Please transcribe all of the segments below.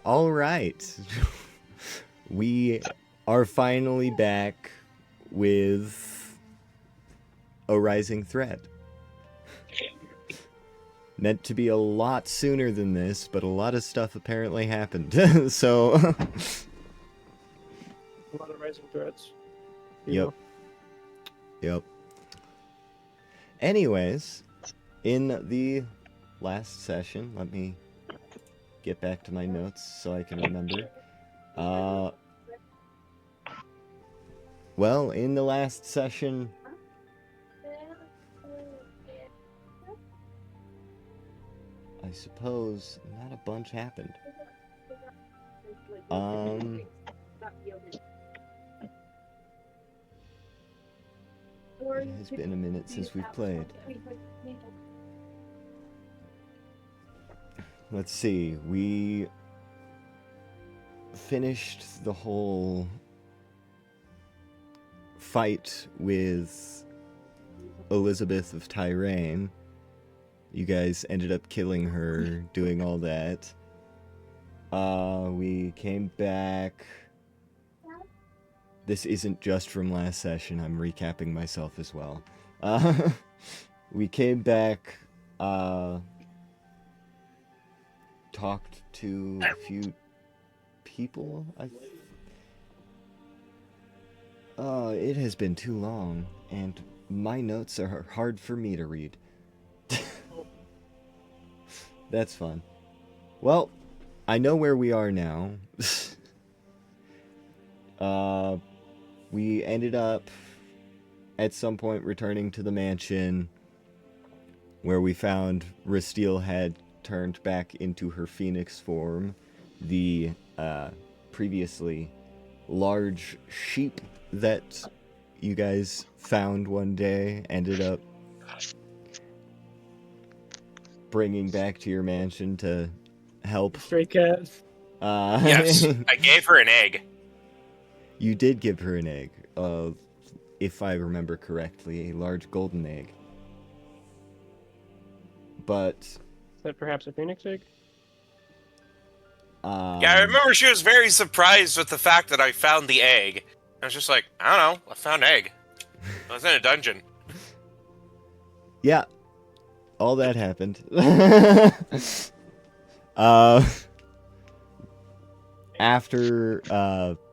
All right. We are finally back with a rising threat. Meant to be a lot sooner than this, but a lot of stuff apparently happened. So, A lot of rising threats. Yep. Yep. Anyways, in the last session, let me get back to my notes so I can remember. Well, in the last session, I suppose not a bunch happened. It has been a minute since we've played. Let's see, we finished the whole fight with Elizabeth of Tyrain. You guys ended up killing her, doing all that. We came back. This isn't just from last session, I'm recapping myself as well. We came back, talked to a few people. It has been too long, and my notes are hard for me to read. That's fun. Well, I know where we are now. We ended up at some point returning to the mansion where we found Rasteel had turned back into her phoenix form. The previously large sheep that you guys found one day ended up bringing back to your mansion to help. Stray cat. Yes, I gave her an egg. You did give her an egg, if I remember correctly, a large golden egg. But Is that perhaps a phoenix egg? Yeah, I remember she was very surprised with the fact that I found the egg. I was just like, I don't know, I found an egg. I was in a dungeon. Yeah, all that happened. After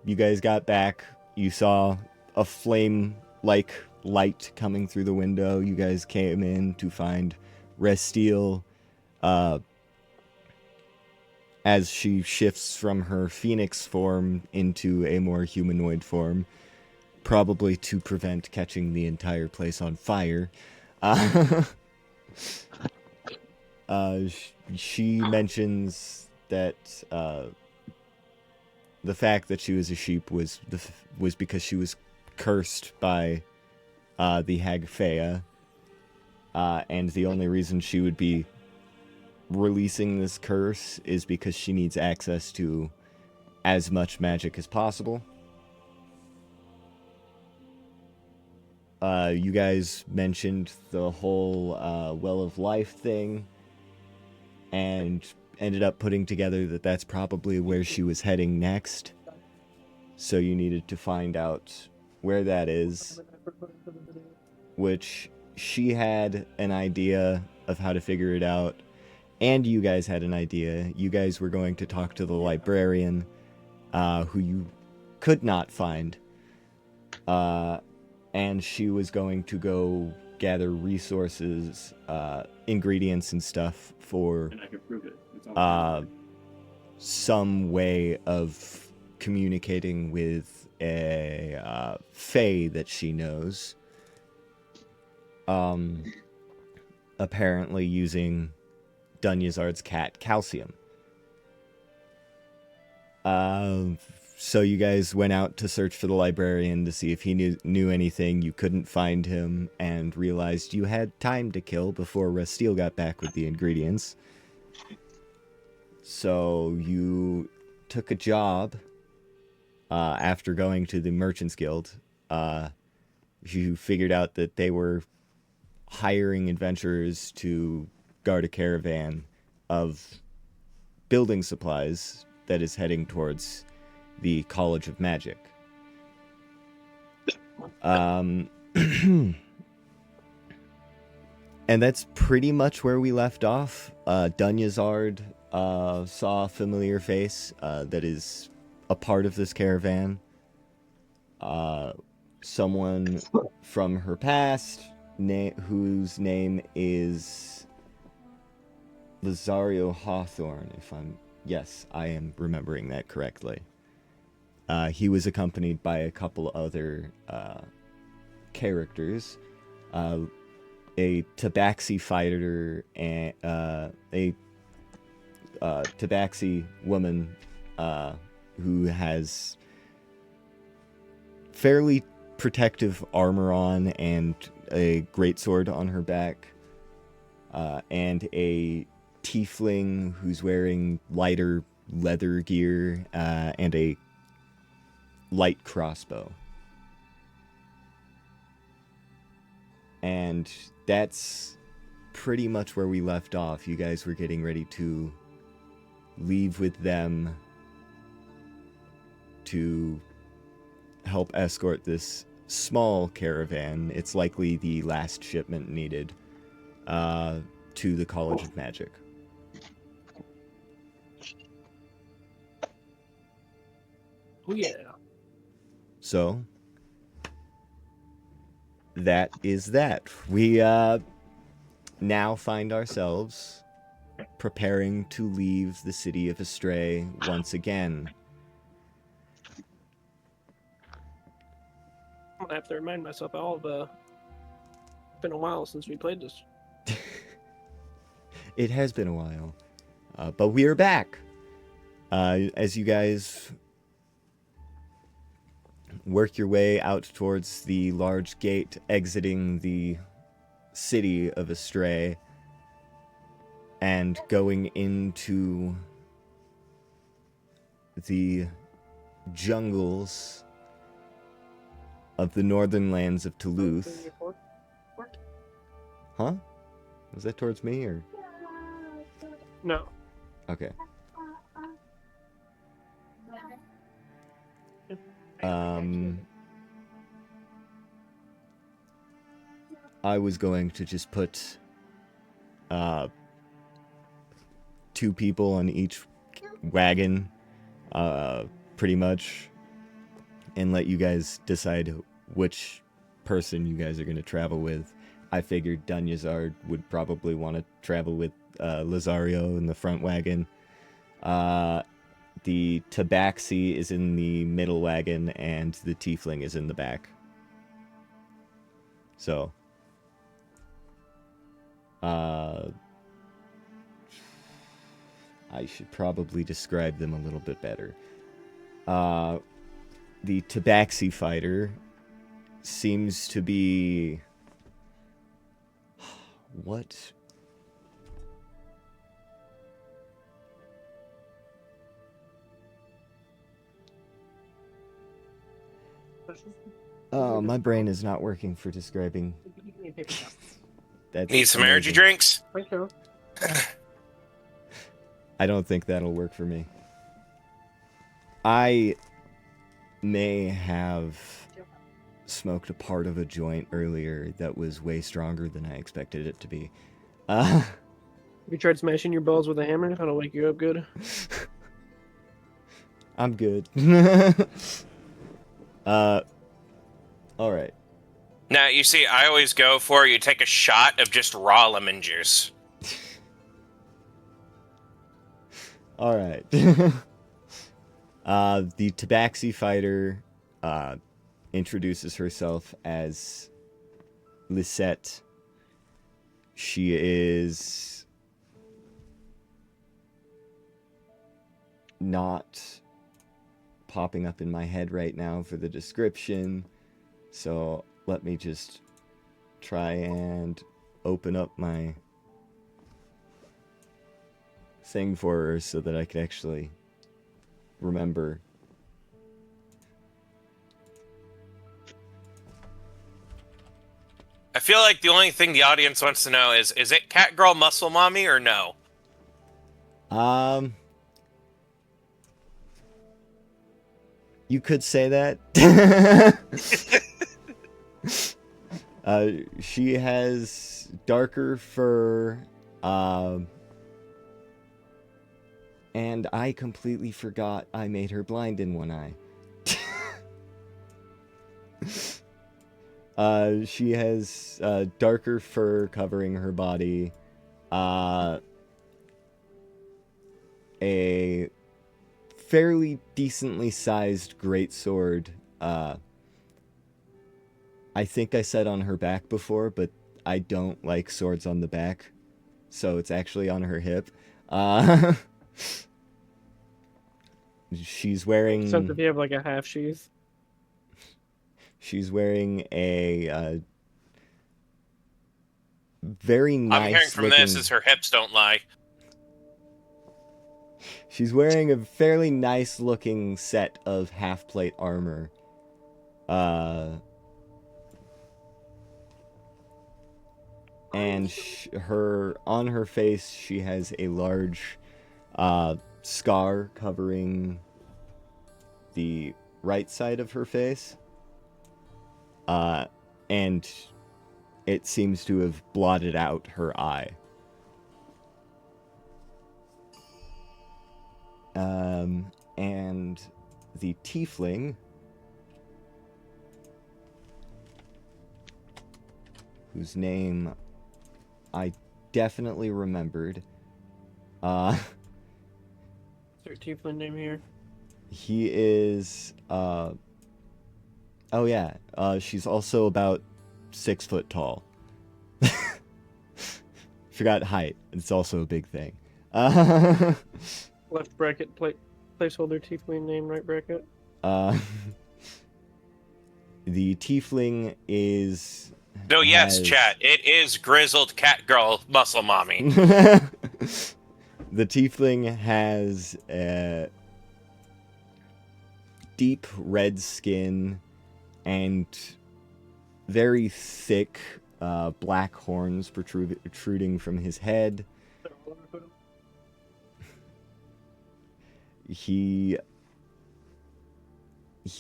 you guys got back, you saw a flame-like light coming through the window. You guys came in to find Rasteel, as she shifts from her phoenix form into a more humanoid form, probably to prevent catching the entire place on fire. She mentions that the fact that she was a sheep was because she was cursed by the Hag Fea, and the only reason she would be releasing this curse is because she needs access to as much magic as possible. You guys mentioned the whole Well of Life thing, and ended up putting together that that's probably where she was heading next. So you needed to find out where that is, which she had an idea of how to figure it out, and you guys had an idea. You guys were going to talk to the librarian, who you could not find, and she was going to go gather resources, ingredients and stuff for some way of communicating with a fae that she knows. Apparently using Dunyazard's cat, Calcium. So you guys went out to search for the librarian to see if he knew anything. You couldn't find him, and realized you had time to kill before Rasteel got back with the ingredients. So you took a job after going to the Merchants Guild. You figured out that they were hiring adventurers to guard a caravan of building supplies that is heading towards the College of Magic. And that's pretty much where we left off. Dunyazard saw a familiar face that is a part of this caravan. Someone from her past, whose name is Lazario Hawthorne, yes, I am remembering that correctly. He was accompanied by a couple other characters, a tabaxi fighter and a tabaxi woman who has fairly protective armor on and a greatsword on her back, and a tiefling who's wearing lighter leather gear and a light crossbow. And that's pretty much where we left off. You guys were getting ready to leave with them to help escort this small caravan. It's likely the last shipment needed to the College of Magic. Oh yeah. So that is that. We now find ourselves preparing to leave the city of Astre once again. I have to remind myself all of it's been a while since we played this. It has been a while, but we are back. As you guys work your way out towards the large gate exiting the city of Astre and going into the jungles of the northern lands of Toulouse. Huh? Was that towards me or? No. Okay. I was going to just put 2 people on each wagon, pretty much, and let you guys decide which person you guys are going to travel with. I figured Dunyazard would probably want to travel with Lazario in the front wagon. The tabaxi is in the middle wagon, and the tiefling is in the back. So, I should probably describe them a little bit better. The tabaxi fighter seems to be... What? Oh, my brain is not working for describing. That's Need some amazing. energy drinks? I don't think that'll work for me. I may have smoked a part of a joint earlier that was way stronger than I expected it to be. Have you tried smashing your balls with a hammer? That'll wake you up good. I'm good. Alright. Now, you see, I always go for you take a shot of just raw lemon juice. Alright. The tabaxi fighter introduces herself as Lisette. She is not popping up in my head right now for the description, so let me just try and open up my thing for her so that I can actually remember. I feel like the only thing the audience wants to know is it Catgirl Muscle Mommy or no? You could say that. She has darker fur, and I completely forgot I made her blind in one eye. She has darker fur covering her body, a fairly decently sized greatsword. I think I said on her back before, but I don't like swords on the back, so it's actually on her hip. She's wearing. Except if you have like a half sheath. She's wearing a very nice. I'm hearing from looking... this is her hips don't lie. She's wearing a fairly nice looking set of half plate armor. And on her face, she has a large scar covering the right side of her face. And it seems to have blotted out her eye. And the tiefling, whose name I definitely remembered. Is there a tiefling name here? He is, oh yeah, she's also about 6 foot tall. Forgot height. It's also a big thing. Left bracket, placeholder tiefling name, right bracket. The tiefling is... No, yes, chat. It is grizzled cat girl muscle mommy. The tiefling has deep red skin and very thick black horns protruding from his head. He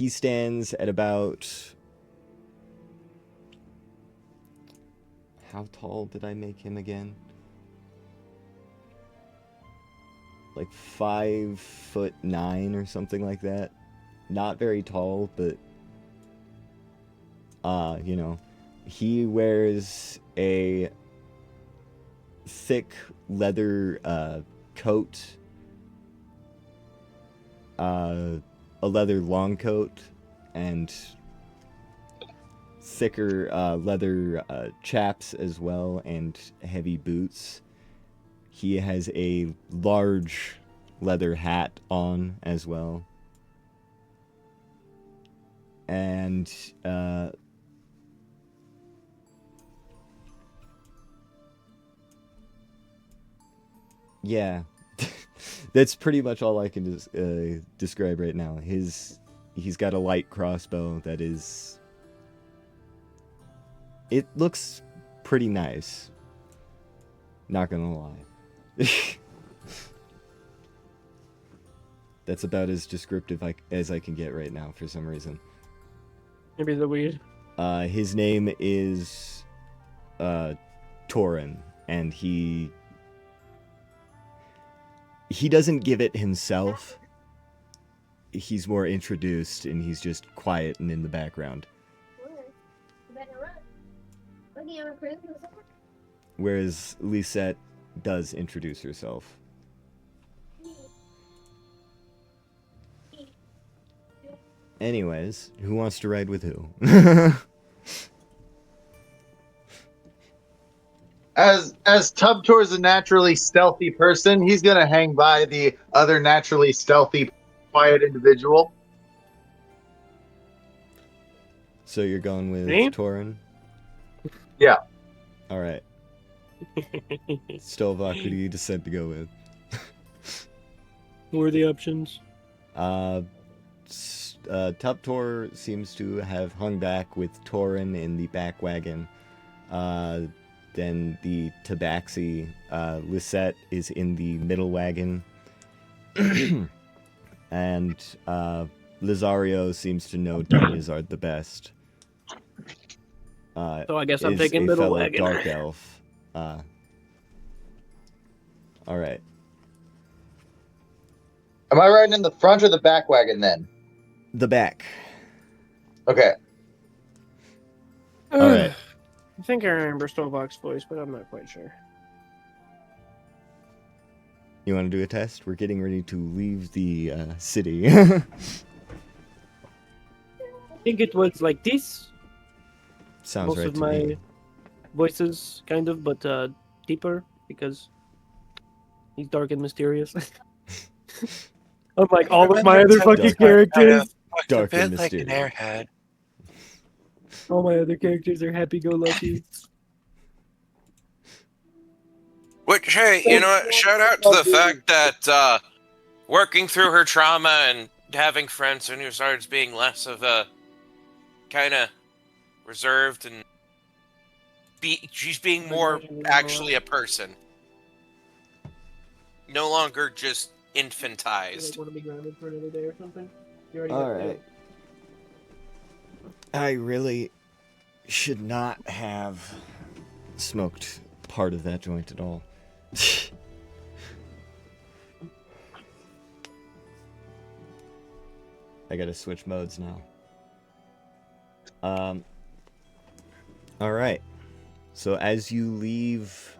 stands at about... How tall did I make him again? Like 5'9" or something like that. Not very tall, but you know, he wears a thick leather coat, a leather long coat, and thicker leather chaps as well, and heavy boots. He has a large leather hat on as well. And yeah, that's pretty much all I can describe right now. He's got a light crossbow that is... It looks pretty nice. Not gonna lie. That's about as descriptive as I can get right now for some reason. Maybe the weed. His name is Torin, and he doesn't give it himself. He's more introduced, and he's just quiet and in the background. Whereas Lisette does introduce herself. Anyways, who wants to ride with who? As Tubtor's a naturally stealthy person, he's gonna hang by the other naturally stealthy, quiet individual. So you're going with Me? Torin? Yeah. Alright. Stovak, who do you decide to go with? What are the options? Tuptor seems to have hung back with Torin in the back wagon. Then the Tabaxi, Lisette is in the middle wagon. And Lizario seems to know Dunyazard the best. So I guess I'm Is taking a middle fellow wagon. dark elf. All right. Am I riding in the front or the back wagon then? The back. Okay. All right. I think I remember Stovok's voice, but I'm not quite sure. You want to do a test? We're getting ready to leave the city. I think it was like this. Sounds Most right of to my me. voices, kind of, but deeper because he's dark and mysterious. Unlike all of my other fucking characters. Dark a and bit like an mysterious. airhead. All my other characters are happy-go-lucky. Which, hey, you know what? Shout out to the fact that working through her trauma and having friends and who starts being less of a kind of reserved and she's being more actually a person. No longer just infantized. Want to be grounded for another day or something? You already All got right. I really should not have smoked part of that joint at all. I gotta switch modes now. All right. So as you leave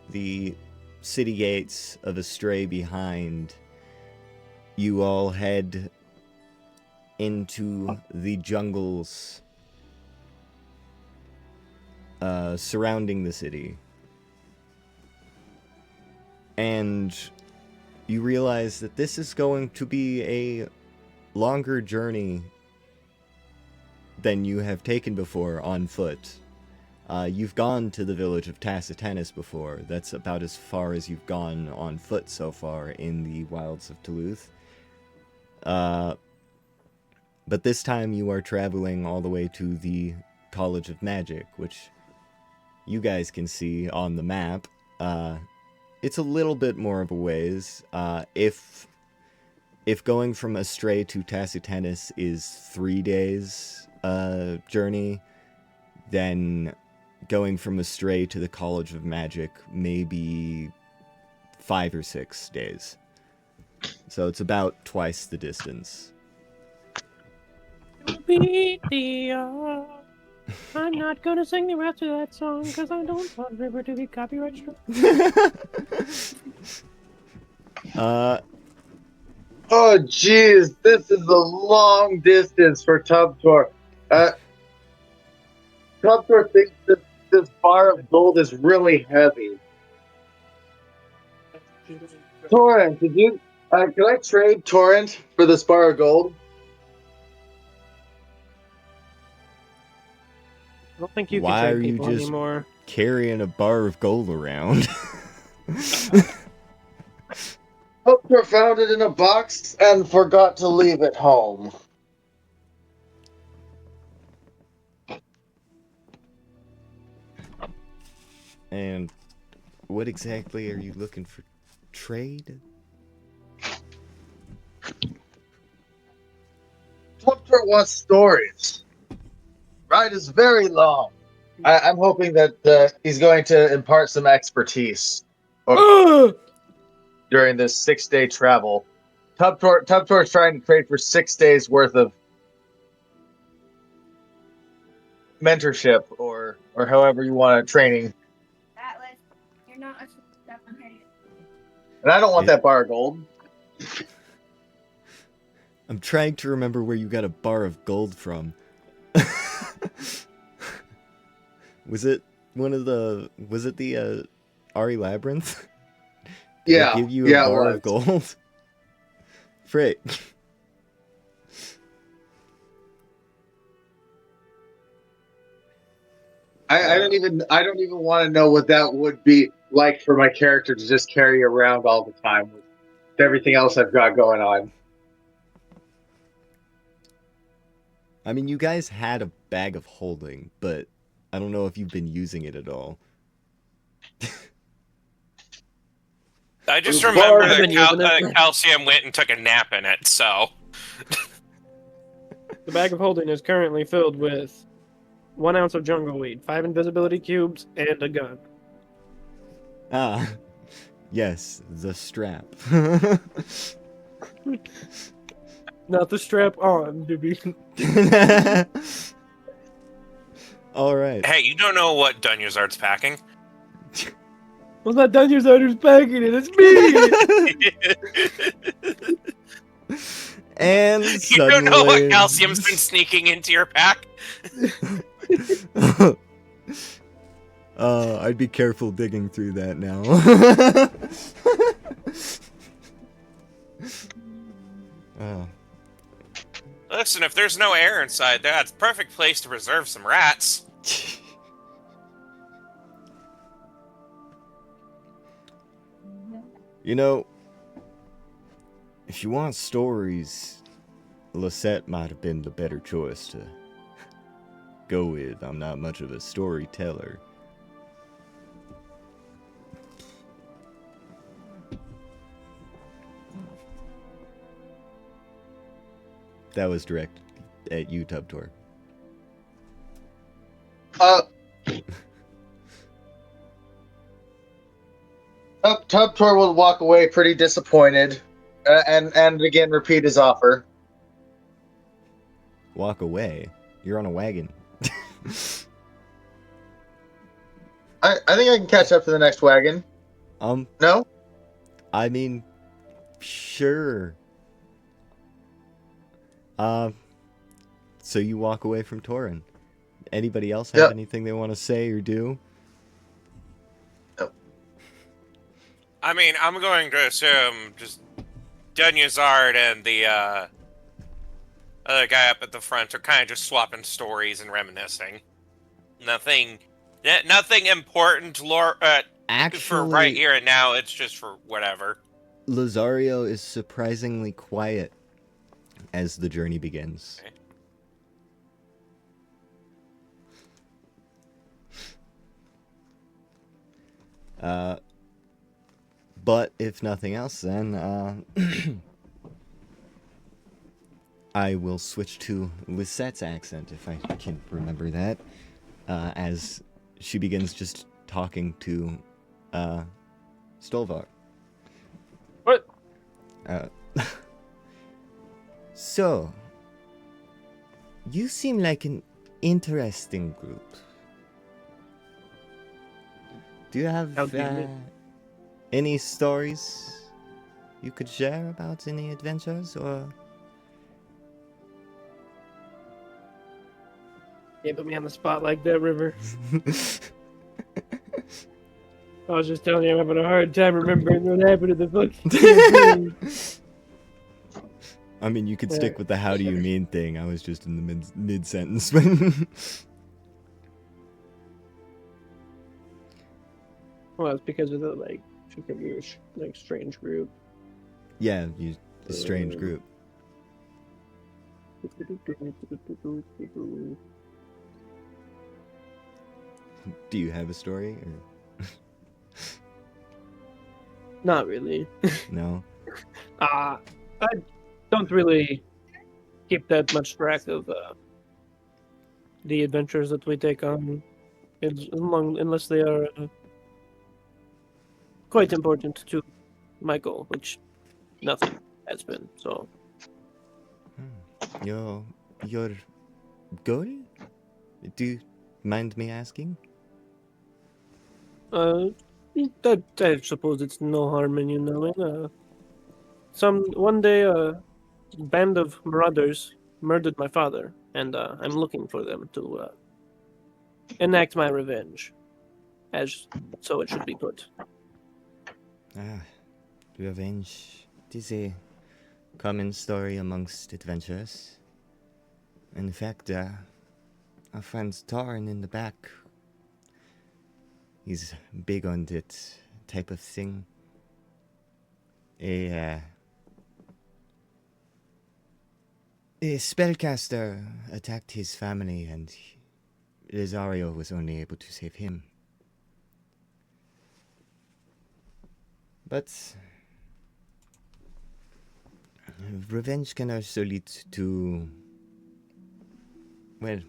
the city gates of Astre behind, you all head into the jungles surrounding the city. And you realize that this is going to be a longer journey than you have taken before on foot. You've gone to the village of Tacitanus before. That's about as far as you've gone on foot so far in the wilds of Toulouse. But this time you are traveling all the way to the College of Magic, which you guys can see on the map. It's a little bit more of a ways. If going from Astre to Tacitanus is 3 days journey, then going from Astre to the College of Magic may be 5 or 6 days. So it's about twice the distance. I'm not gonna sing the rest of that song because I don't want River to be copyright struck. Oh, jeez, this is a long distance for Tubtor. Tubtor thinks that this bar of gold is really heavy. Torrent, can I trade Torrent for this bar of gold? I don't think you Why can are trade you people just anymore. carrying a bar of gold around? Tubtor found it in a box and forgot to leave it home. And what exactly are you looking for? Trade? Tubtor wants stories. Ride is very long. I'm hoping that he's going to impart some expertise during this 6-day travel. Tubtor is trying to trade for 6 days worth of mentorship or however you want it, training. Atlas, you're not a step ahead. And I don't want that bar of gold. I'm trying to remember where you got a bar of gold from. Was it the Ari Labyrinth? Did Yeah. they give you yeah, a bar it of gold? Frick. I don't even want to know what that would be like for my character to just carry around all the time with everything else I've got going on. I mean, you guys had a bag of holding, but I don't know if you've been using it at all. I just Bar remember I've been using that it. Calcium went and took a nap in it, so. The bag of holding is currently filled with 1 ounce of jungle weed, 5 invisibility cubes, and a gun. Ah, yes, the strap. Not the strap on, to be. All right. Hey, you don't know what Dunyazard's packing? Well, not Dungeons Hunter's packing it, it's me! And You don't know what suddenly, calcium's been sneaking into your pack? I'd be careful digging through that now. Oh. Listen, if there's no air inside there, it's a perfect place to preserve some rats. You know, if you want stories, Lisette might have been the better choice to go with. I'm not much of a storyteller. That was direct at you, Tubtor. Tubtor will walk away pretty disappointed, and again repeat his offer. Walk away. You're on a wagon. I think I can catch up to the next wagon. No? I mean, sure. So you walk away from Torin. Anybody else have Yep. anything they want to say or do? I mean, I'm going to assume just Dunyazard and the other guy up at the front are kind of just swapping stories and reminiscing. Nothing important, Actually, for right here and now. It's just for whatever. Lazario is surprisingly quiet as the journey begins. Okay. But if nothing else, then I will switch to Lisette's accent, if I can remember that, as she begins just talking to Stolvar. What? So, you seem like an interesting group. Do you have How do you mean? any stories you could share about any adventures, or? Can't put me on the spot like that, River. I was just telling you I'm having a hard time remembering what happened to the fucking I mean, you could Yeah. stick with the "how do you mean" thing. I was just in the mid sentence. Well, it's because of the super weird, strange group. Yeah, the strange group. Do you have a story, or Not really. no? I don't really keep that much track of the adventures that we take on, unless they are quite important to my goal, which nothing has been. So Your goal? Do you mind me asking? that I suppose it's no harm in you knowing. One day a band of marauders murdered my father, and I'm looking for them to enact my revenge, as so it should be put. Revenge. It is a common story amongst adventurers. In fact, our friend Torin in the back, he's big on that type of thing. A spellcaster attacked his family, and Lazario was only able to save him. But revenge can also lead to Well,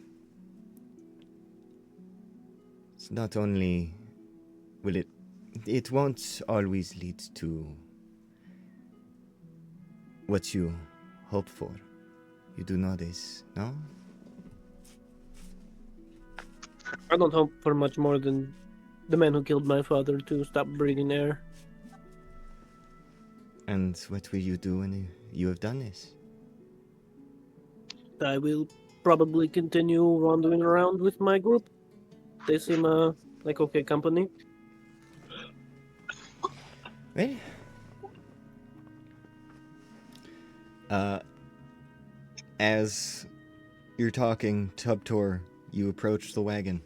it's not only will it won't always lead to what you hope for. You do know this, no? I don't hope for much more than the man who killed my father to stop breathing air. And what will you do when you have done this? I will probably continue wandering around with my group. They seem like okay company. Well, as you're talking, Tubtor, you approach the wagon.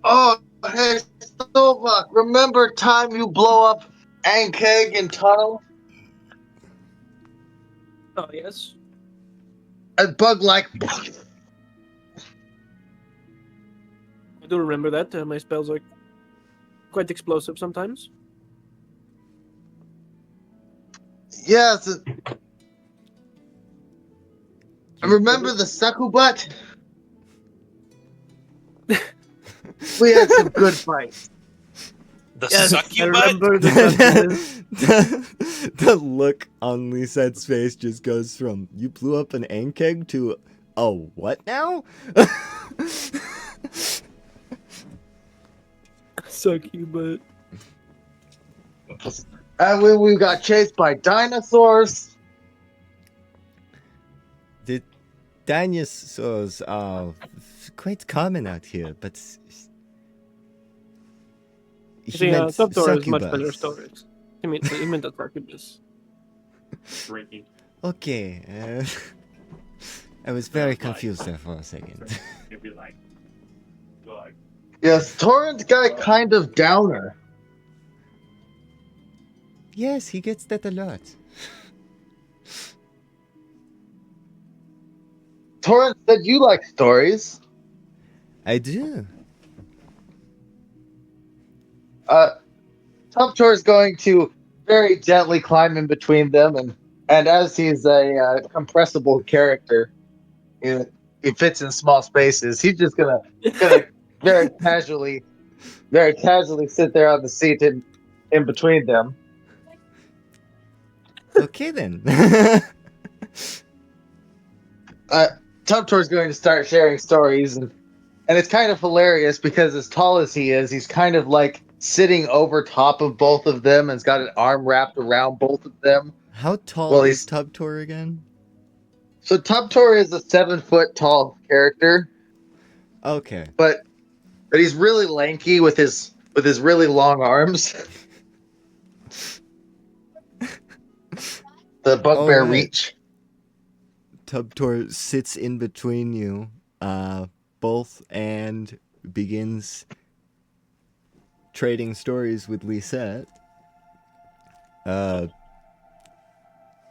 Oh, hey, Stovak, remember time you blow up Ankeg in tunnel? Oh, yes. A bug like. I do remember that. My spells are quite explosive sometimes. Yes. And remember the succubut? We had some good fights. The Yes, I succubut? remember the succubus. The look on Lisette's face just goes from you blew up an Ankeg to oh what now? Succubus. And we got chased by dinosaurs. The dinosaurs are quite common out here, but he meant Tubtor has much better succubus. stories. He meant the succubus. Drinking. Okay, I was very confused there for a second. It'd be like, Yes, Torrent guy kind of downer. Yes, he gets that a lot. Torrent said you like stories. I do. Tubtor is going to very gently climb in between them, and as he's a compressible character, he fits in small spaces. He's just gonna very casually sit there on the seat in between them. Okay then. Tubtor is going to start sharing stories, and it's kind of hilarious because as tall as he is, he's kind of like sitting over top of both of them and's got an arm wrapped around both of them. How tall Well, is Tubtor again? So Tubtor is a 7-foot tall character, Okay. but he's really lanky with his really long arms. The bugbear Alright. reach. Tubtor sits in between you, both, and begins trading stories with Lisette. I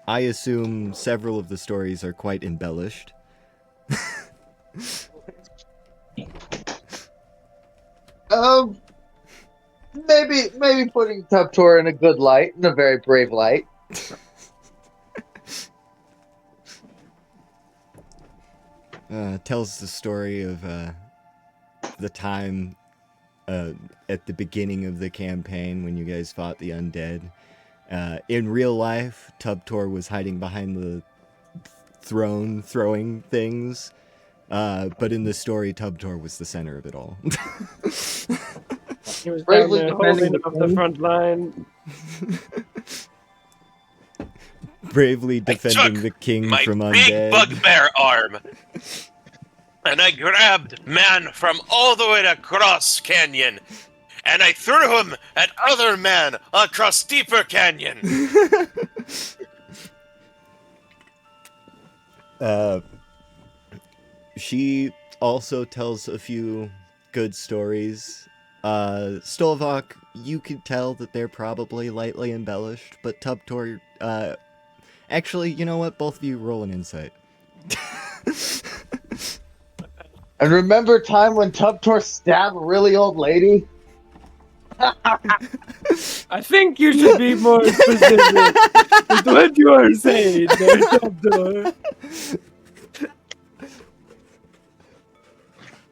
assume several of the stories are quite embellished. Maybe putting Tubtor in a good light, in a very brave light. Tells the story of the time at the beginning of the campaign when you guys fought the undead. In real life, Tubtor was hiding behind the throne throwing things, but in the story, Tubtor was the center of it all. He was down Bravely there defending holding the up the king. front line. Bravely defending took the king My from big undead. bugbear arm. And I grabbed man from all the way across canyon. And I threw him at other man across deeper canyon. She also tells a few good stories. Stolvok, you could tell that they're probably lightly embellished, but Tubtor, actually, you know what? Both of you roll an insight. And remember time when Tubtor stabbed a really old lady? I think you should be more specific with what you are saying there, Dumbledore.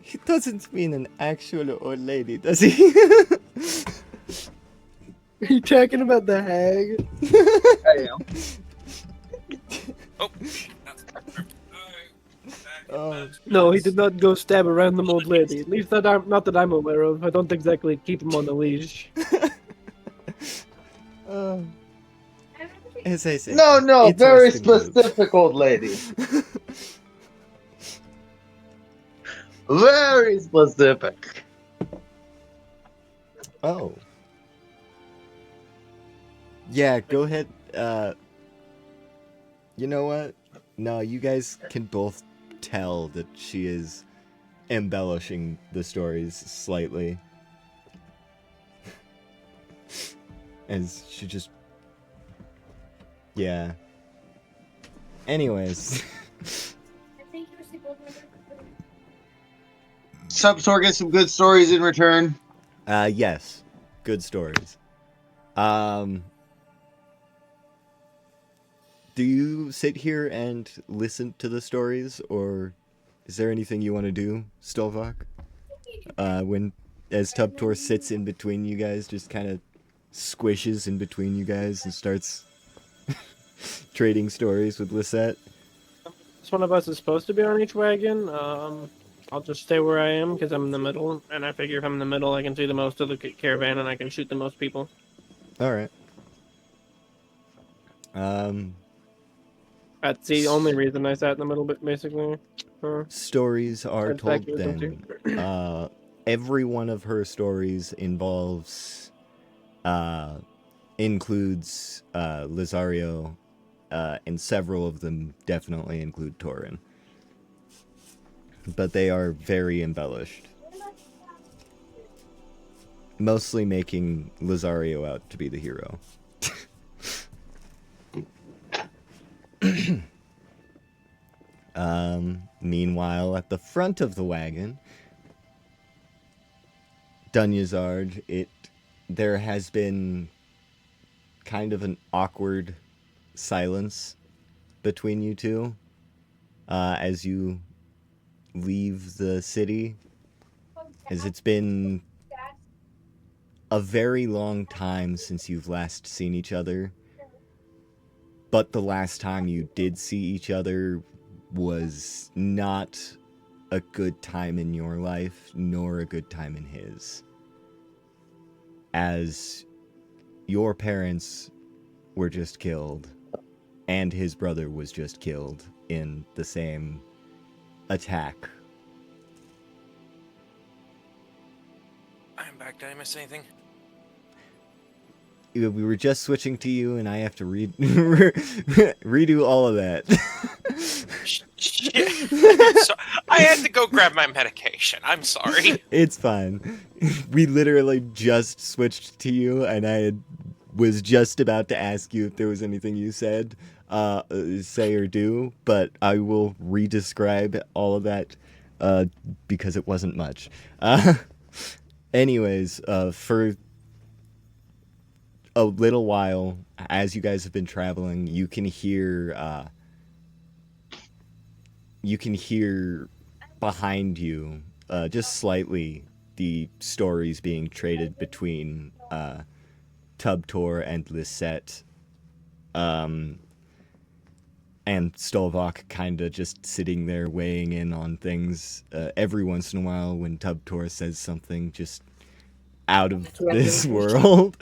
He doesn't mean an actual old lady, does he? Are you talking about the hag? I am. Oh. Oh. No, he did not go stab a random old lady. At least not that I'm aware of. I don't exactly keep him on a leash. As I said, No, it's very Western Grove. specific old lady. Very specific. Oh. Yeah, go ahead. You know what? No, you guys can both tell that she is embellishing the stories slightly. As she just... Yeah. Anyways. Substor gets some good stories in return. Yes. Good stories. Do you sit here and listen to the stories, or is there anything you want to do, Stovak? As Tubtor sits in between you guys, just kind of squishes in between you guys and starts trading stories with Lisette. This one of us is supposed to be on each wagon. I'll just stay where I am because I'm in the middle, and I figure if I'm in the middle, I can see the most of the caravan and I can shoot the most people. All right. That's the only reason I sat in the middle, basically. Stories are That's told accurate, then. Every one of her stories includes Lizario, and several of them definitely include Torin. But they are very embellished. Mostly making Lizario out to be the hero. Meanwhile, at the front of the wagon, Dunyazard, there has been kind of an awkward silence between you two as you leave the city, as it's been a very long time since you've last seen each other, but the last time you did see each other was not a good time in your life, nor a good time in his. As your parents were just killed, and his brother was just killed in the same attack. I'm back. Did I miss anything? We were just switching to you, and I have to redo all of that. Shit. So, I had to go grab my medication. I'm sorry. It's fine. We literally just switched to you, and was just about to ask you if there was anything you said, say or do, but I will re-describe all of that, because it wasn't much. Anyways, for a little while, as you guys have been traveling, you can hear behind you, just slightly, the stories being traded between Tubtor and Lisette, and Stolvok kind of just sitting there weighing in on things every once in a while when Tubtor says something just out of this world.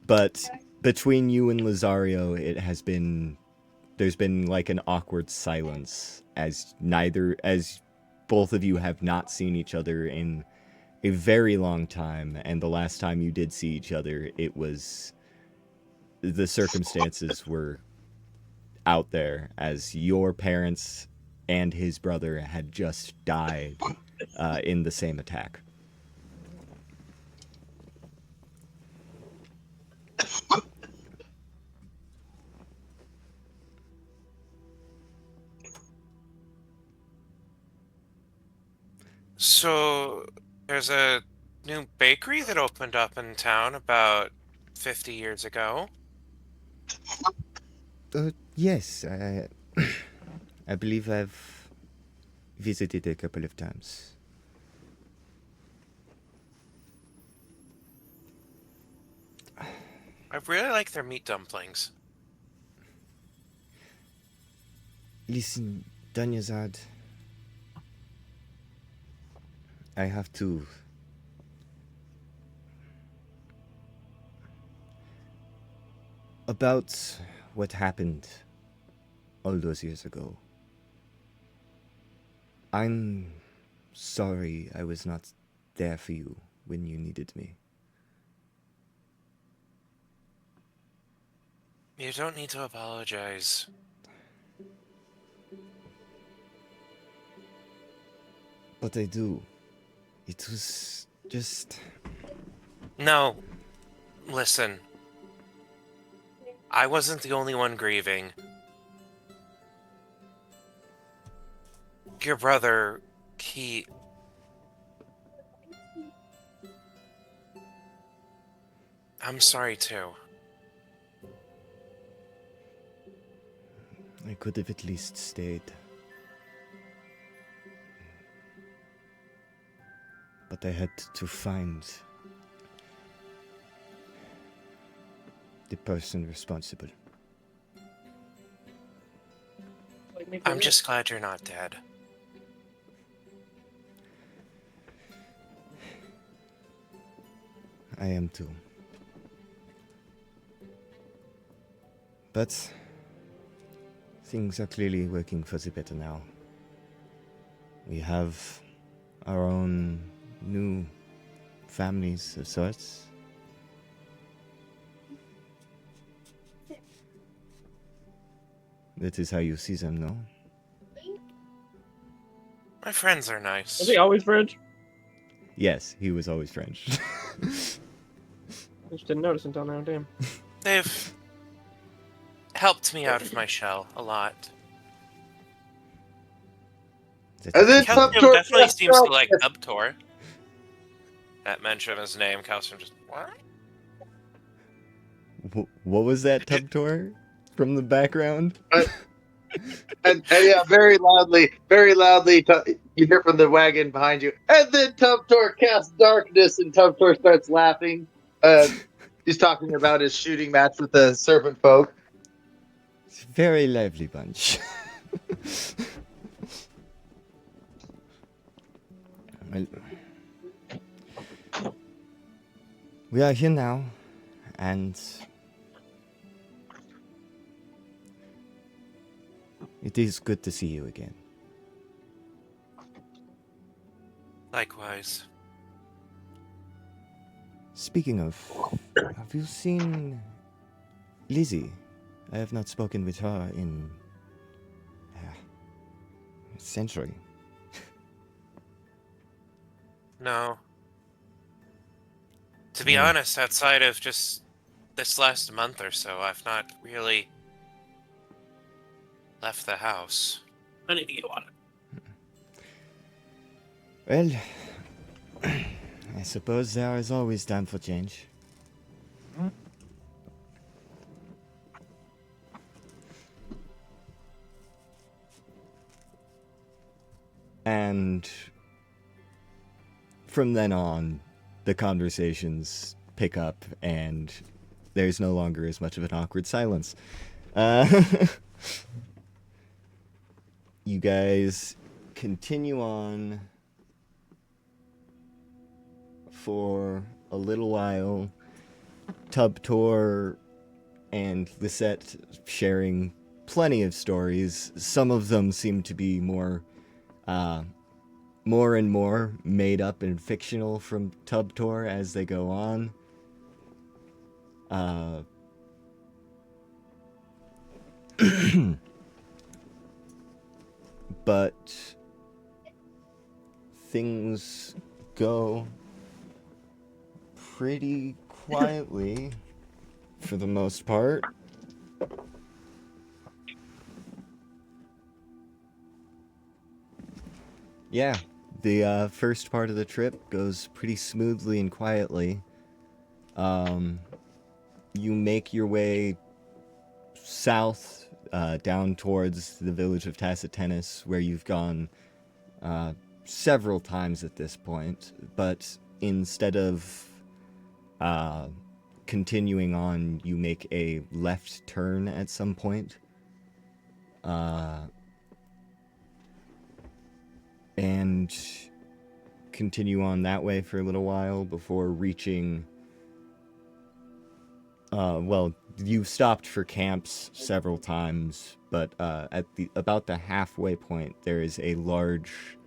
But between you and Lizario, there's been like an awkward silence as both of you have not seen each other in a very long time, and the last time you did see each other, the circumstances were out there, as your parents and his brother had just died in the same attack. So there's a new bakery that opened up in town about 50 years ago. Yes, I believe I've visited a couple of times. I really like their meat dumplings. Listen, Danyazad, I have to. About what happened all those years ago. I'm sorry I was not there for you when you needed me. You don't need to apologize. But I do. It was just. No, listen. I wasn't the only one grieving. Your brother, he... I'm sorry too. I could have at least stayed. But I had to find the person responsible. Like me I'm too. just glad you're not dead. I am too. But things are clearly working for the better now. We have our own new families of sorts. That is how you see them, no? My friends are nice. Was he always French? Yes, he was always French. I just didn't notice until now. Damn. They've helped me out of my shell a lot. And then Calcium Tubtor definitely cast seems to darkness. like Tubtor. At mention of his name, Calcium just... What? What was that, Tubtor? From the background? And yeah, very loudly, you hear from the wagon behind you. And then Tubtor casts darkness, and Tubtor starts laughing. He's talking about his shooting match with the serpent folk. It's a very lively bunch. Well, we are here now, and it is good to see you again. Likewise. Speaking of, have you seen Lizzie? I have not spoken with her in a century. No. To be Yeah. honest, outside of just this last month or so, I've not really left the house. I need to get water. Well, I suppose there is always time for change. And from then on, the conversations pick up, and there's no longer as much of an awkward silence. You guys continue on for a little while. Tubtor and Lisette sharing plenty of stories. Some of them seem to be more and more made up and fictional from Tubtor as they go on. But things go pretty quietly for the most part. Yeah, the first part of the trip goes pretty smoothly and quietly. You make your way south, down towards the village of Tacitus, where you've gone several times at this point, but instead of continuing on, you make a left turn at some point. And continue on that way for a little while before reaching... well, you've stopped for camps several times, but at about the halfway point, there is a large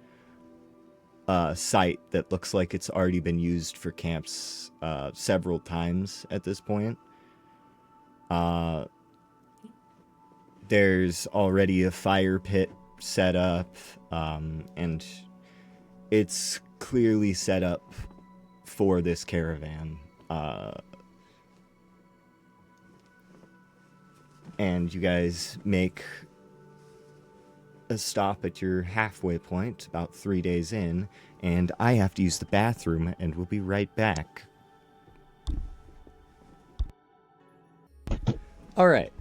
site that looks like it's already been used for camps several times at this point. There's already a fire pit set up, and it's clearly set up for this caravan. And you guys make a stop at your halfway point about 3 days in, and I have to use the bathroom, and we'll be right back. All right.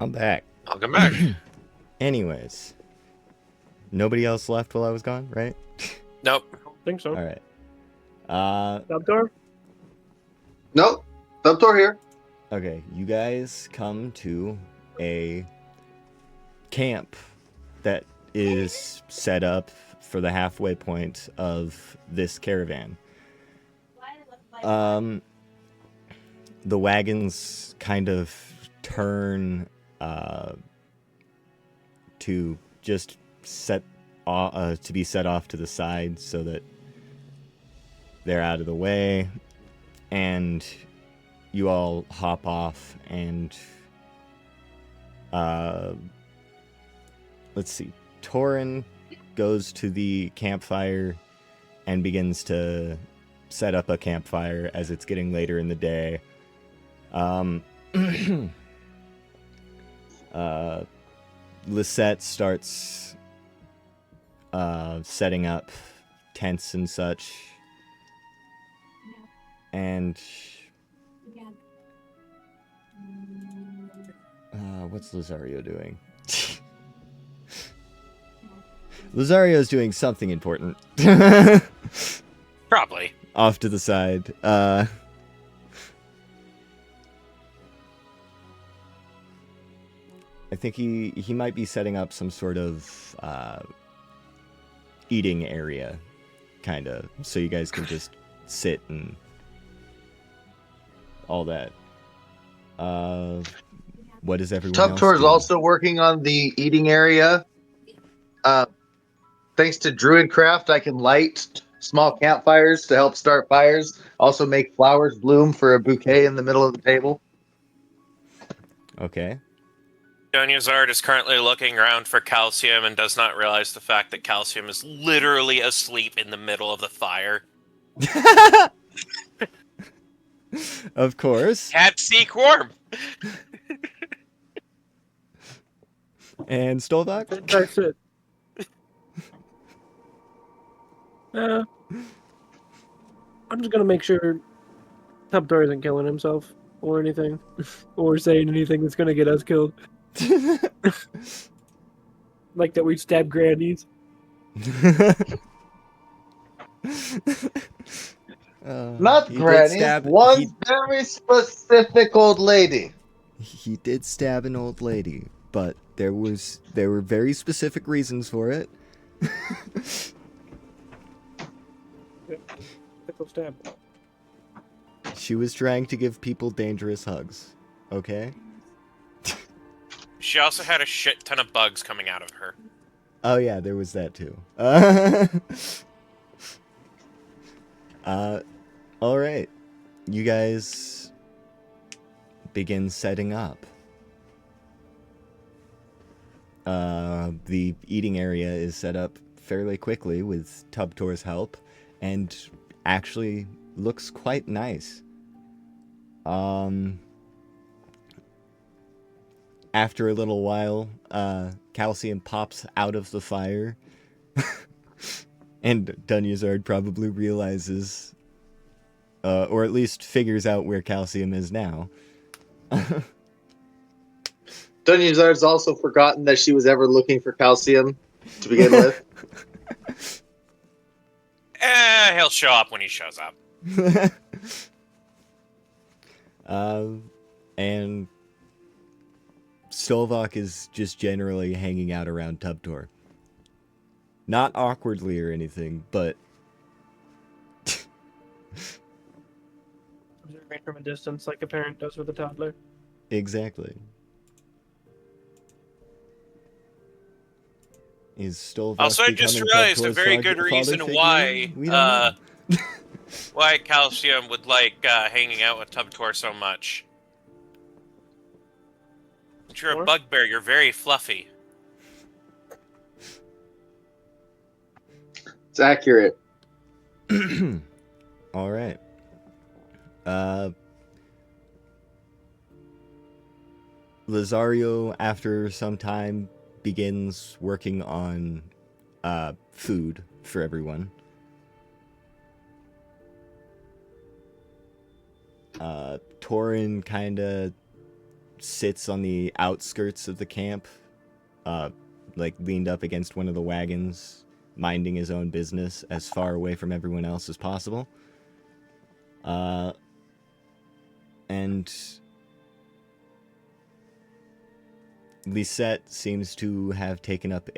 I'm back. Welcome back. Anyways. Nobody else left while I was gone, right? Nope. I think so. All right. Outdoor? Nope. Subtor here. Okay, you guys come to a camp that is set up for the halfway point of this caravan. The wagons kind of turn to just to be set off to the side so that they're out of the way, and you all hop off and let's see. Torin goes to the campfire and begins to set up a campfire as it's getting later in the day. Lisette starts setting up tents and such. And what's Lazario doing? Lazario's doing something important. Probably. Off to the side. I think he might be setting up some sort of eating area, kind of, so you guys can just sit and all that. What is everyone else Tubtor is doing? also working on the eating area. Thanks to Druidcraft, I can light small campfires to help start fires. Also make flowers bloom for a bouquet in the middle of the table. Okay. Donuzard is currently looking around for Calcium and does not realize the fact that Calcium is literally asleep in the middle of the fire. Of course. Cat seek worm! And Stolvok? That's it. I'm just gonna make sure Tubtor isn't killing himself or anything, or saying anything that's gonna get us killed. Like that we stab grannies. Not he did Granny, stab- one he- very specific old lady. He did stab an old lady, but there were very specific reasons for it. Pickle stab. She was trying to give people dangerous hugs. Okay? She also had a shit ton of bugs coming out of her. Oh yeah, there was that too. All right. You guys begin setting up. The eating area is set up fairly quickly with Tubtor's help, and actually looks quite nice. After a little while, Calcium pops out of the fire And Dunyazard probably realizes, or at least figures out where Calcium is now. Dunyazard's also forgotten that she was ever looking for calcium to begin with. He'll show up when he shows up. And Solvok is just generally hanging out around Tubtor. Not awkwardly or anything, but Observing from a distance, like a parent does with a toddler. exactly. Is Stolvok Also, I just becoming realized a Tubtor's very father good reason figure? why We don't know. why Calcium would like hanging out with Tubtor so much. If you're a Or- bugbear, you're very fluffy. It's accurate. All right. Lazario, after some time, begins working on food for everyone. Torin kind of sits on the outskirts of the camp, like leaned up against one of the wagons, minding his own business as far away from everyone else as possible. And Lisette seems to have taken up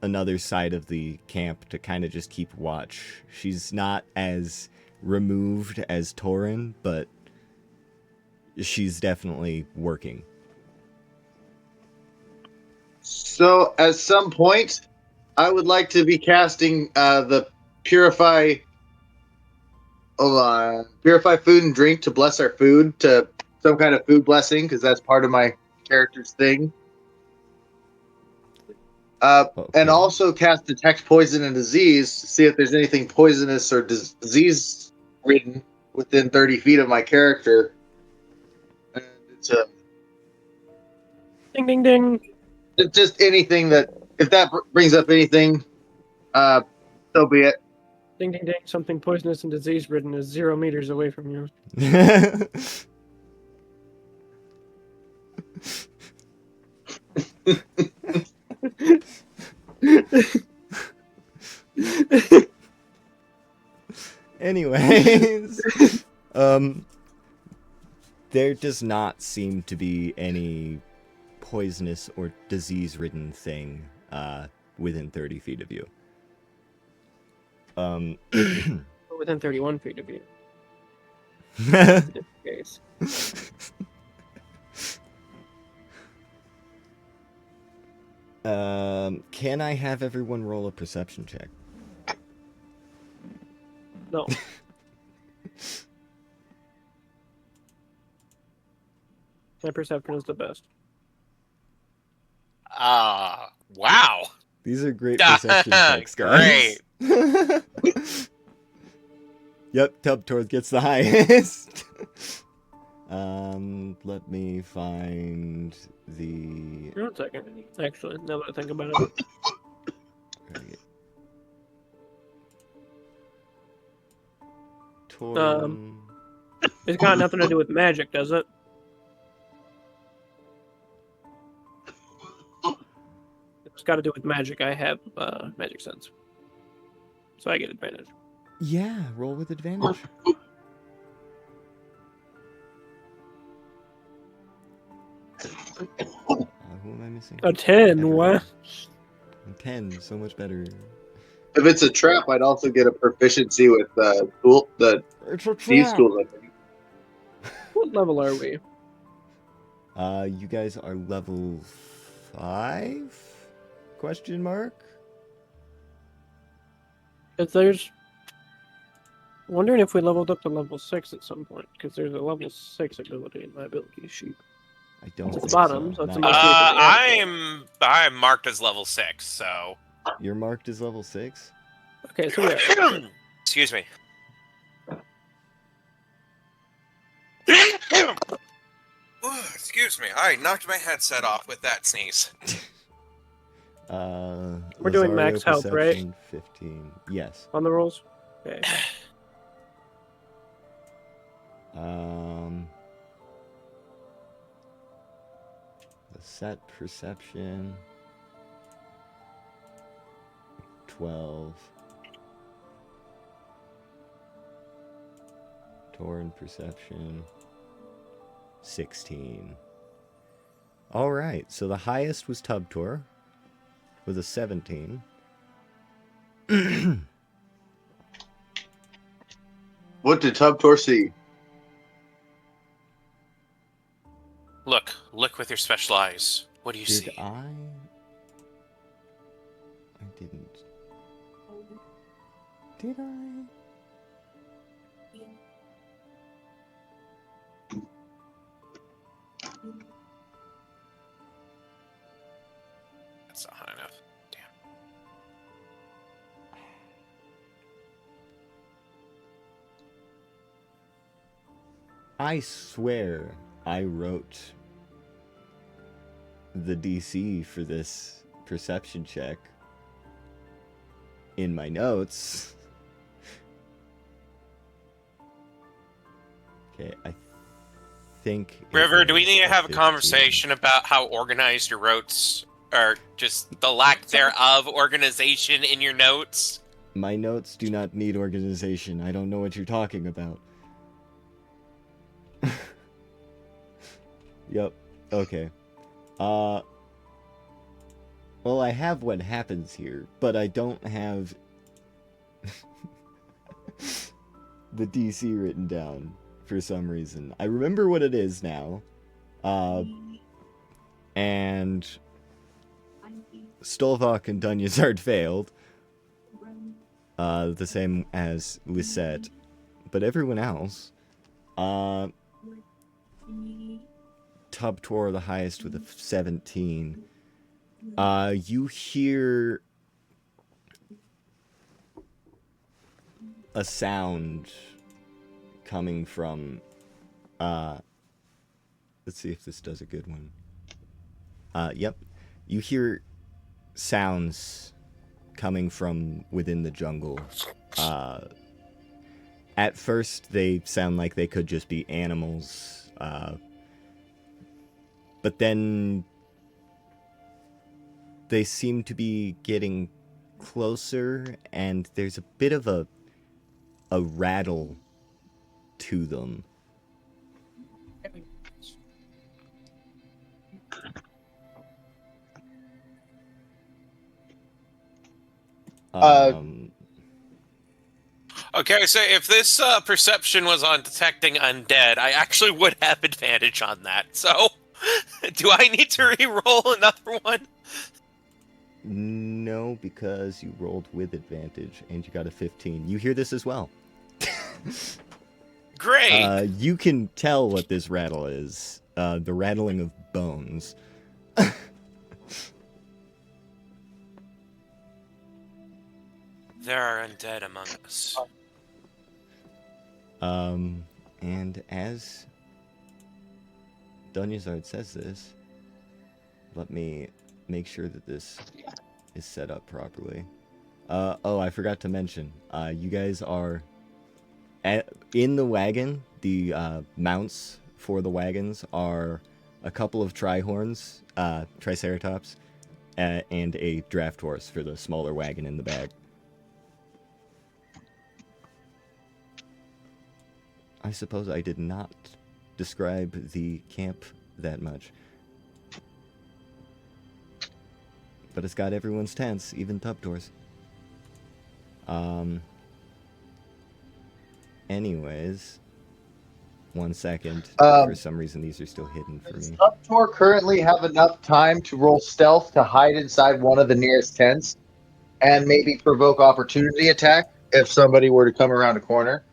another side of the camp to kind of just keep watch. She's not as removed as Torin, but she's definitely working. So, at some point, I would like to be casting the purify food and drink to bless our food, to some kind of food blessing, because that's part of my character's thing. Okay. And also cast detect poison and disease to see if there's anything poisonous or disease ridden within 30 feet of my character. And it's Ding, ding, ding. it's just anything that, if that brings up anything, so be it. Ding, ding, ding. Something poisonous and disease-ridden is 0 meters away from you. Anyways, there does not seem to be any poisonous or disease-ridden thing within 30 feet of you. Or within 31 feet of you. In this case. Can I have everyone roll a perception check? No. My perception is the best. Wow. These are great perception checks, guys. Yep, Tubtor gets the highest. Let me find the... One second. Actually, now that I think about it. Torin... It's got nothing to do with magic, does it? It's got to do with magic. I have magic sense. So I get advantage. Yeah, roll with advantage. Who am I missing? A 10, Everyone. what? 10, so much better. If it's a trap, I'd also get a proficiency with the It's a these tools, I think. What level are we? You guys are level 5? Question mark? If there's... wondering if we leveled up to level 6 at some point, because there's a level 6 ability in my ability sheet. I don't It's at the think bottom, so so. it's Not a yet. I'm marked as level 6, so You're marked as level 6? Okay, so we are. excuse me. Excuse me. I knocked my headset off with that sneeze. We're doing Lazario max health, right? perception, 15. Yes. On the rolls? Okay. The set perception, 12. Torin perception, 16. All right, so the highest was Tubtor with a 17. What did Tubtor see? Look with your special eyes. What do you Did see? I didn't. Did I? That's not high enough. Damn. I swear I wrote the DC for this perception check in my notes. Okay, I think... it River, do we was need to have a 15. conversation about how organized your notes, or just the lack thereof organization in your notes? My notes do not need organization. I don't know what you're talking about. Yep. Okay. Well, I have what happens here, but I don't have the DC written down for some reason. I remember what it is now. And Stolvok and Dunyazard failed. The same as Lisette. But everyone else, Tubtor the highest with a 17. You hear a sound coming from, let's see if this does a good one. Yep. You hear sounds coming from within the jungle. At first, they sound like they could just be animals, but then they seem to be getting closer, and there's a bit of a rattle to them. Okay, so if this perception was on detecting undead, I actually would have advantage on that. So, do I need to re-roll another one? No, because you rolled with advantage, and you got a 15. You hear this as well. Great! You can tell what this rattle is. The rattling of bones. There are undead among us. And as Dunyazard says this, let me make sure that this is set up properly. Oh, I forgot to mention, you guys are in the wagon. The mounts for the wagons are a couple of trihorns, triceratops, and a draft horse for the smaller wagon in the back. I suppose I did not describe the camp that much. But it's got everyone's tents, even Tubtor's. Anyways, 1 second. For some reason, these are still hidden for Does me. Tubtor currently have enough time to roll stealth to hide inside one of the nearest tents and maybe provoke opportunity attack if somebody were to come around a corner?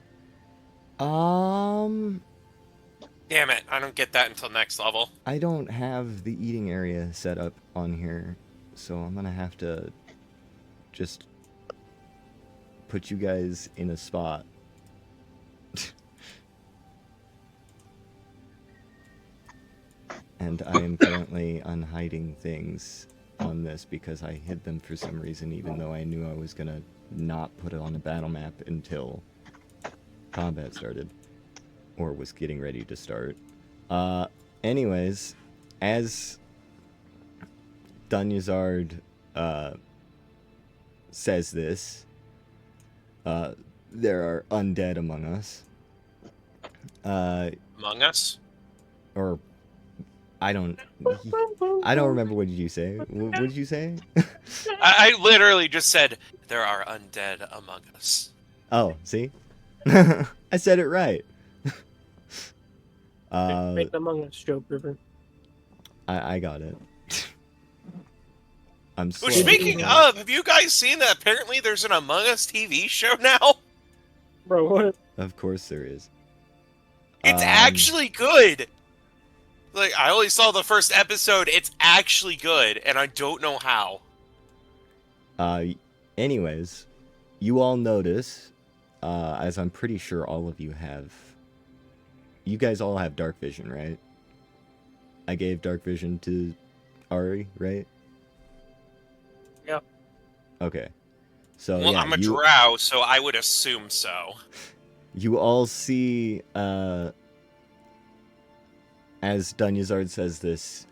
Damn it, I don't get that until next level. I don't have the eating area set up on here, so I'm gonna have to just put you guys in a spot. And I am currently unhiding things on this because I hid them for some reason, even though I knew I was gonna not put it on the battle map until combat started, or was getting ready to start. Anyways, as Dunyazard says this, there are undead among us. Among Us? Or I don't remember. What did you say? What did you say? I literally just said, there are undead among us. Oh, see? I said it right. Make the Among Us joke, River. I got it. I'm Well, slow. speaking of, have you guys seen that apparently there's an Among Us TV show now? Bro, what? Of course there is. It's actually good. Like, I only saw the first episode. It's actually good, and I don't know how. Anyways, you all notice, as I'm pretty sure all of you have, you guys all have dark vision, right? I gave dark vision to Ari, right? Yeah. Okay. So Well, yeah, I'm a drow, so I would assume so. You all see, as Dunyazard says this,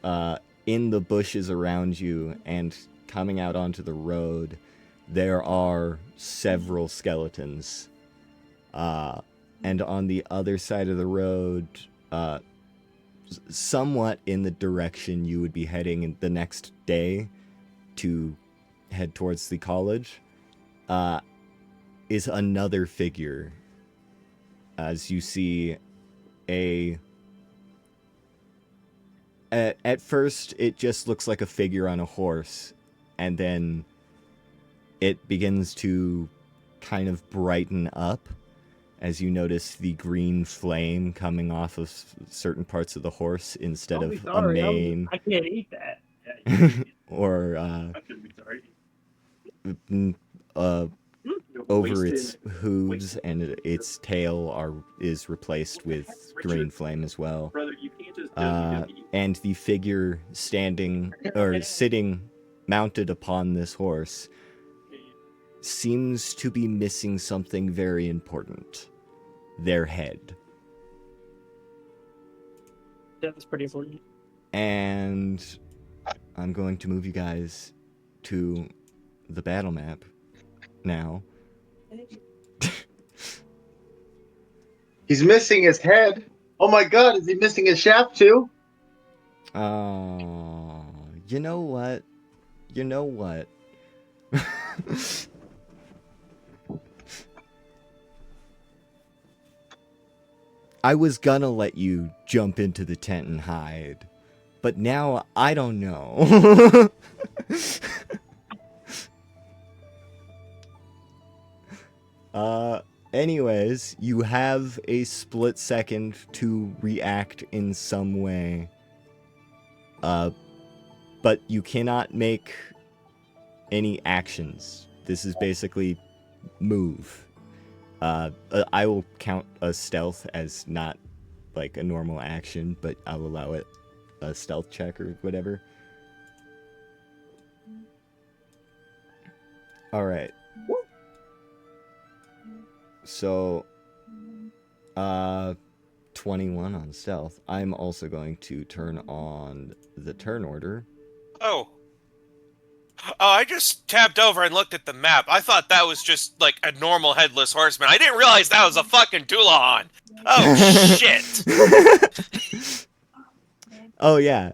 in the bushes around you and coming out onto the road, there are several skeletons. And on the other side of the road, somewhat in the direction you would be heading the next day to head towards the college, is another figure. As you see at first it just looks like a figure on a horse, and then it begins to kind of brighten up as you notice the green flame coming off of certain parts of the horse instead Don't be of sorry, a mane I can't eat that. Yeah, or I shouldn't be sorry. over its hooves, and its tail is replaced with green flame as well. Brother, you can't just And the figure standing or sitting mounted upon this horse seems to be missing something very important: their head. Yeah, that's pretty important. And I'm going to move you guys to the battle map now. He's missing his head. Oh my god, is he missing his shaft too? You know what? You know what? I was gonna let you jump into the tent and hide, but now I don't know. Anyways, you have a split second to react in some way. But you cannot make any actions. This is basically move. I will count a stealth as not like a normal action, but I'll allow it a stealth check or whatever. Alright. So, 21 on stealth. I'm also going to turn on the turn order. Oh, I just tabbed over and looked at the map. I thought that was just, like, a normal Headless Horseman. I didn't realize that was a fucking Dulahan. Oh, shit. Oh, yeah.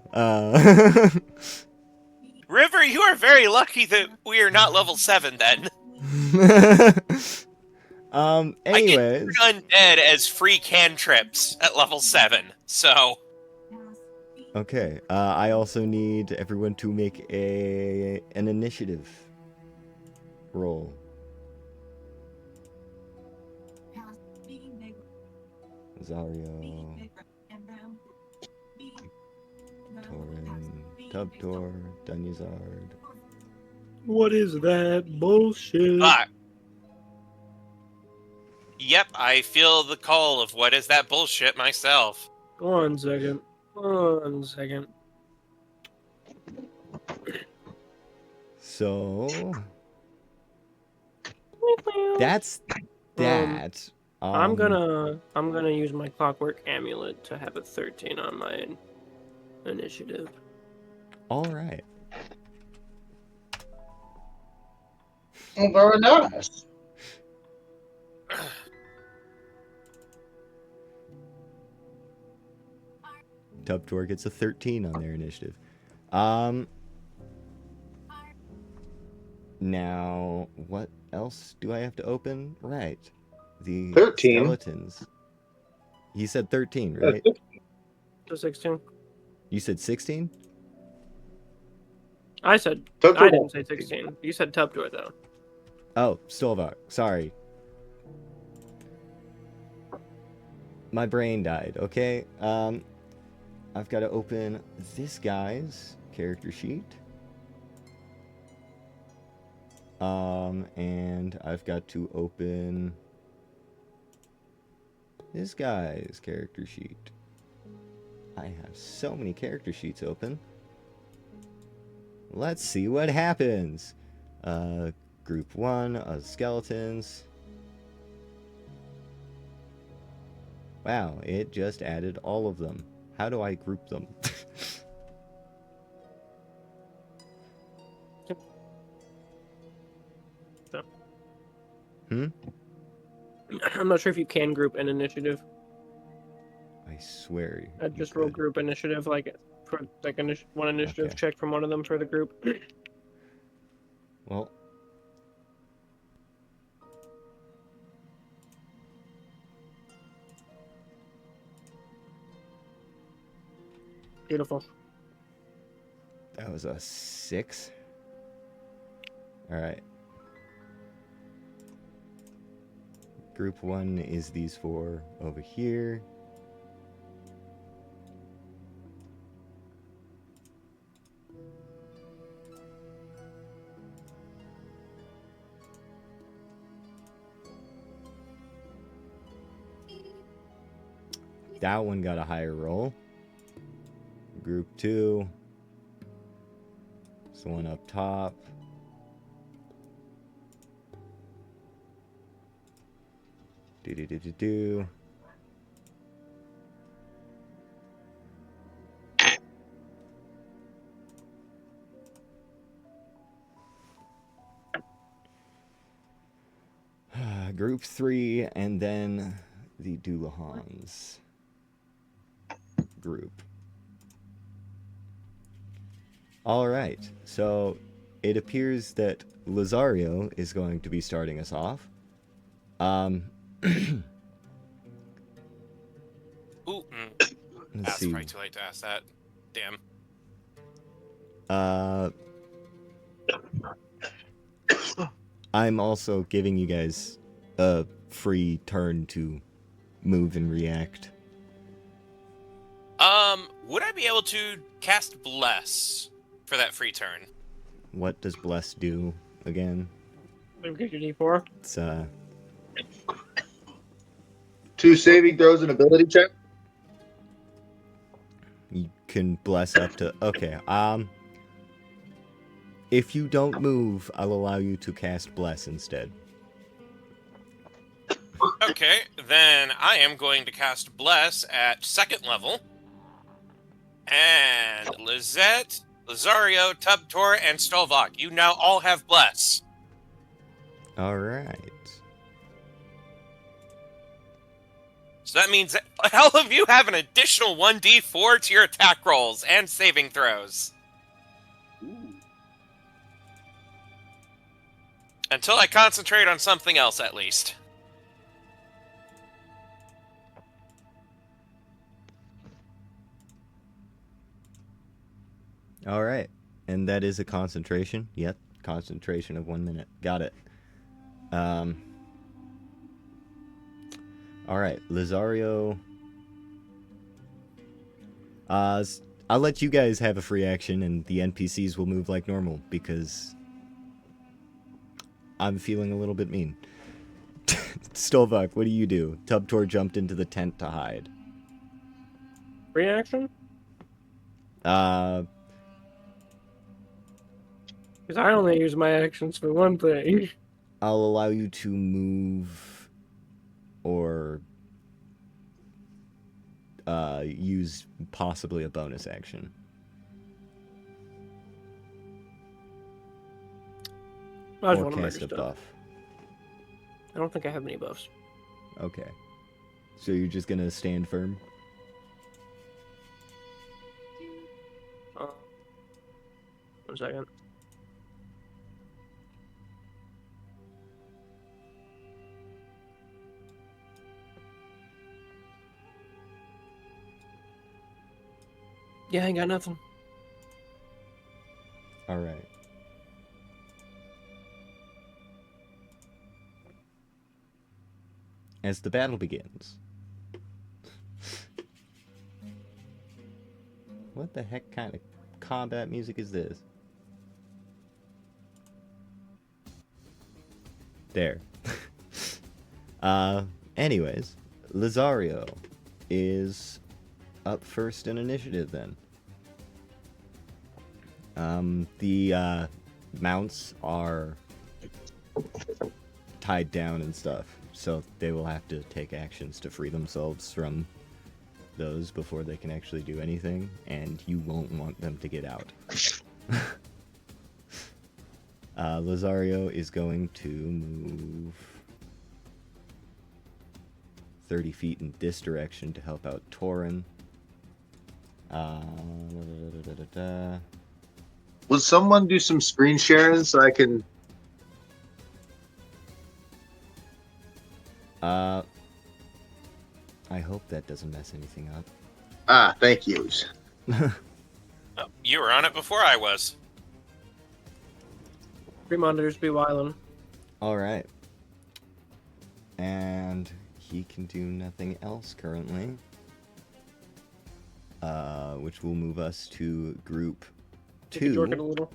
River, you are very lucky that we are not level 7, then. Anyways. I get undead as free cantrips at level 7, so... Okay, I also need everyone to make an initiative roll. Zario, Torin, Tubtor, Dunyazard. What is that bullshit? Yep, I feel the call of what is that bullshit myself. 1 second. 1 second. So that's that. I'm gonna use my clockwork amulet to have a 13 on my initiative. All right. Oh, very nice. Tubtor gets a 13 on their initiative. Now, what else do I have to open? Right. The 13. skeletons. You said 13, right? To 16. You said 16? I said Tubtor I didn't won't. say 16. You said Tubtor though. Oh, Stolvok. Sorry. My brain died, okay? I've got to open this guy's character sheet. And I've got to open this guy's character sheet. I have so many character sheets open. Let's see what happens. Group 1 of skeletons. Wow, it just added all of them. How do I group them? I'm not sure if you can group an initiative. I swear. I you just roll could. group initiative, like for like one initiative Okay. check from one of them for the group. Well, Beautiful. that was a 6. Alright. Group 1 is these 4 over here. That one got a higher roll. Group 2. It's the one up top. Do. Group 3, and then the Doulahans group. All right, so it appears that Lazario is going to be starting us off. Ooh, Let's that's see. probably too late to ask that. Damn. I'm also giving you guys a free turn to move and react. Would I be able to cast Bless for that free turn? What does Bless do again? Get your D4. It's 2 saving throws and ability check. you can bless up to okay. If you don't move, I'll allow you to cast Bless instead. Okay, then I am going to cast Bless at 2nd level. And Lizette, Lazario, Tubtor, and Stolvok, you now all have Bless. All right. So that means that all of you have an additional 1d4 to your attack rolls and saving throws. Until I concentrate on something else, at least. All right. And that is a concentration. Yep, concentration of 1 minute. Got it. All right, Lazario. I'll let you guys have a free action, and the NPCs will move like normal because I'm feeling a little bit mean. Stolvok, what do you do? Tubtor jumped into the tent to hide. Reaction? Uh, Because I only use my actions for one thing. I'll allow you to move or use possibly a bonus action. I just Or want to murder cast a stuff. buff. I don't think I have any buffs. Okay. So you're just gonna stand firm? One second. Yeah, I ain't got nothing. Alright. As the battle begins. What the heck kind of combat music is this? There. Anyways, Lazario is up first in initiative then. The mounts are tied down and stuff, so they will have to take actions to free themselves from those before they can actually do anything, and you won't want them to get out. Lazario is going to move 30 feet in this direction to help out Torin. Will someone do some screen sharing so I can? I hope that doesn't mess anything up. Ah, thank you. Oh, you were on it before I was. Three monitors be wildin'. Alright. And he can do nothing else currently. Which will move us to group Take a jork it a 2 little.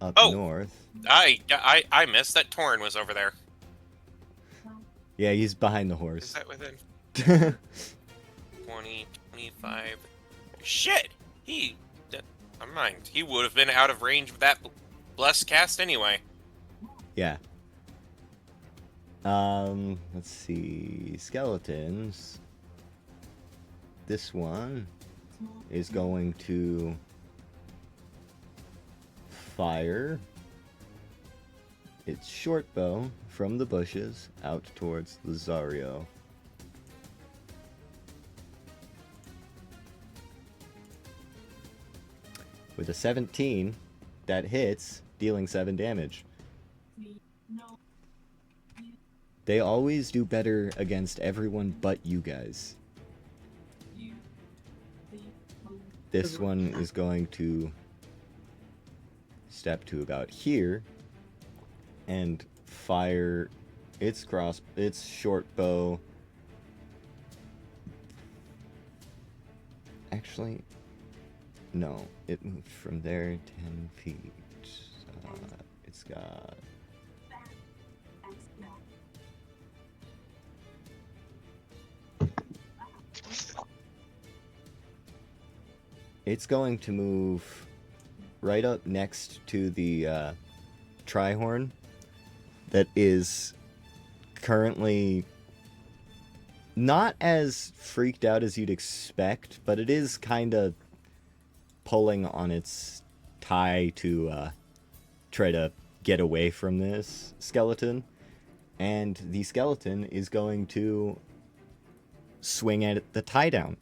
up Oh. north. I missed that Torn was over there. Yeah, he's behind the Is horse. that within 20, 25? Shit! Never mind. He would have been out of range of that blessed cast anyway. Yeah. Let's see. Skeletons. This one is going to fire its short bow from the bushes out towards Lazario. With a 17, that hits, dealing 7 damage. They always do better against everyone but you guys. This one is going to step to about here and fire its short bow. Actually, no, it moved from there 10 feet. It's got... It's going to move right up next to the Trihorn that is currently not as freaked out as you'd expect, but it is kind of pulling on its tie to try to get away from this skeleton. And the skeleton is going to swing at the tie down.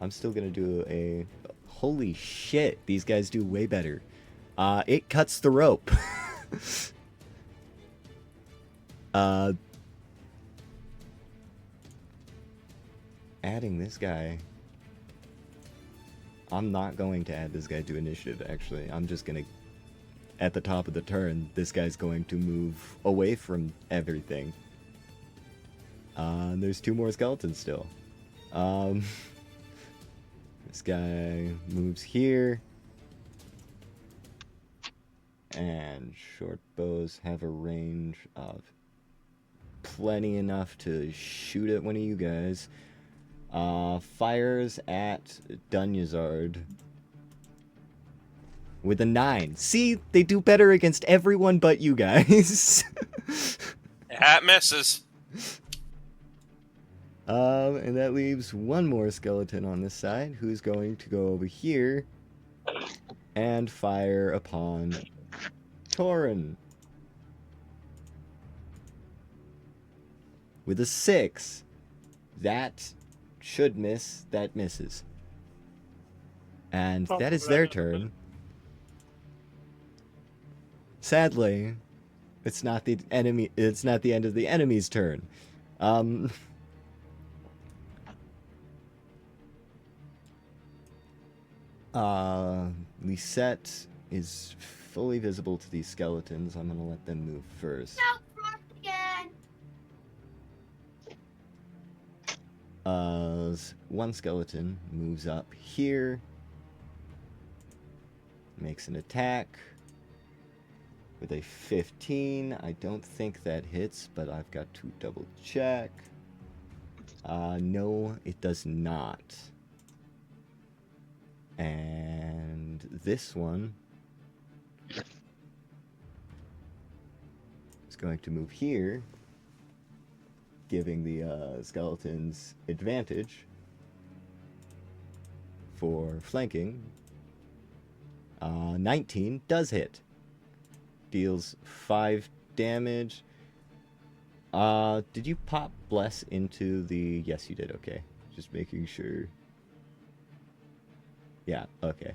I'm still gonna do a... Holy shit, these guys do way better. It cuts the rope. Adding this guy... I'm not going to add this guy to initiative, actually. I'm just gonna... At the top of the turn, this guy's going to move away from everything. There's 2 more skeletons still. This guy moves here. And short bows have a range of plenty enough to shoot at one of you guys. Fires at Dunyazard with a 9. See, they do better against everyone but you guys. That misses. And that leaves one more skeleton on this side, who's going to go over here and fire upon Torin. With a 6. That should miss. That misses. And that is their turn. Sadly, it's not the enemy. It's not the end of the enemy's turn. Lisette is fully visible to these skeletons. I'm gonna let them move first. No, frost again. One skeleton moves up here, makes an attack with a 15. I don't think that hits, but I've got to double check. No, it does not. And this one is going to move here, giving the skeletons advantage for flanking. 19 does hit. Deals 5 damage. Did you pop Bless into the... Yes, you did. Okay. Just making sure. Yeah, okay.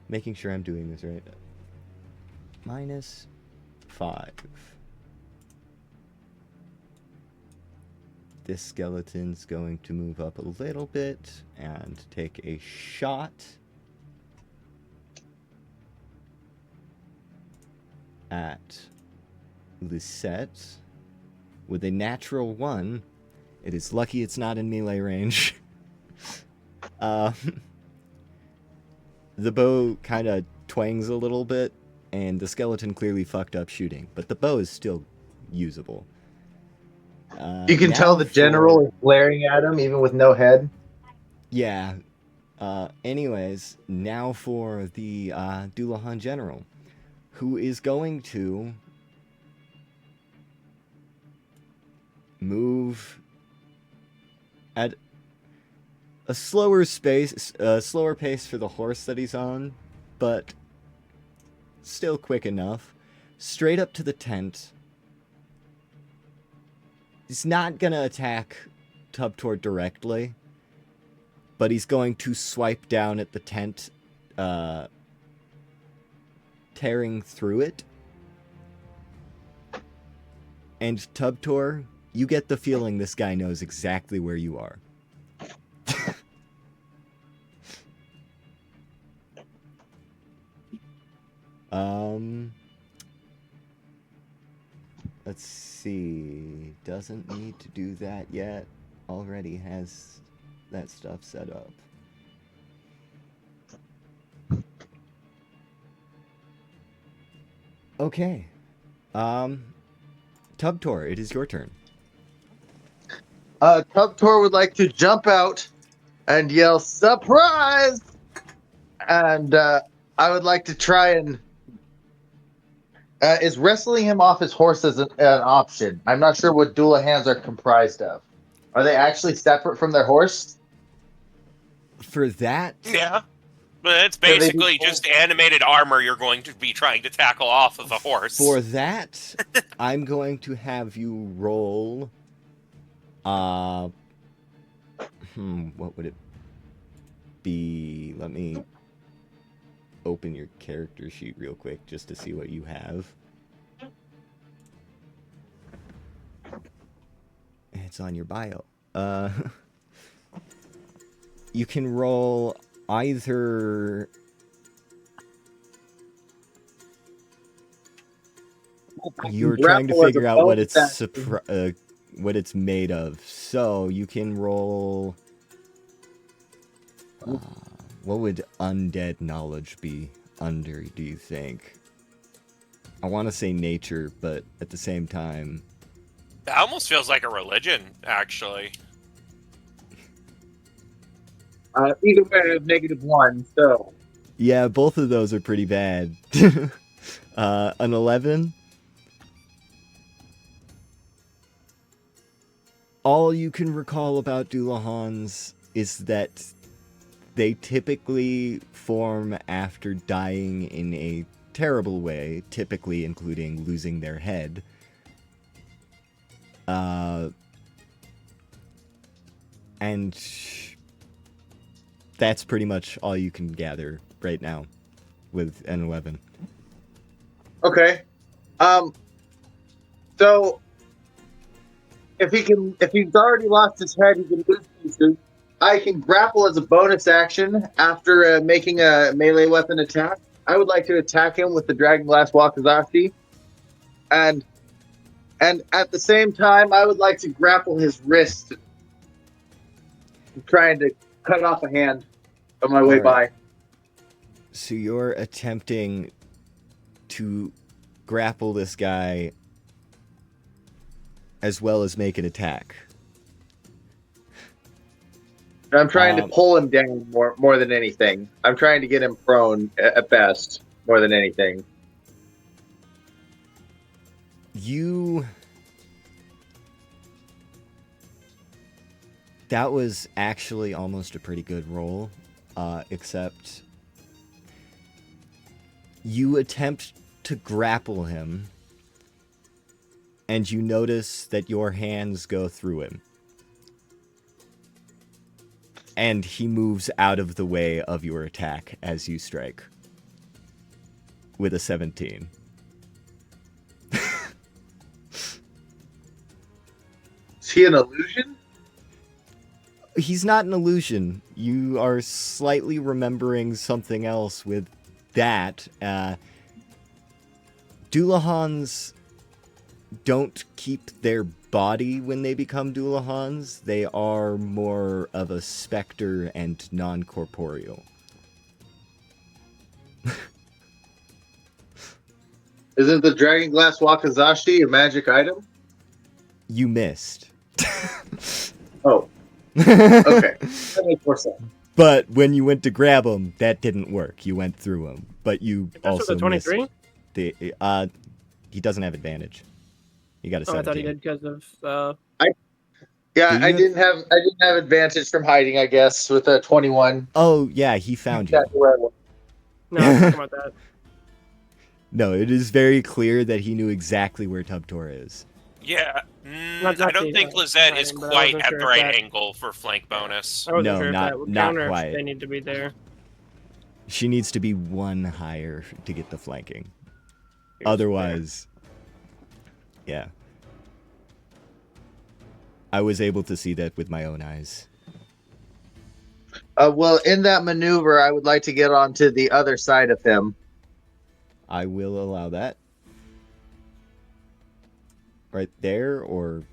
Making sure I'm doing this right. -5. This skeleton's going to move up a little bit and take a shot at Lisette with a natural 1. It is lucky it's not in melee range. The bow kind of twangs a little bit, and the skeleton clearly fucked up shooting, but the bow is still usable. You can tell the general is glaring at him, even with no head. Yeah. Anyways, now for the Dullahan general, who is going to move at a slower pace for the horse that he's on, but still quick enough. Straight up to the tent. He's not gonna attack Tubtor directly, but he's going to swipe down at the tent, tearing through it. And Tubtor, you get the feeling this guy knows exactly where you are. Let's see. Doesn't need to do that yet. Already has that stuff set up. Okay. Tubtor, it is your turn. Tubtor would like to jump out and yell, "Surprise!" And I would like to try and... is wrestling him off his horse as an option? I'm not sure what Dullahans are comprised of. Are they actually separate from their horse? For that... Yeah. But it's basically just animated armor you're going to be trying to tackle off of a horse. For that, I'm going to have you roll... what would it be? Let me open your character sheet real quick just to see what you have. It's on your bio. You can roll either... You're trying to figure out what it's made of. So you can roll... what would undead knowledge be under, do you think? I want to say nature, but at the same time... That almost feels like a religion, actually. Either way, I have -1. So Yeah, both of those are pretty bad. An 11. All you can recall about Doulahans is that they typically form after dying in a terrible way, typically including losing their head. And that's pretty much all you can gather right now with an 11. okay. So if he's already lost his head, he can lose pieces. I can grapple as a bonus action after making a melee weapon attack. I would like to attack him with the Dragonglass Wakizashi, and at the same time, I would like to grapple his wrist, trying to cut off a hand on my way by. So you're attempting to grapple this guy as well as make an attack. I'm trying to pull him down more than anything. I'm trying to get him prone at best, more than anything. That was actually almost a pretty good roll, except you attempt to grapple him, and you notice that your hands go through him. And he moves out of the way of your attack as you strike. With a 17. Is he an illusion? He's not an illusion. You are slightly remembering something else with that. Doulahans don't keep their body when they become Doulahans. They are more of a specter and non-corporeal. Isn't the Dragonglass Wakizashi a magic item? You missed. Oh. Okay. That makes more sense. But when you went to grab him, that didn't work. You went through him. But you That's also with a 23? missed. He doesn't have advantage. He got a 17. I thought he did because of. I didn't have advantage from hiding, I guess, with a 21. Oh, yeah, he found you. Exactly where I was. No, I was talking about that. No, it is very clear that he knew exactly where Tubtor is. Yeah, Not I don't exactly, think Lizette is hiding, but I quite wasn't at sure the if right that- angle for flank bonus. I wasn't No, sure not- if that would not counter quite. if they need to be there. She needs to be one higher to get the flanking. Otherwise, yeah. I was able to see that with my own eyes. Well, in that maneuver, I would like to get onto the other side of him. I will allow that. Right there, or...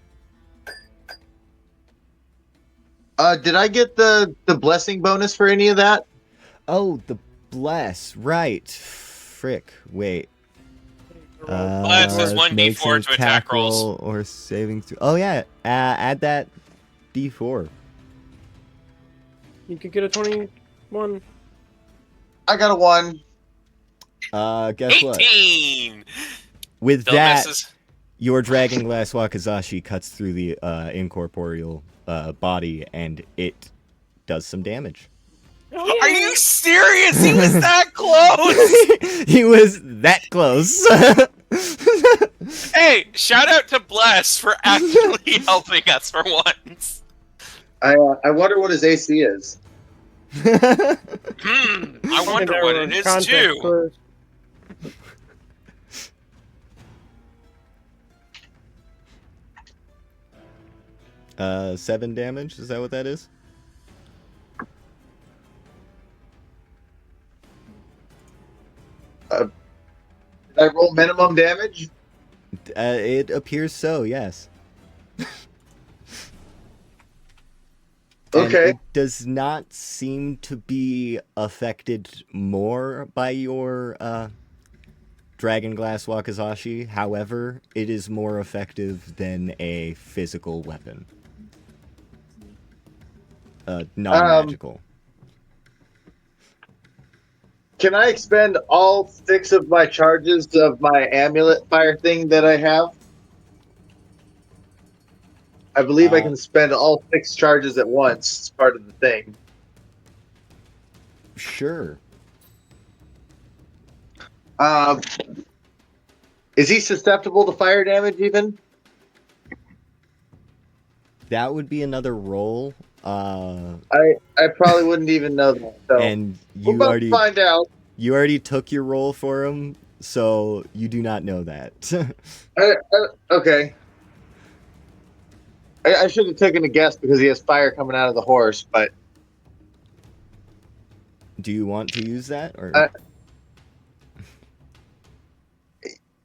Did I get the blessing bonus for any of that? Oh, the bless. Right. Frick. Wait. Bless is 1d4 makes an to attack rolls. roll or saving throw. Oh, yeah. Add that d4. You could get a 21. I got a 1. Guess what? 18! With Still that, misses. your Dragonglass Wakizashi cuts through the incorporeal body, and it does some damage. Are you serious? He was that close! He was that close. Hey, shout out to Bless for actually helping us for once. I wonder what his AC is. I wonder what it is Context too. clues. 7 damage, is that what that is? Did I roll minimum damage? It appears so, yes. And Okay. it does not seem to be affected more by your Dragonglass Wakizashi. However, it is more effective than a physical weapon. Non-magical. Can I expend all 6 of my charges of my amulet fire thing that I have? I believe I can spend all 6 charges at once. It's part of the thing. Sure. Is he susceptible to fire damage even? That would be another roll. I probably wouldn't even know that. So And we're about to find out. you already took your roll for him, so you do not know that. Okay. I should have taken a guess because he has fire coming out of the horse, but Do you want to use that or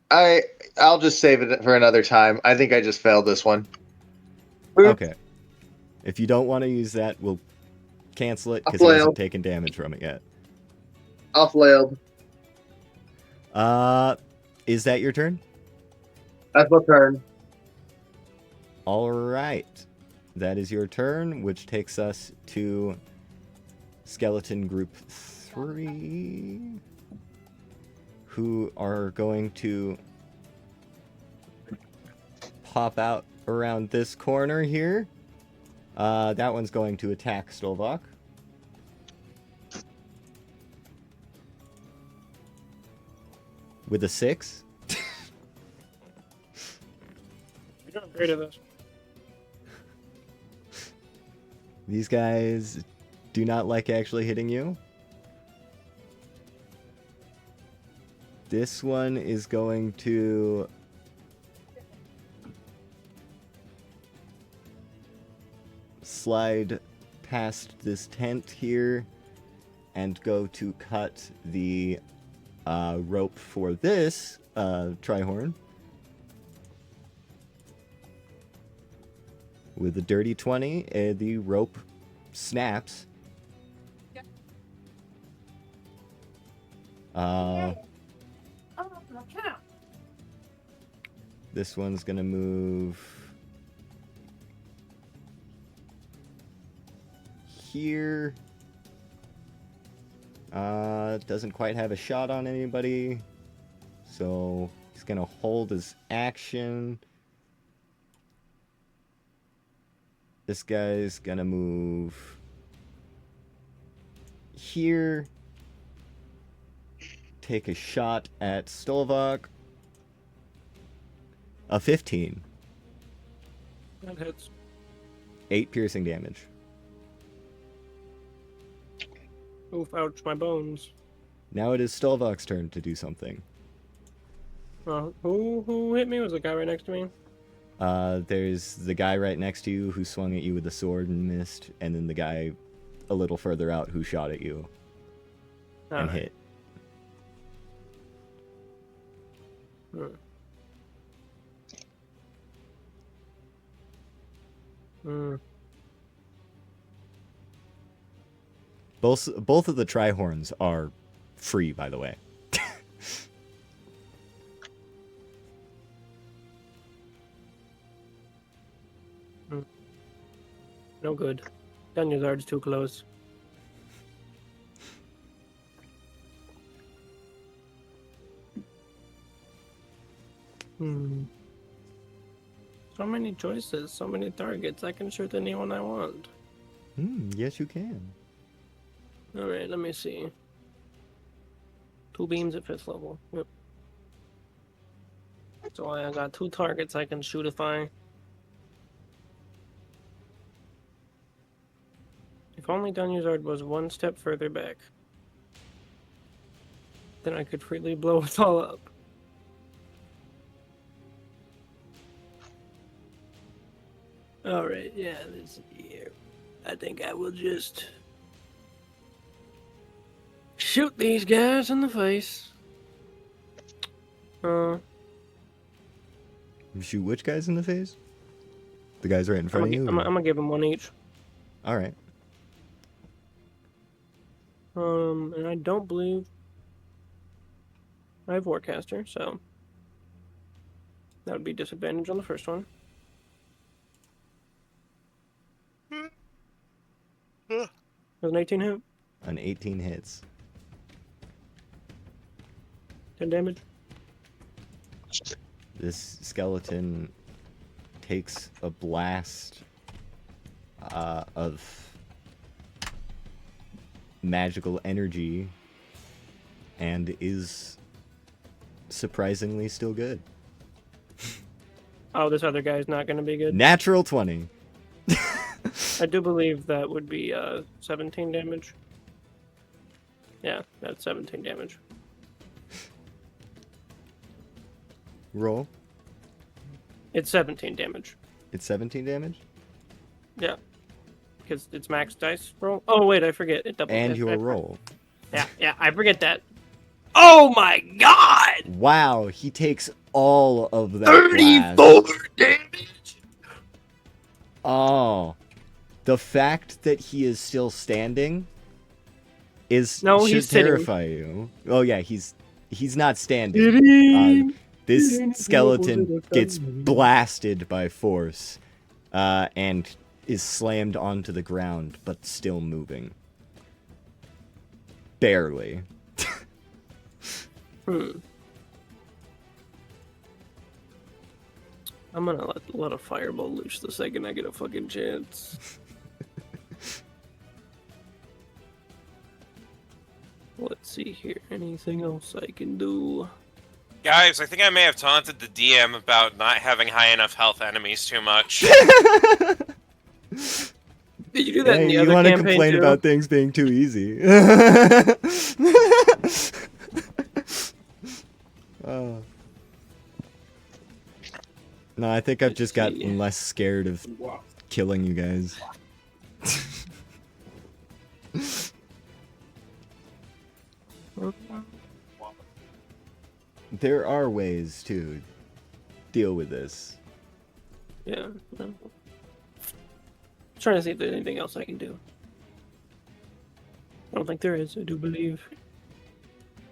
I'll just save it for another time. I think I just failed this one. Okay. If you don't want to use that, we'll cancel it because he hasn't taken damage from it yet. I'll flailed. Is that your turn? That's my turn. All right. That is your turn, which takes us to Skeleton Group 3, who are going to pop out around this corner here. That one's going to attack Stolvok. With a 6. You're doing great at this. These guys do not like actually hitting you. This one is going to slide past this tent here and go to cut the rope for this Trihorn. With a dirty 20, the rope snaps. This one's gonna move here. Doesn't quite have a shot on anybody, so he's gonna hold his action. This guy's gonna move here, take a shot at Stolvok. A 15. That hits. 8 piercing damage. Oof, ouch, my bones. Now it is Stolvok's turn to do something. Who hit me? Was the guy right next to me? There's the guy right next to you who swung at you with a sword and missed, and then the guy a little further out who shot at you and hit. Both of the Trihorns are free, by the way. No good. Danyazard's too close. So many choices, so many targets. I can shoot anyone I want. Yes, you can. Alright, let me see. 2 beams at 5th level. Yep. So I got 2 targets I can shoot if only Danyazard was 1 step further back. Then I could freely blow it all up. Alright, yeah, this here. I think I will just shoot these guys in the face. Shoot which guys in the face? The guys right in front of you? I'm gonna give them 1 each. Alright. And I don't believe I have Warcaster, so that would be disadvantage on the first one. Does an 18 hit? An 18 hits. 10 damage. This skeleton takes a blast of magical energy and is surprisingly still good. Oh, this other guy's not going to be good. Natural 20. I do believe that would be 17 damage. Yeah, that's 17 damage. Roll. It's 17 damage. It's 17 damage. Yeah. Because it's max dice roll. Oh, wait, I forget. It doubles. And your roll. Yeah, I forget that. Oh my god! Wow, he takes all of that 34 blast. damage! Oh. The fact that he is still standing should he's sitting. terrify you. Oh yeah, he's not standing. This skeleton gets blasted by force and is slammed onto the ground, but still moving. Barely. I'm gonna let a fireball loose the second I get a fucking chance. Let's see here. Anything else I can do? Guys, I think I may have taunted the DM about not having high enough health enemies too much. Did you do that in the you other want to campaign complain too? about things being too easy. No, I think I've just gotten less scared of killing you guys. There are ways to deal with this. Yeah. No. Trying to see if there's anything else I can do. I don't think there is. I do believe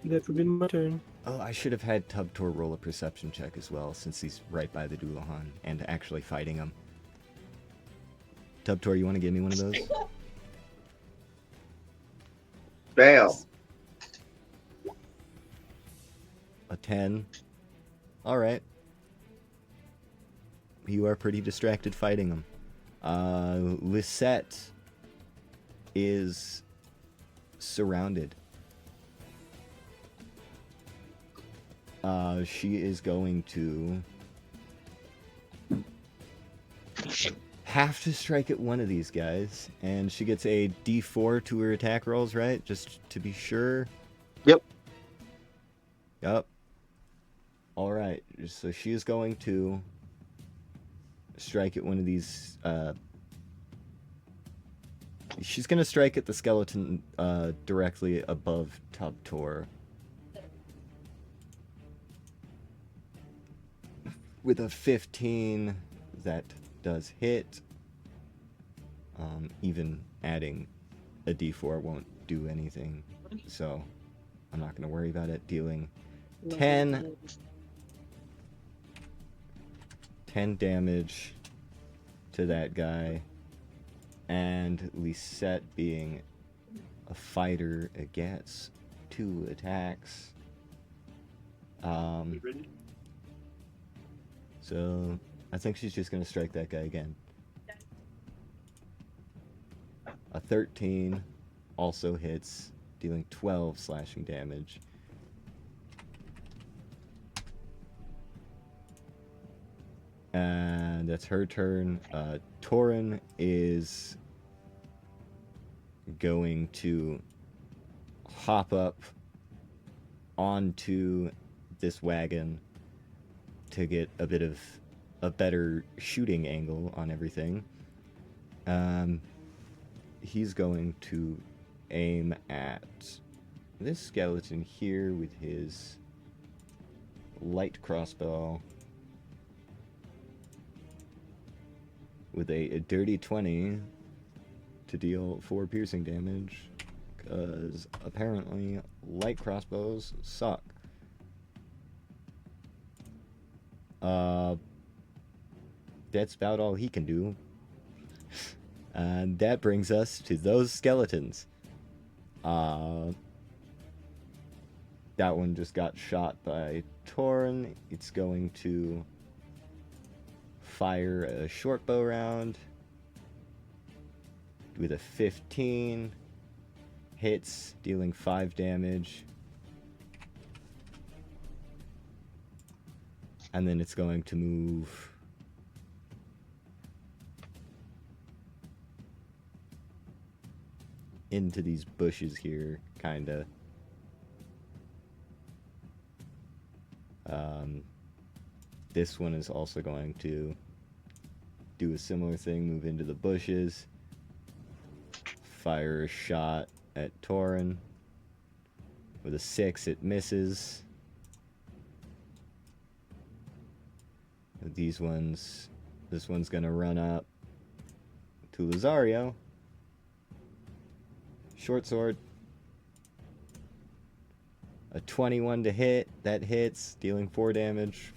that would be my turn. Oh, I should have had Tubtor roll a perception check as well, since he's right by the Doulahan and actually fighting him. Tubtor, you want to give me one of those? Fail. A 10. Alright. You are pretty distracted fighting him. Lisette is surrounded. She is going to have to strike at one of these guys, and she gets a D4 to her attack rolls, right? Just to be sure. Yep. Yup. Alright, so she is going to strike at one of these, she's going to strike at the skeleton directly above Tubtor. With a 15, that does hit. Even adding a D4 won't do anything, so I'm not going to worry about it. Dealing 10 damage to that guy, and Lisette, being a fighter, gets 2 attacks. So I think she's just going to strike that guy again. A 13 also hits, dealing 12 slashing damage. And that's her turn. Torin is going to hop up onto this wagon to get a bit of a better shooting angle on everything. He's going to aim at this skeleton here with his light crossbow with a dirty 20 to deal 4 piercing damage, because apparently light crossbows suck. That's about all he can do. And that brings us to those skeletons. That one just got shot by Torn. It's going to fire a short bow round with a 15. Hits, dealing 5 damage. And then it's going to move into these bushes here, kinda. This one is also going to do a similar thing, move into the bushes, fire a shot at Torin. With a 6, it misses. These ones, this one's gonna run up to Lazario. Short sword. A 21 to hit, that hits, dealing 4 damage.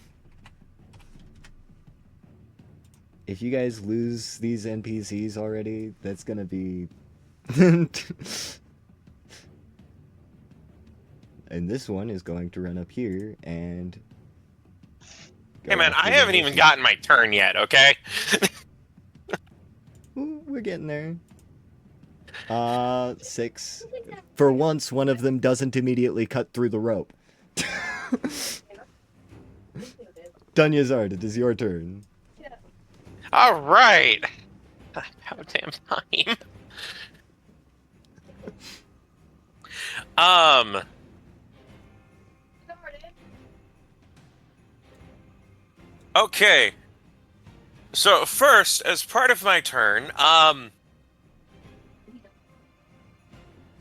If you guys lose these NPCs already, that's gonna be... And this one is going to run up here and... Hey man, I haven't even gotten my turn yet, okay? Ooh, we're getting there. 6. For once, one of them doesn't immediately cut through the rope. Dunyazard, it is your turn. Alright! About damn time. Okay. So first, as part of my turn,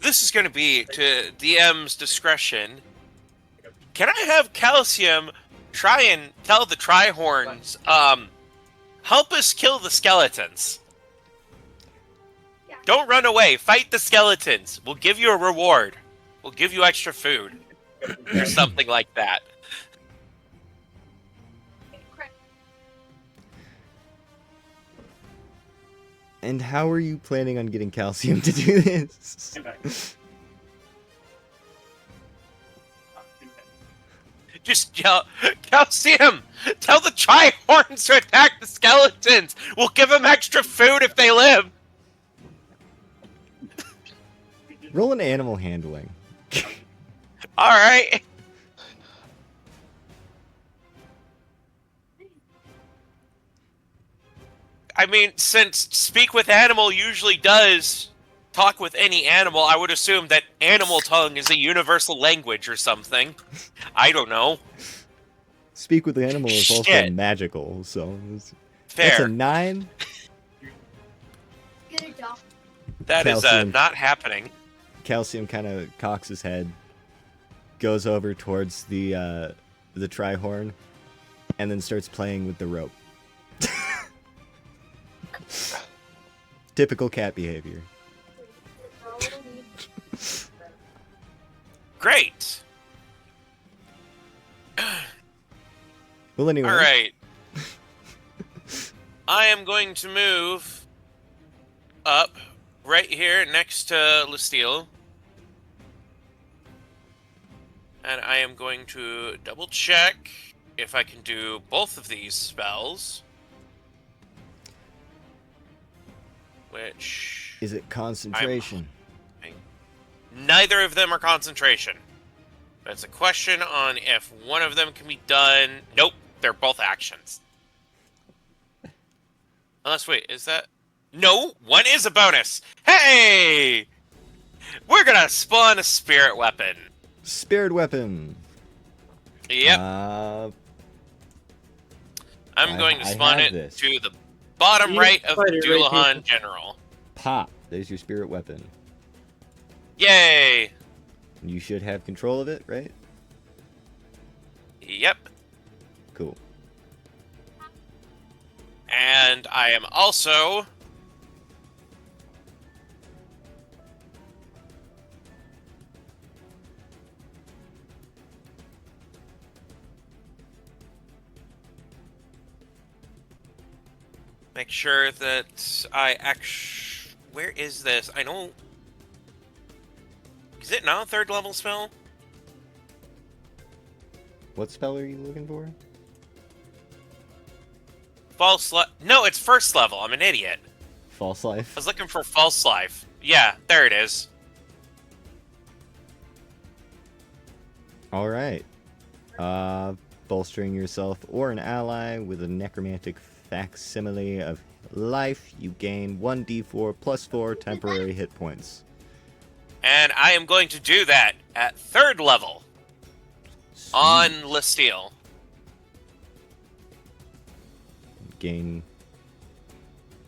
this is going to be to DM's discretion. Can I have Calcium try and tell the Trihorns, help us kill the skeletons? Don't run away. Fight the skeletons. We'll give you a reward. We'll give you extra food. Or something like that. And how are you planning on getting Calcium to do this? Just yell, Calcium! Tell the Trihorns to attack the skeletons! We'll give them extra food if they live! Roll an animal handling. Alright. I mean, since Speak with Animal usually does talk with any animal, I would assume that animal tongue is a universal language or something. I don't know. Speak with the animal is also Shit. magical, so... Fair. That's a 9. Good job. That is Calcium. not happening. Calcium kind of cocks his head, goes over towards the Trihorn, and then starts playing with the rope. Typical cat behavior. Great. Well, anyway. Alright. I am going to move up right here next to Lesteel. And I am going to double check if I can do both of these spells. Which... Is it concentration? Neither of them are concentration. But it's a question on if one of them can be done... Nope, they're both actions. Unless, wait, is that... No, one is a bonus. Hey! We're gonna spawn a spirit weapon. Spirit weapon. Yep. I'm going to I spawn have it this. to the bottom You right of fight the it right Doulahan here. General. Pop. There's your spirit weapon. Yay! You should have control of it, right? Yep. Cool. And I am also... Make sure that I actually... Where is this? I know... Is it not a 3rd level spell? What spell are you looking for? No, it's first level. I'm an idiot. False I life. was looking for false life. Yeah, there it is. All right. Bolstering yourself or an ally with a necromantic facsimile of life, you gain 1d4 plus 4 temporary hit points. And I am going to do that at third level Sweet. on Lesteel. Gain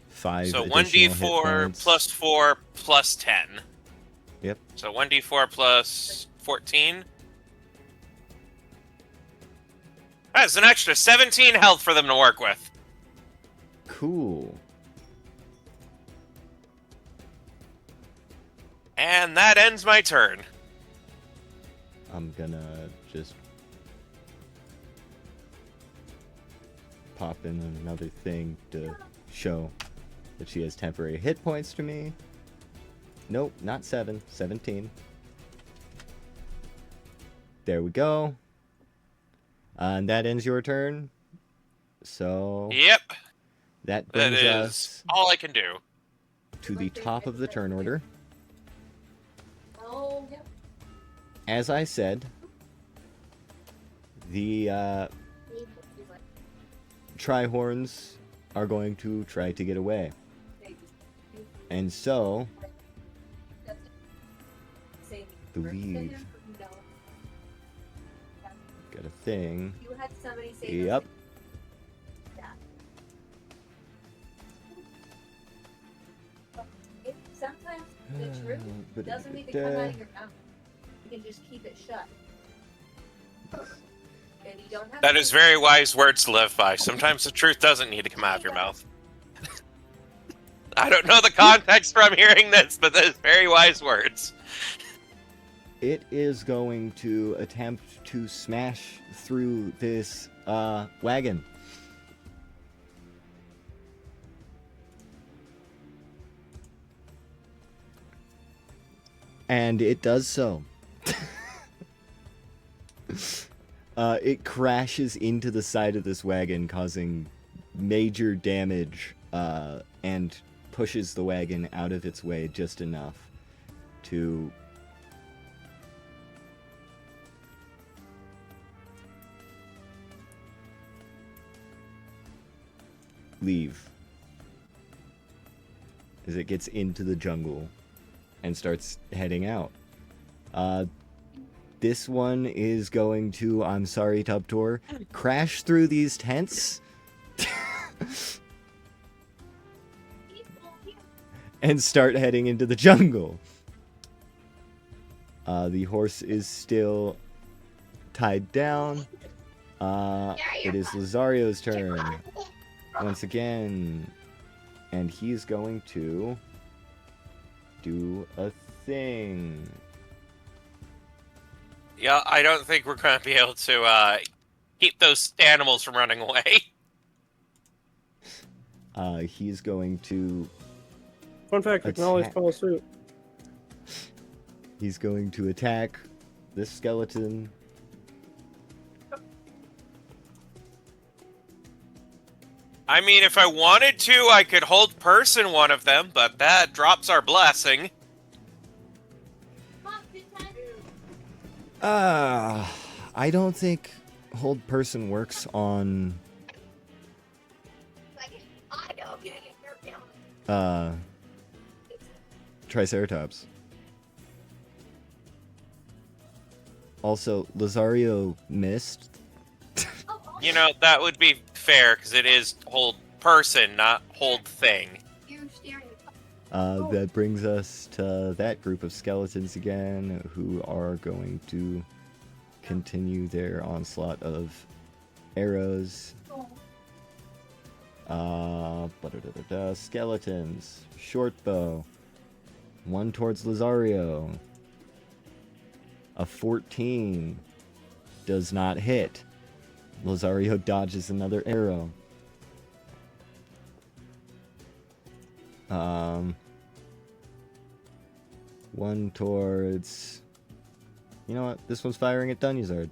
5 So additional hit 1d4 points. plus 4 plus 10. Yep. So 1d4 plus 14. That's an extra 17 health for them to work with. Cool. And that ends my turn. I'm gonna just pop in another thing to show that she has temporary hit points to me. Nope, not 7, 17. There we go. And that ends your turn. So Yep, that that brings is us all I can do. to the top of the turn order. Oh, yep. As I said, the Trihorns are going to try to get away. And so, believe, got a thing. You had somebody say Yep. Sometimes the truth doesn't need to come out of your mouth. You can just keep it shut. And you don't have That to is very wise words to live by. Sometimes the truth doesn't need to come out of your mouth. I don't know the context from hearing this, but that is very wise words. It is going to attempt to smash through this wagon. And it does so. It crashes into the side of this wagon, causing major damage, and pushes the wagon out of its way just enough to leave as it gets into the jungle and starts heading out. This one is going to, I'm sorry, Tubtor, crash through these tents and start heading into the jungle. The horse is still tied down. It is Lazario's turn once again, and he's going to do a thing. Yeah, I don't think we're going to be able to keep those animals from running away. He's going to Fun fact, you can always Attack. follow suit. He's going to attack this skeleton. I mean, if I wanted to, I could hold person one of them, but that drops our blessing. I don't think hold person works on Triceratops. Also, Lazario missed. You know, that would be fair, because it is hold person, not hold thing. That brings us to that group of skeletons again, who are going to continue their onslaught of arrows. Skeletons. Short bow. One towards Lazario. A 14 does not hit. Lazario dodges another arrow. One towards... You know what? This one's firing at Dunyazard.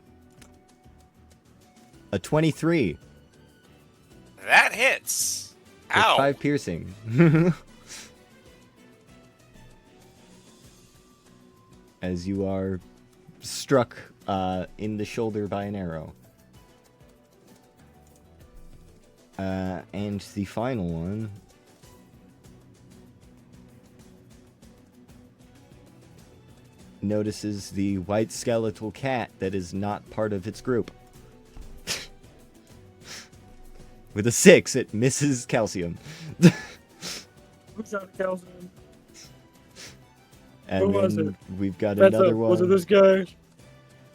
A 23. That hits. Take Ow. 5 piercing. As you are struck in the shoulder by an arrow. And the final one. Notices the white skeletal cat that is not part of its group. With a 6, it misses calcium. Who's out of calcium? And Who was then it? we've got That's another one. Was it this guy?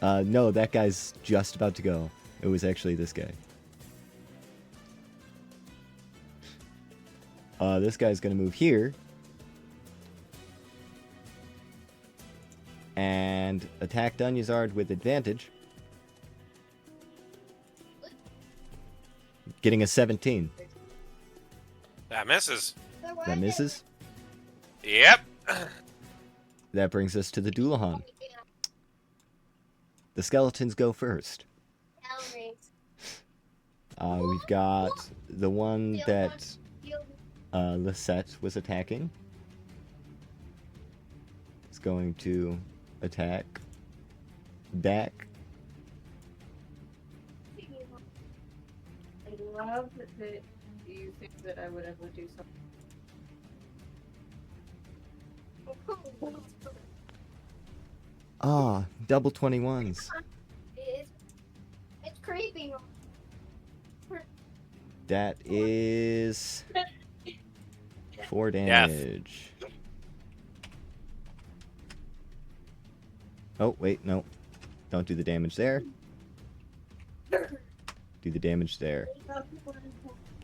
No, that guy's just about to go. It was actually this guy. This guy's gonna move here. And attack Dunyazard with advantage. Getting a 17. That misses. That misses. Yep. That brings us to the Doulahan. The skeletons go first. We've got the one that Lisette was attacking. It's going to attack back. I love that you think that I would ever do something. Ah, double 21s. It's creepy. That is 4 damage. Oh, wait, no. Don't do the damage there. Do the damage there.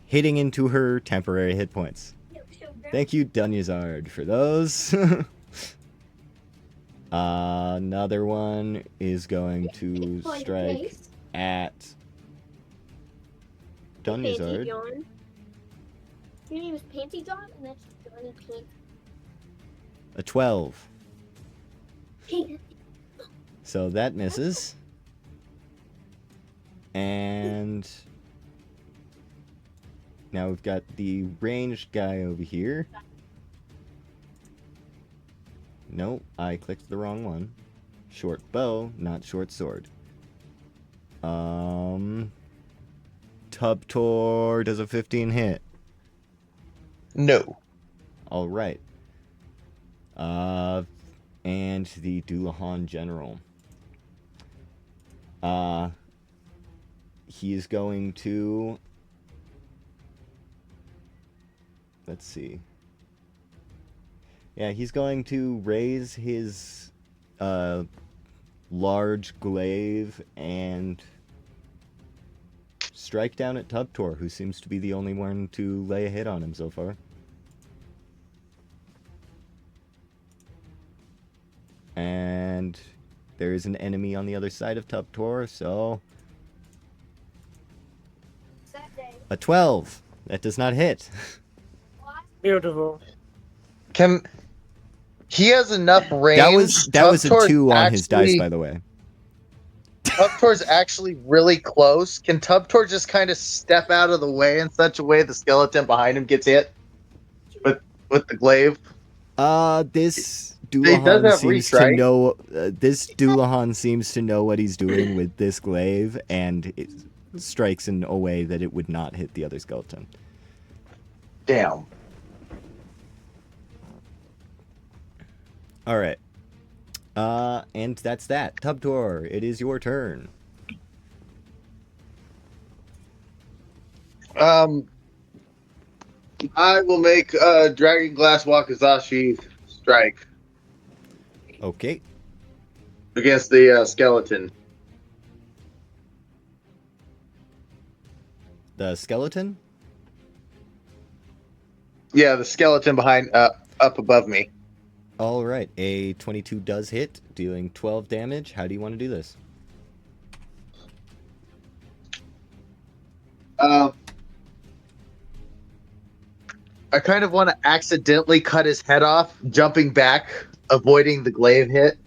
Hitting into her temporary hit points. Thank you, Dunyazard, for those. Another one is going to strike at Dunyazard. Your name is Panty John, and that's Johnny Pink. A 12. So that misses. And now we've got the ranged guy over here. Nope, I clicked the wrong one. Short bow, not short sword. Tubtor does a 15 hit. No. All right. And the Doulahan General. He is going to... Let's see. Yeah, he's going to raise his large glaive and strike down at Tubtor, who seems to be the only one to lay a hit on him so far. And there is an enemy on the other side of Tubtor, so... A 12! That does not hit. Beautiful. He has enough range. That was a Tubtor's 2 on his dice, actually- by the way. Tubtor's actually really close. Can Tubtor just kind of step out of the way in such a way the skeleton behind him gets hit with the glaive? This does Doulahan have seems reach, to right? know. This Doulahan seems to know what he's doing with this glaive, and it strikes in a way that it would not hit the other skeleton. Damn. All right. And that's that. Tubtor, it is your turn. I will make Dragon Glass Wakizashi strike Okay. against the skeleton. The skeleton? Yeah, the skeleton behind, up above me. All right. A 22 does hit, dealing 12 damage. How do you want to do this? I kind of want to accidentally cut his head off, jumping back, avoiding the glaive hit.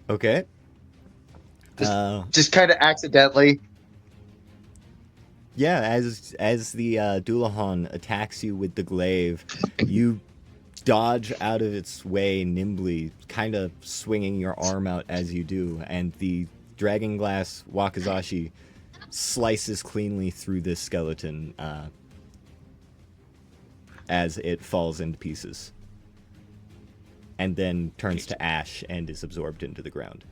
Okay. Just kind of accidentally. Yeah, as the Doulahan attacks you with the glaive, you dodge out of its way nimbly, kind of swinging your arm out as you do, and the dragon glass wakizashi slices cleanly through this skeleton as it falls into pieces, and then turns to ash and is absorbed into the ground.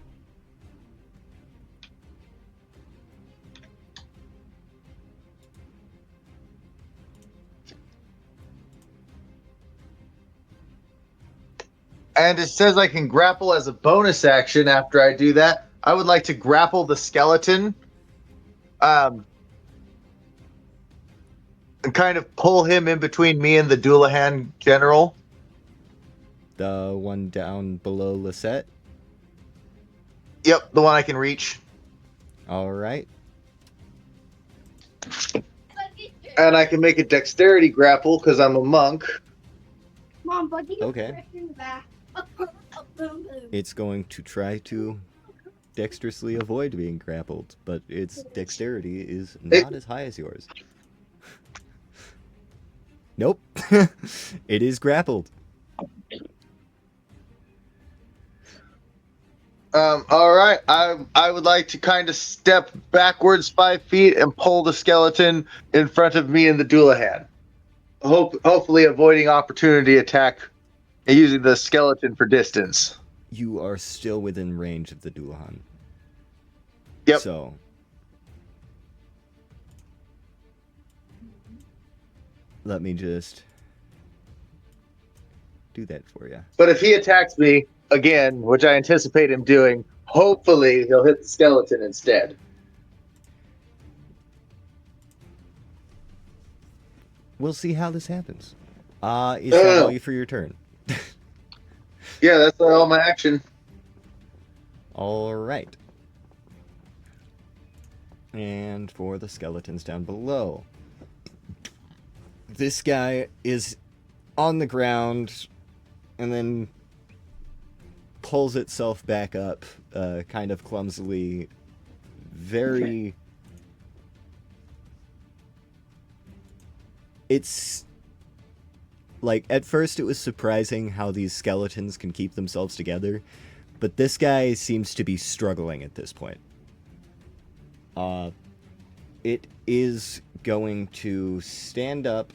And it says I can grapple as a bonus action after I do that. I would like to grapple the skeleton. And kind of pull him in between me and the Doulahan general. The one down below Lisette. Yep, the one I can reach. All right. And I can make a dexterity grapple because I'm a monk. Mom, buddy, Okay. in the back. It's going to try to dexterously avoid being grappled, but its dexterity is not as high as yours. Nope. It is grappled. All right. I would like to kind of step backwards 5 feet and pull the skeleton in front of me and the Doulahan. Hopefully avoiding opportunity attack and using the skeleton for distance. You are still within range of the Doulahan. Yep. So, let me just do that for you. But if he attacks me again, which I anticipate him doing, hopefully he'll hit the skeleton instead. We'll see how this happens. Is that all you for your turn? Yeah, that's all my action. All right. And for the skeletons down below. This guy is on the ground and then pulls itself back up kind of clumsily. Very... It's... Like, at first it was surprising how these skeletons can keep themselves together, but this guy seems to be struggling at this point. It is going to stand up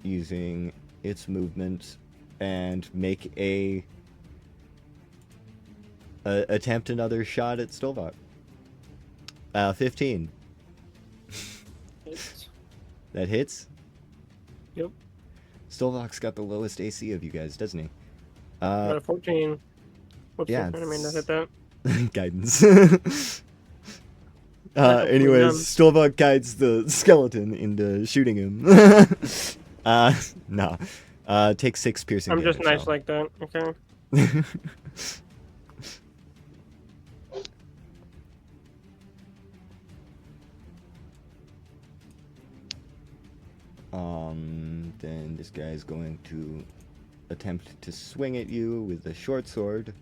using its movement and make a attempt another shot at Stovak. 15. Hits. That hits? Yep. Stovak's got the lowest AC of you guys, doesn't he? Got a 14. What's yeah, the enemy that hit that? guidance. Hopefully anyways, none. Stovak guides the skeleton into shooting him. Nah. Take 6 piercing I'm just damage, nice though. like that, okay? Then this guy's going to attempt to swing at you with a short sword.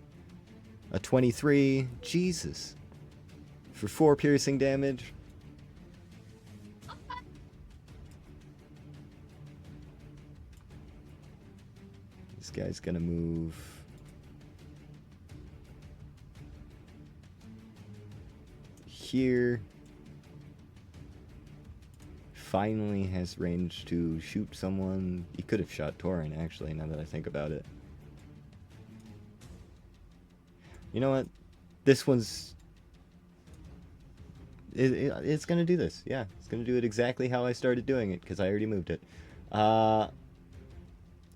A 23. Jesus. For 4 piercing damage. This guy's gonna move here. Finally has range to shoot someone. He could have shot Torin, actually, now that I think about it. You know what? This one's... It's gonna do this. Yeah, it's gonna do it exactly how I started doing it, because I already moved it.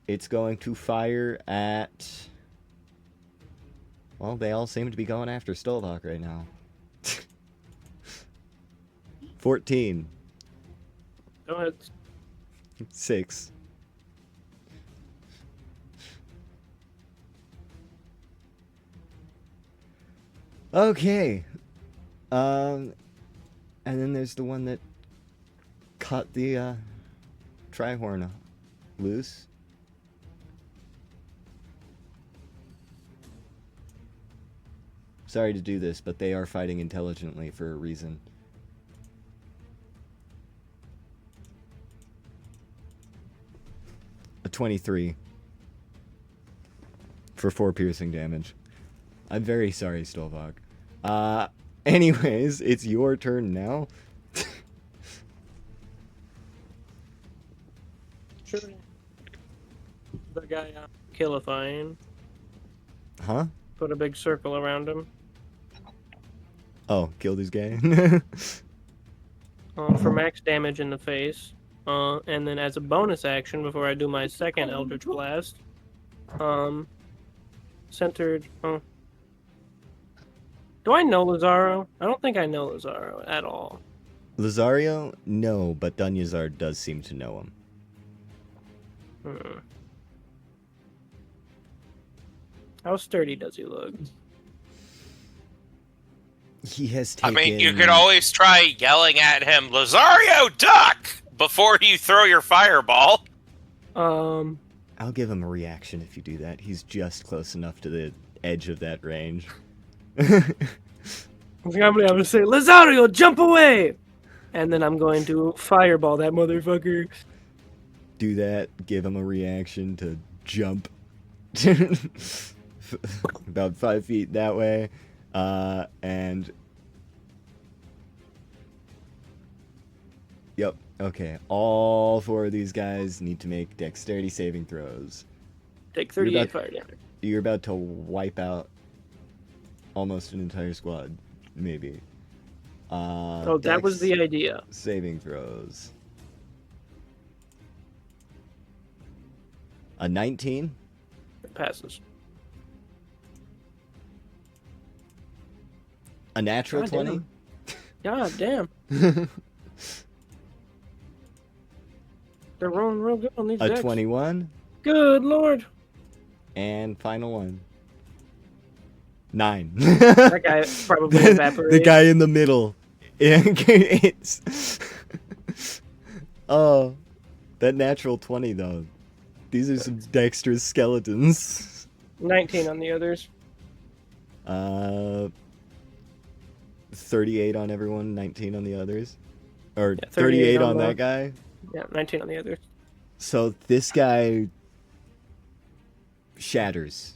It's going to fire at... Well, they all seem to be going after Stovak right now. 14. Go ahead. 6. Okay. And then there's the one that cut the Trihorn loose. Sorry to do this, but they are fighting intelligently for a reason. A 23 for 4 piercing damage. I'm very sorry, Stolvok. Anyways, it's your turn now. Sure. The guy killifying. Huh? Put a big circle around him. Oh, kill this guy. For max damage in the face. And then as a bonus action, before I do my second Eldritch Blast, centered. Do I know Lazaro? I don't think I know Lazaro at all. Lazario? No, but Dunyazar does seem to know him. How sturdy does he look? He has I taken... mean, you could always try yelling at him, Lazario, duck! Before you throw your fireball. I'll give him a reaction if you do that. He's just close enough to the edge of that range. I'm gonna say, Lazario, jump away! And then I'm going to fireball that motherfucker. Do that, give him a reaction to jump. About 5 feet that way. And... Yep, okay. All 4 of these guys need to make dexterity saving throws. Take 38 fire damage. You're about to wipe out almost an entire squad, maybe. Oh, that was the idea. Saving throws. A 19? It passes. A natural God 20? God damn. They're rolling real good on these A decks. 21? Good lord. And final one. 9. That guy probably evaporated. The guy in the middle. It's... Oh, that natural 20 though. These are some dexterous skeletons. 19 on the others. 38 on everyone, 19 on the others. Or Yeah, 38 on the- that guy. Yeah, 19 on the others. So this guy shatters.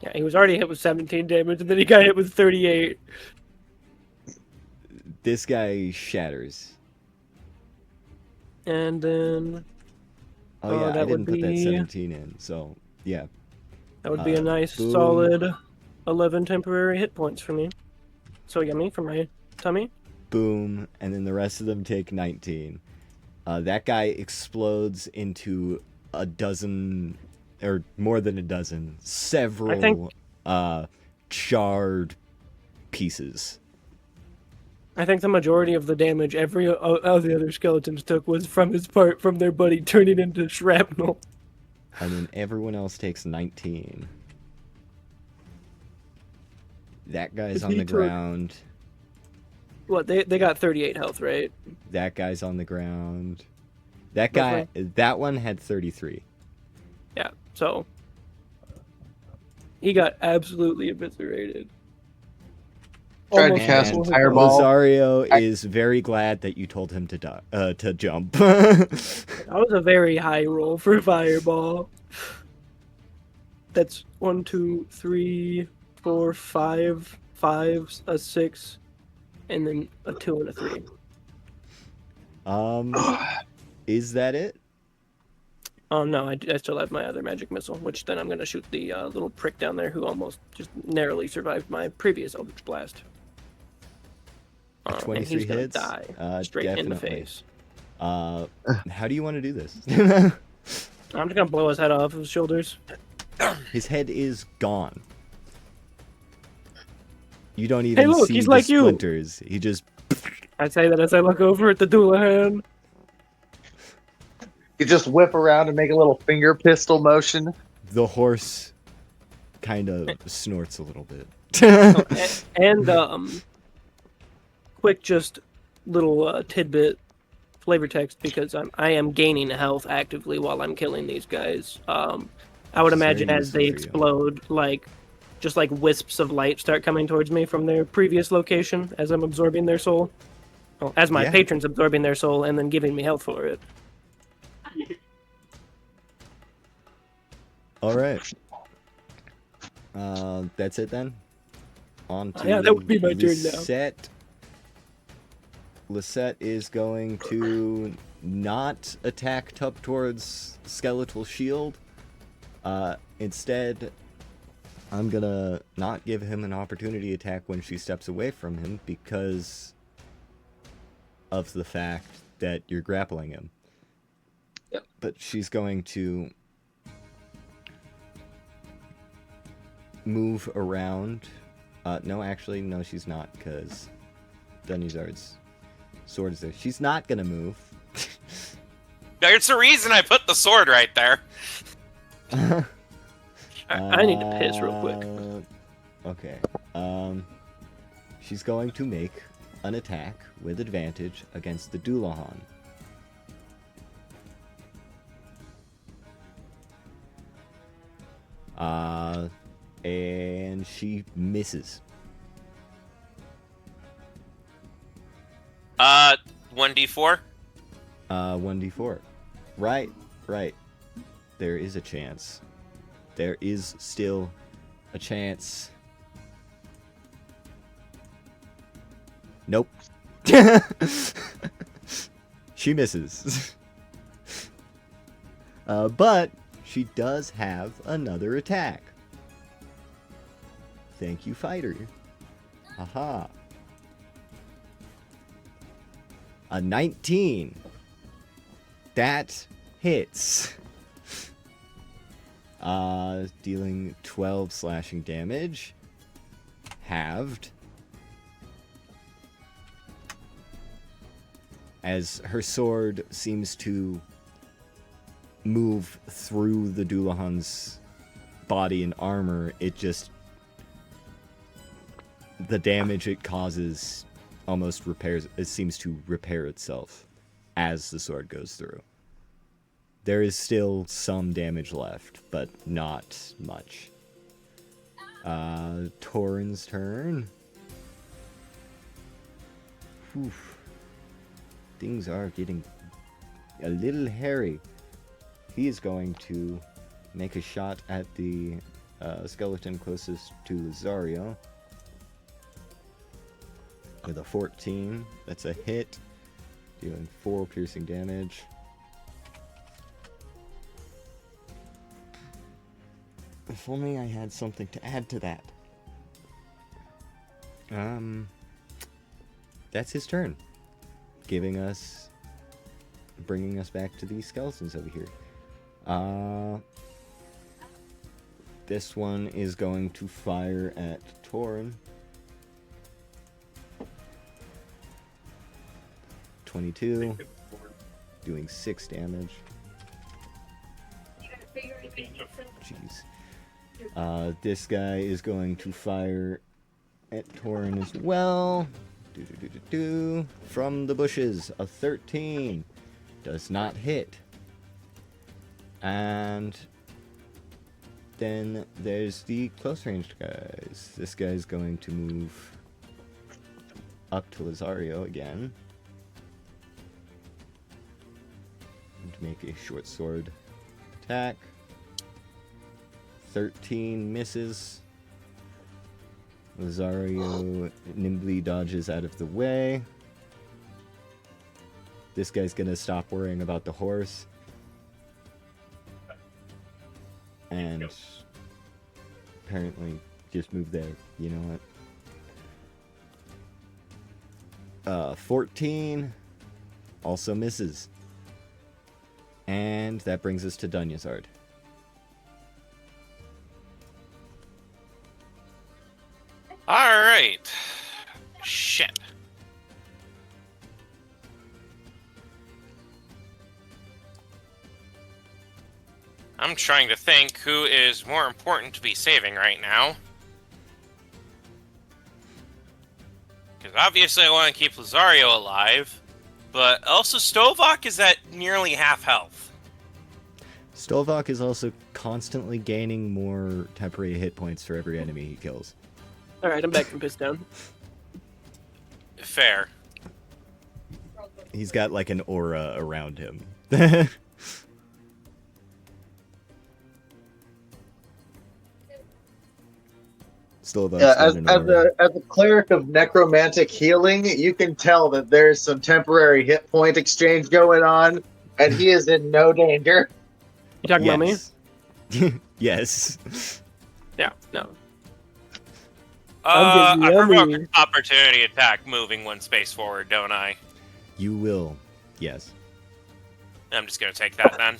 Yeah, he was already hit with 17 damage, and then he got hit with 38. This guy shatters. And then Oh yeah, I that would didn't put that be- 17 in. So, yeah. that would be a nice, boom. solid 11 temporary hit points for me. So yummy for my tummy. Boom, and then the rest of them take 19. That guy explodes into a dozen, or more than a dozen, several charred pieces. I think the majority of the damage every of the other skeletons took was from their buddy turning into shrapnel. And then everyone else takes 19. That guy's on He the took- ground. What, they got 38 health, right? That guy's on the ground. That guy, that one had 33. Yeah, so he got absolutely eviscerated. Tried to Almost cast full hit fireball. Lazario I- is very glad that you told him to jump. That was a very high roll for fireball. That's 1, 2, 3, 4, 5, 5, a 6, and then a 2 and a 3. Is that it? Oh no, I still have my other magic missile, which then I'm going to shoot the little prick down there who almost just narrowly survived my previous Eldritch Blast. A And 23 he's gonna hits? die straight in the Definitely. face. How do you want to do this? I'm just gonna blow his head off his shoulders. His head is gone. You don't even look, see he's the like you. splinters. He just... I say that as I look over at the Doulahan. You just whip around and make a little finger pistol motion. The horse kind of snorts a little bit. And quick, just little tidbit flavor text because I am gaining health actively while I'm killing these guys. I would It's very imagine as useful they for you. explode, like just like wisps of light start coming towards me from their previous location as I'm absorbing their soul. Well, as my Yeah. patron's absorbing their soul and then giving me health for it. All right. That's it then. On to Yeah, that would be my turn now. Lisette. Lisette is going to not attack up towards Skeletal Shield. Instead, I'm gonna not give him an opportunity attack when she steps away from him because of the fact that you're grappling him. Yep. But she's going to move around. No, actually, no, she's not, because Dunyzard's sword is there. She's not gonna move. There's the reason I put the sword right there. I need to piss real quick. Okay. She's going to make an attack with advantage against the Dullahan. And she misses. 1d4. 1d4. Right. There is a chance. There is still a chance. Nope. She misses. But she does have another attack. Thank you, fighter. Haha. A 19. That hits. Dealing 12 slashing damage. Halved. As her sword seems to move through the Dullahan's body and armor, it just... the damage it causes almost repairs... it seems to repair itself as the sword goes through. There is still some damage left, but not much. Torin's turn. Whew. Things are getting a little hairy. He is going to make a shot at the skeleton closest to Lazario. With a 14. That's a hit. Dealing 4 piercing damage. If only I had something to add to that. That's his turn. Bringing us back to these skeletons over here. This one is going to fire at Torin. 22, doing 6 damage. Jeez. This guy is going to fire at Torin as well. From the bushes, a 13. Does not hit. And then there's the close range guys. This guy's going to move up to Lazario again. And make a short sword attack. 13 misses. Lazario nimbly dodges out of the way. This guy's gonna stop worrying about the horse. And apparently just move there. You know what? 14 also misses. And that brings us to Dunyazard. Alright. Shit. I'm trying to think who is more important to be saving right now. Because obviously I want to keep Lazario alive, but also Stovak is at nearly half health. Stovok is also constantly gaining more temporary hit points for every enemy he kills. All right, I'm back from piss down. Fair. He's got like an aura around him. Stovok's Yeah, got an aura. as a cleric of necromantic healing, you can tell that there's some temporary hit point exchange going on, and he is in no danger. You talking about me? Yes. Yes. Yeah, no. I I'm getting provoke yummy. an opportunity attack moving 1 space forward, don't I? You will. Yes. I'm just gonna take that then.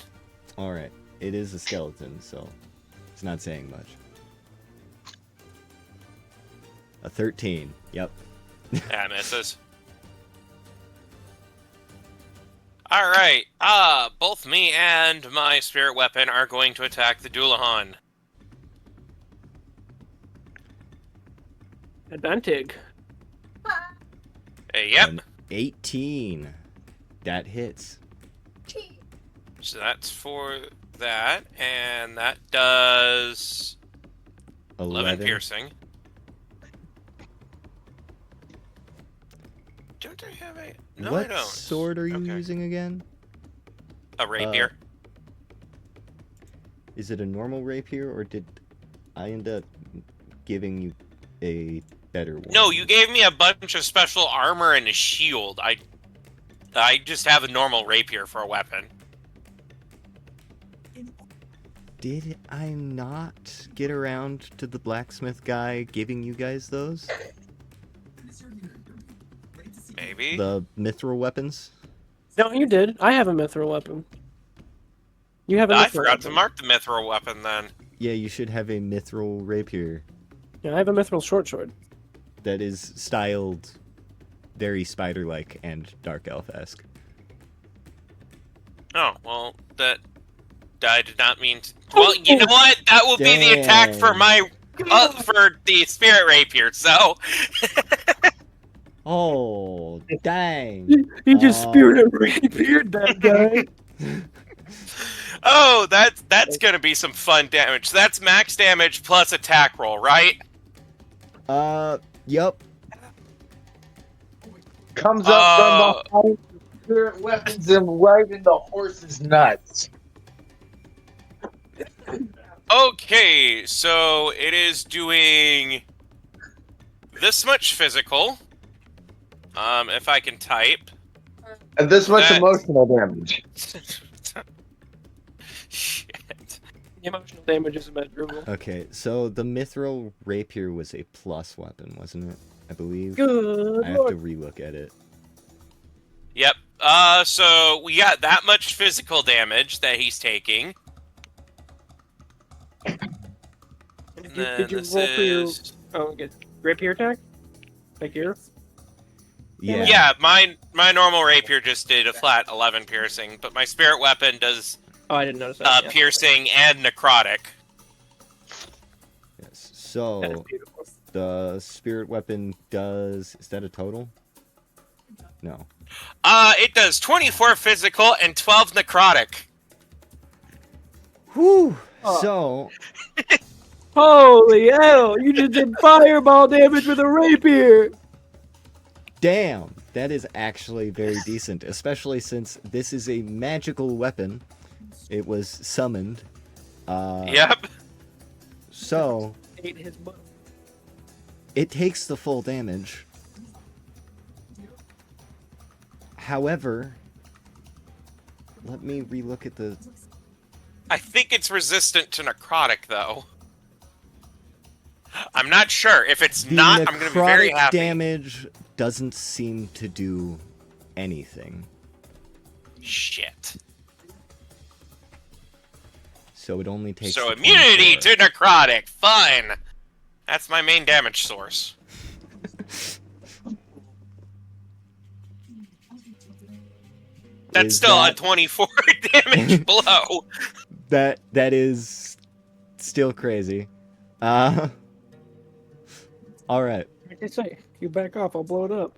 All right. It is a skeleton, so it's not saying much. A 13. Yep. That misses. Alright, both me and my spirit weapon are going to attack the Doulahan. Advantage. Yep, An 18. That hits. so that's for that, and that does 11 piercing. Don't I have a... No, what I don't. sword are you Okay. using again? A rapier. Is it a normal rapier, or did I end up giving you a better one? No, you gave me a bunch of special armor and a shield. I just have a normal rapier for a weapon. Did I not get around to the blacksmith guy giving you guys those? Maybe? The mithril weapons? No, you did. I have a mithril weapon. You have a mithril I forgot weapon. to mark the mithril weapon then. Yeah, you should have a mithril rapier Yeah, I have a mithril short sword. that is styled very spider-like and dark elf-esque. Oh, well, that... I did not mean to... Well, you know what? That will be the attack for Dang. my... for the spirit rapier, so... Oh, dang. He just Oh. speared and rapiered that guy. Oh, that's gonna be some fun damage. That's max damage plus attack roll, right? Yep. Comes up from behind the spirit weapons and right in the horse's nuts. Okay, so it is doing this much physical. If I can type. And this much That- emotional damage. Shit. The emotional damage is immeasurable. Okay, so the mithril rapier was a plus weapon, wasn't it? I believe. Good I have to lord. relook at it. Yep. So we got that much physical damage that he's taking. And And Did then you this roll for your... is... Oh, okay. Rapier attack? Like here? Yeah. Yeah, my normal rapier just did a flat 11 piercing, but my spirit weapon does Oh, I didn't notice that. Yeah. piercing and necrotic. Yes. That is So beautiful. the spirit weapon does. Is that a total? No. It does 24 physical and 12 necrotic. Whew. Oh. So Holy hell! You just did fireball damage with a rapier! damn, that is actually very decent, especially since this is a magical weapon. It was summoned. Yep. So Ate his butt. it takes the full damage. However, let me relook at the. I think it's resistant to necrotic, though. I'm not sure. If it's The not, I'm going to be very necrotic happy. damage doesn't seem to do anything. Shit. So it only takes. So the immunity 24. to necrotic. Fine. That's my main damage source. That's Is still that- a 24 damage blow. That is still crazy. All right. Like I say, if you back off, I'll blow it up.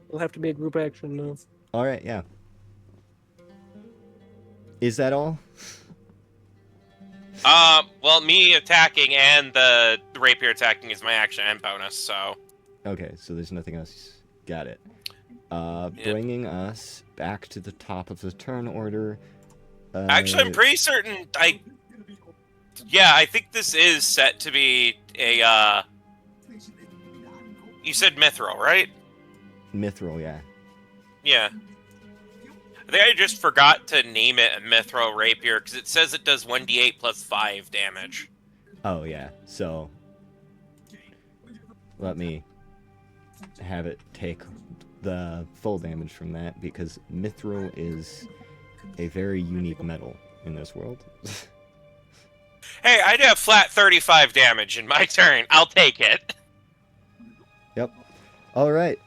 It'll have to be a group action, though. All right. Yeah. Is that all? Well, me attacking and the rapier attacking is my action and bonus, so... Okay, so there's nothing else. Got it. Yep. Bringing us back to the top of the turn order. Actually, I'm pretty certain Yeah, I think this is set to be a, You said Mithril, right? Mithril, yeah. Yeah. I think I just forgot to name it a Mithril Rapier, because it says it does 1d8 plus 5 damage. Oh, yeah. So, let me have it take the full damage from that, because Mithril is a very unique metal in this world. Hey, I did a flat 35 damage in my turn. I'll take it. Yep. All right.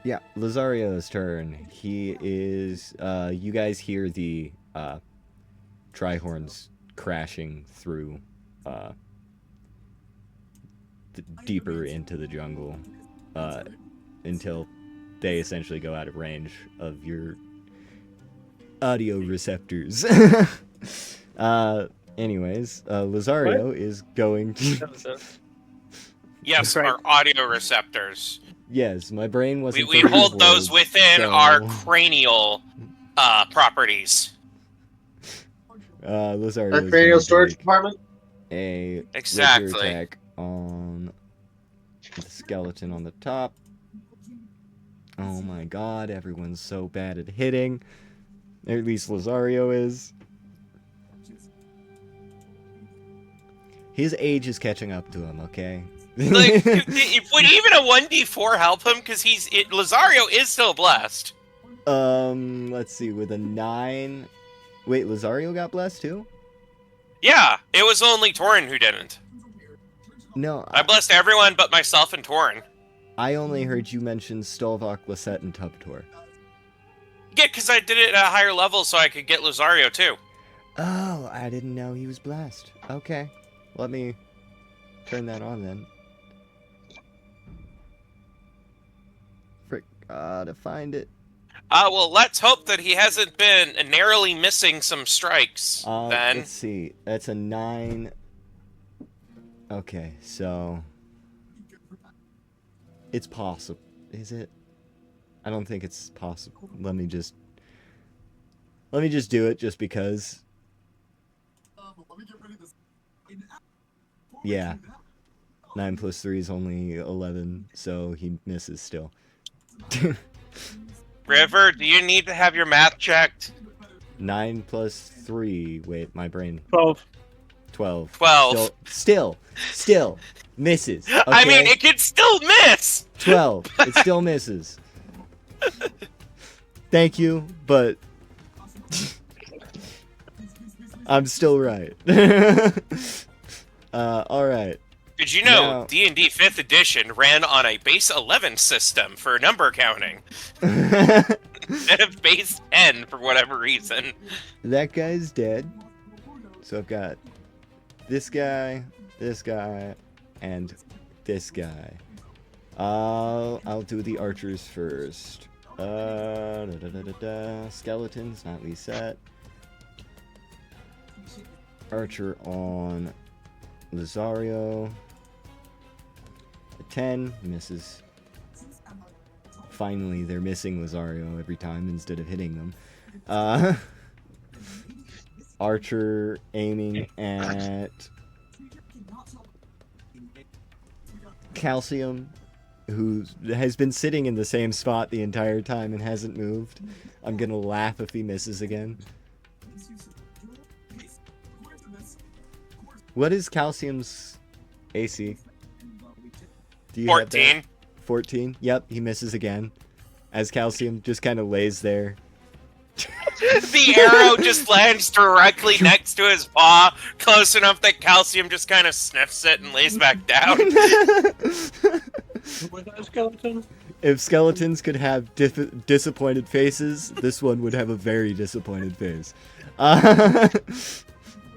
Yeah, Lazario's turn. He is, you guys hear the, Trihorns crashing through, deeper into the jungle, until they essentially go out of range of your audio receptors. Anyways, Lazario is going to... Yes, Right. our audio receptors. Yes, my brain wasn't... We for these hold those words, within so- our cranial properties. Lazario Our is cranial going to storage make department. a rapier Exactly. attack on the skeleton on the top. Oh my god, everyone's so bad at hitting. Or at least Lazario is. His age is catching up to him, okay? Like, would even a 1d4 help him? Because Lazario is still blessed. Let's see, with a 9... Wait, Lazario got blessed too? Yeah, it was only Torin who didn't. No, I blessed everyone but myself and Torin. I only heard you mention Stolvok, Lisette, and Tubtor. Yeah, because I did it at a higher level so I could get Lazario too. Oh, I didn't know he was blessed. Okay, let me turn that on then. Frick, to find it. Well, let's hope that he hasn't been narrowly missing some strikes, then. Let's see. That's a 9. Okay, so... It's possible. Is it? I don't think it's possible. Let me just do it just because. Yeah. 9 plus 3 is only 11, so he misses still. River, do you need to have your math checked? 9 plus 3. Wait, my brain. 12. 12. 12. Still misses. Okay? I mean, it could still miss! 12. It still misses. Thank you, but I'm still right. Alright. Did you know Now- D&D 5th edition ran on a base 11 system for number counting? Instead of base 10 for whatever reason. That guy's dead. So I've got this guy, and this guy. I'll do the archers first. Skeletons, not Lisette. Archer on Lazario. A 10 misses. Finally, they're missing Lazario every time instead of hitting them. Archer aiming at Calcium, who has been sitting in the same spot the entire time and hasn't moved. I'm gonna laugh if he misses again. What is Calcium's AC? Do you have that? 14. 14? Yep, he misses again. As Calcium just kind of lays there. The arrow just lands directly next to his paw, close enough that Calcium just kind of sniffs it and lays back down. Was that a skeleton? If skeletons could have disappointed faces, this one would have a very disappointed face.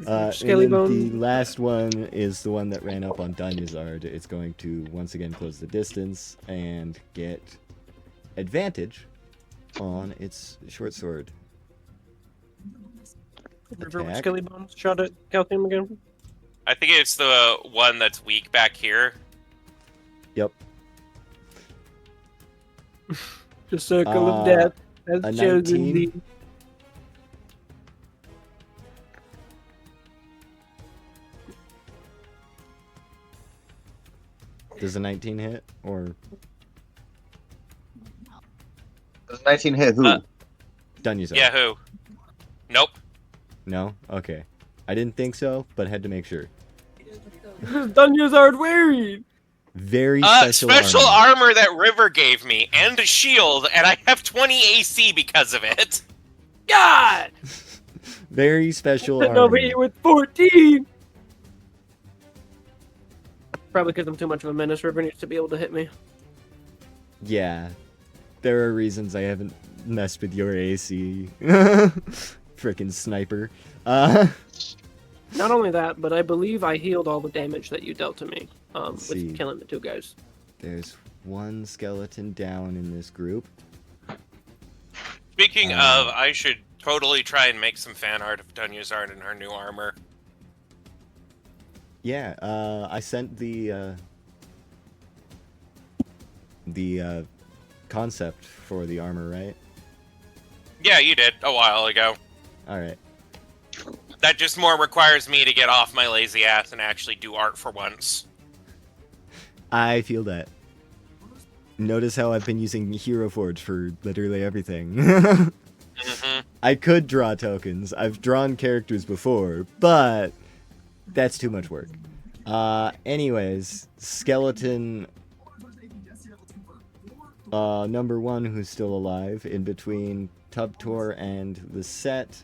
Skelly and then bone. the last one is the one that ran up on Danyazard. It's going to once again close the distance and get advantage on its short sword. River with Attack. Skelly bones. Shot at Calcium again. I think it's the one that's weak back here. Yep. The circle of Uh, death a has chosen 19? thee. Does a 19 hit or Does 19 hit who? Danyazard? Yeah, who? Nope. No? Okay. I didn't think so, but had to make sure. Dungeons are wearied. Very Special armor that River gave me, and a shield, and I have 20 AC because of it. God! Very special Sitting over armor. here with 14! Probably because I'm too much of a menace. River needs to be able to hit me. Yeah. There are reasons I haven't messed with your AC. Frickin' sniper. Not only that, but I believe I healed all the damage that you dealt to me see. with killing the two guys. There's one skeleton down in this group. Speaking of, I should totally try and make some fan art of Dunyazard in her new armor. Yeah, I sent the concept for the armor, right? Yeah, you did a while ago. Alright. That just more requires me to get off my lazy ass and actually do art for once. I feel that. Notice how I've been using Hero Forge for literally everything. I could draw tokens. I've drawn characters before, but that's too much work. Anyways, skeleton number 1 who's still alive in between Tubtor and the set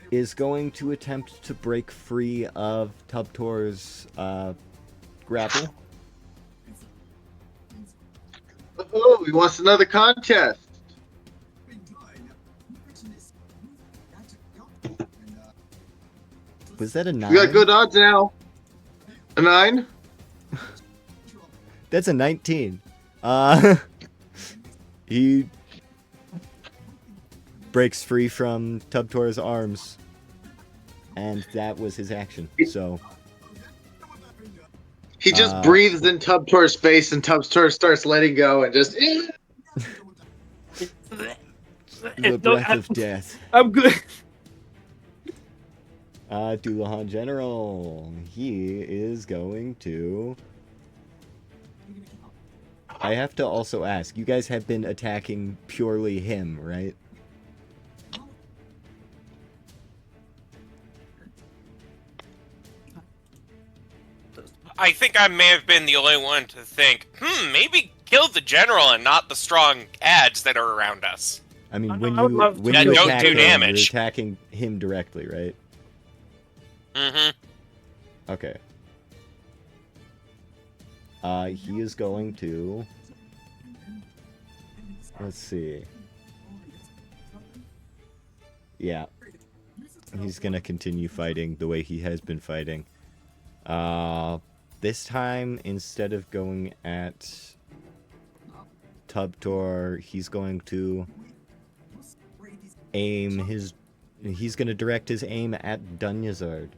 is going to attempt to break free of Tubtor's grapple. Oh, he wants another contest. Was that a 9? We got good odds now. A 9? That's a 19. He breaks free from Tubtor's arms, and that was his action. So He just breathes in Tubtor's face, and Tubtor starts letting go, and just. the breath of death. I'm good. Doulahan General. He is going to. I have to also ask, you guys have been attacking purely him, right? I think I may have been the only one to think, maybe kill the general and not the strong ads that are around us. I mean, I when would you love to when That you don't attack do him, damage. you're attacking him directly, right? Okay. He is going to. Let's see. Yeah. He's gonna continue fighting the way he has been fighting. This time, instead of going at Tubtor, he's going to aim his... He's gonna direct his aim at Dunyazard,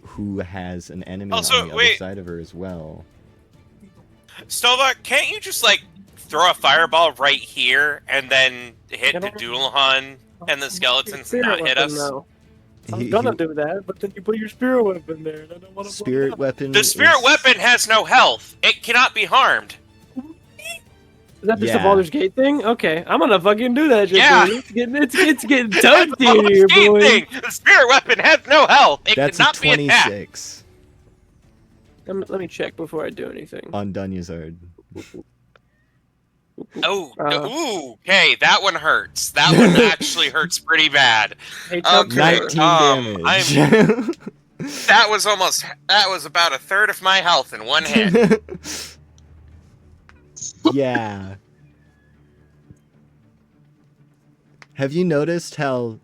who has an enemy Also, on the other wait. side of her as well. Stova, can't you just, like, throw a fireball right here and then hit I the don't- Doodlehon and the skeletons Spirit not hit weapon, us? though. I was He- gonna he- do that, but then you put your spirit weapon there, and I don't want to. Spirit weapon. The spirit is- weapon has no health. It cannot be harmed. Is that just a Yeah. Baldur's Gate thing? Okay, I'm gonna fucking do that. Shit, Yeah. dude. It's getting That's toasty the in here, escape boy. thing. The spirit weapon has no health. It That's a cannot be attacked. 26 Let me check before I do anything. on Dunyazard. Oh, Uh. ooh, okay, that one hurts. That one actually hurts pretty bad. Hey, Okay. Tucker, 19 damage. That was about a third of my health in one hit. Yeah. Have you noticed how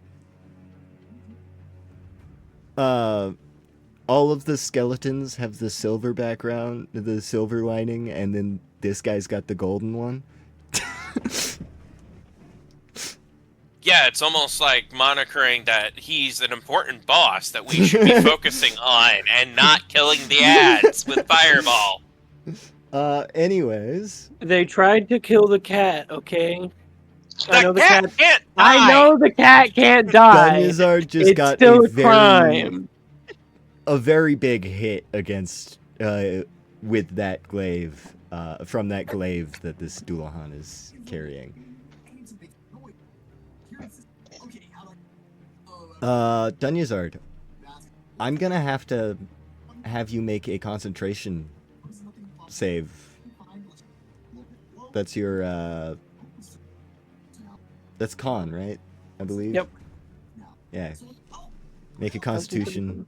all of the skeletons have the silver background, the silver lining, and then this guy's got the golden one? Yeah, it's almost like monitoring that he's an important boss that we should be focusing on and not killing the ads with Fireball. Anyways. They tried to kill the cat, okay? I know The cat can't die! I know the cat can't die! Dunyazar just It's got still a a crime! very big hit against, with that glaive, from that glaive that this Dullahan is carrying. Dunyazard, I'm gonna have you make a concentration save. That's your, that's con, right? I believe? Yep. Yeah. Make a constitution.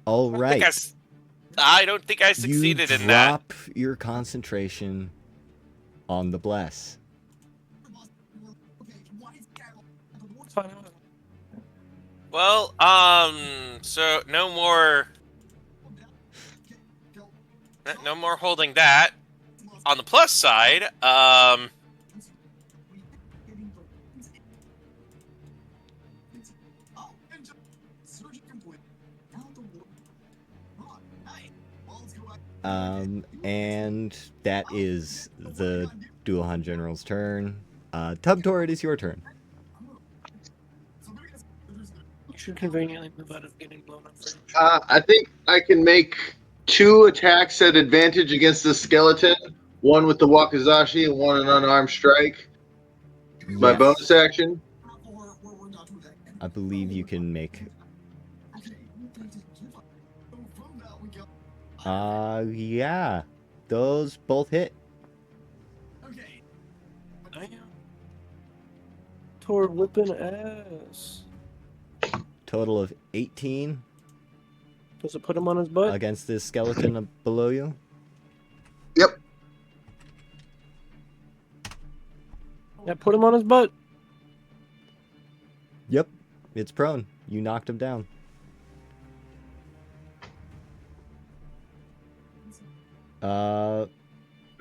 All right. I don't think I succeeded in that. You drop your concentration on the bless. Well, so no more holding that. On the plus side, and that is the Dullahan General's turn. Tubtor, it is your turn. You should conveniently move out of getting blown up. I think I can make 2 attacks at advantage against the skeleton. One with the Wakizashi and one an unarmed strike. My Yes. bonus action. I believe you can make... yeah. Those both hit. Tor whipping ass. Total of 18 Does it put him on his butt? against this skeleton below you. Yep. Yeah, put him on his butt. Yep. It's prone. You knocked him down.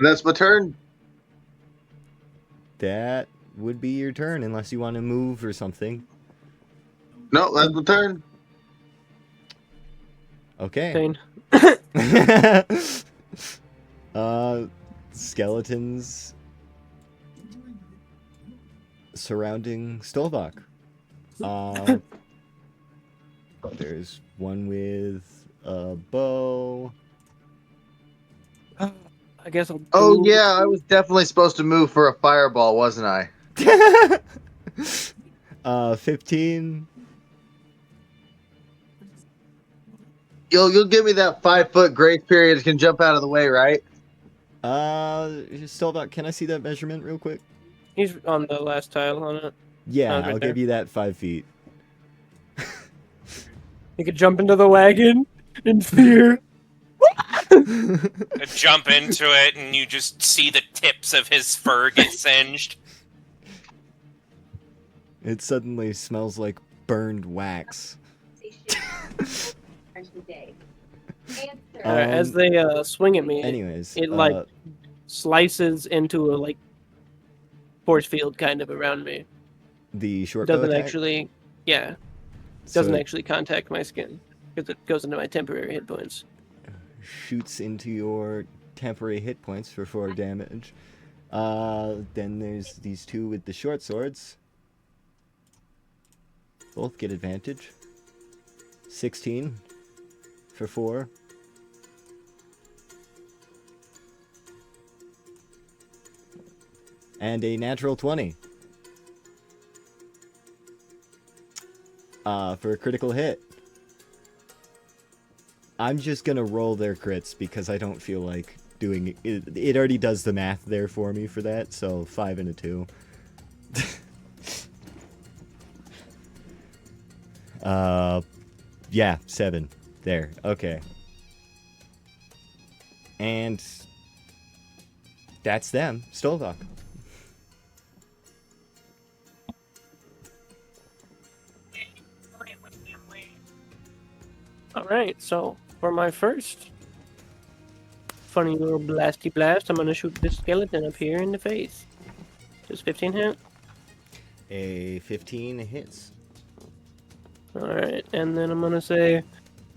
That's my turn. That would be your turn, unless you want to move or something. No, that's my turn. Okay. Pain. Skeletons surrounding Stolvok. There's one with a bow. I guess I'll. Oh yeah, I was definitely supposed to move for a fireball, wasn't I? 15. You'll give me that 5-foot grace period. Can jump out of the way, right? Stolvok, can I see that measurement real quick? He's on the last tile on it. Yeah, right I'll there. give you that 5 feet. He could jump into the wagon in fear. jump into it and you just see the tips of his fur get singed. It suddenly smells like burned wax. As they swing at me, Anyways, it like slices into a like force field kind of around me. the short bow Doesn't attack? actually, yeah, So doesn't it actually contact my skin because it goes into my temporary hit points. shoots into your temporary hit points for 4 damage. Then there's these 2 with the short swords. Both get advantage. 16 for 4. And a natural 20. For a critical hit. I'm just gonna roll their crits because I don't feel like doing it. It already does the math there for me for that, so 5 and a 2. Yeah, 7. There, okay. And that's them. Stolvok. Alright, so for my first funny little blasty blast, I'm gonna shoot this skeleton up here in the face. Does 15 hit? A 15 hits. Alright, and then I'm gonna say,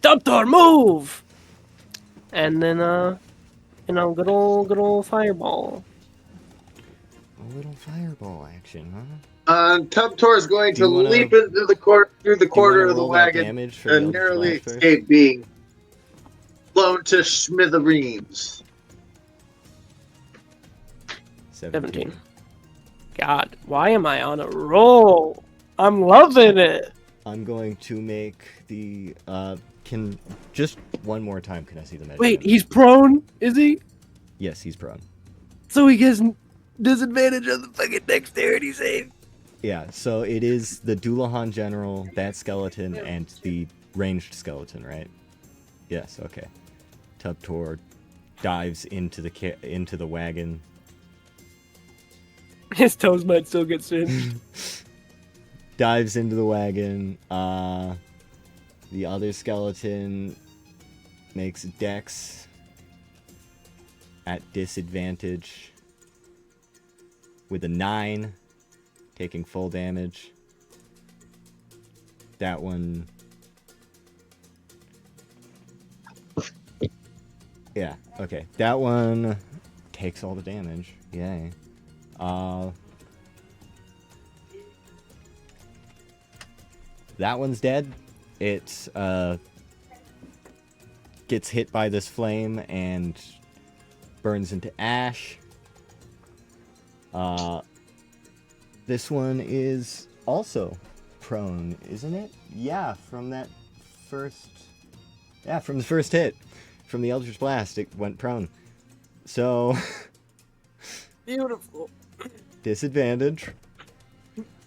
Dumptor, move! And then, good old fireball. A little fireball action, huh? Tubtor is going Do to you wanna- leap into the through the Do you corner wanna of the roll that wagon damage for the and Eldritch narrowly Blast first? escape being blown to smithereens. 17. God, why am I on a roll? I'm loving it! I'm going to make the can just one more time. Can I see the measure? Wait, he's prone, is he? Yes, he's prone. So he gets disadvantage on the fucking dexterity save. Yeah, so it is the Doulahan General, that skeleton, and the ranged skeleton, right? Yes, okay. Tubtor dives into the wagon. His toes might still get singed. Dives into the wagon. The other skeleton makes dex at disadvantage with a 9, taking full damage. That one... Yeah, okay. That one takes all the damage. Yay. That one's dead. It gets hit by this flame and burns into ash. This one is also prone, isn't it? Yeah, from the first hit. From the Eldritch Blast, it went prone. So... Beautiful. Disadvantage.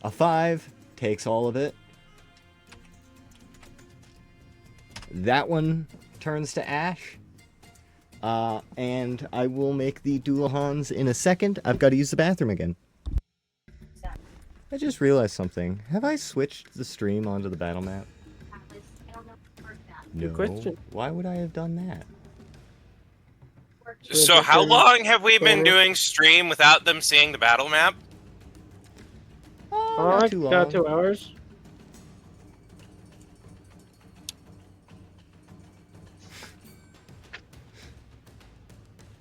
A 5 takes all of it. That one turns to ash. And I will make the Doulahans in a second. I've got to use the bathroom again. I just realized something. Have I switched the stream onto the battle map? No. Good question. Why would I have done that? So how long have we been doing stream without them seeing the battle map? Oh, not too long. Got 2 hours.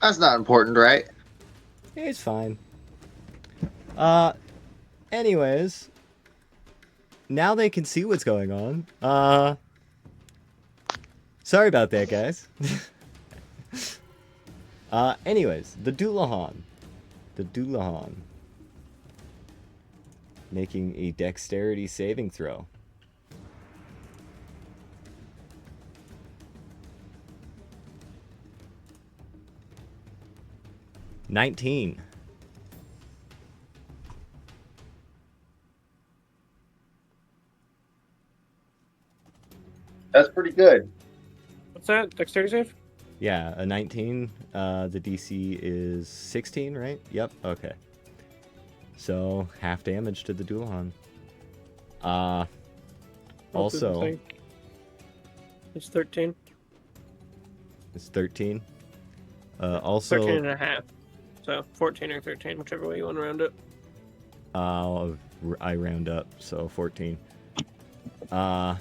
That's not important, right? It's fine. Anyways. Now they can see what's going on. Sorry about that, guys. Anyways, the Doulahan. The Doulahan. Making a dexterity saving throw. $19. That's pretty good. What's that? Dexterity save? Yeah, a 19. The DC is 16, right? Yep, okay. So, half damage to the Doulahan. Also, It's 13. it's 13. Also, 13 and a half. So 14 or 13, whichever way you want to round it. I round up, so 14. But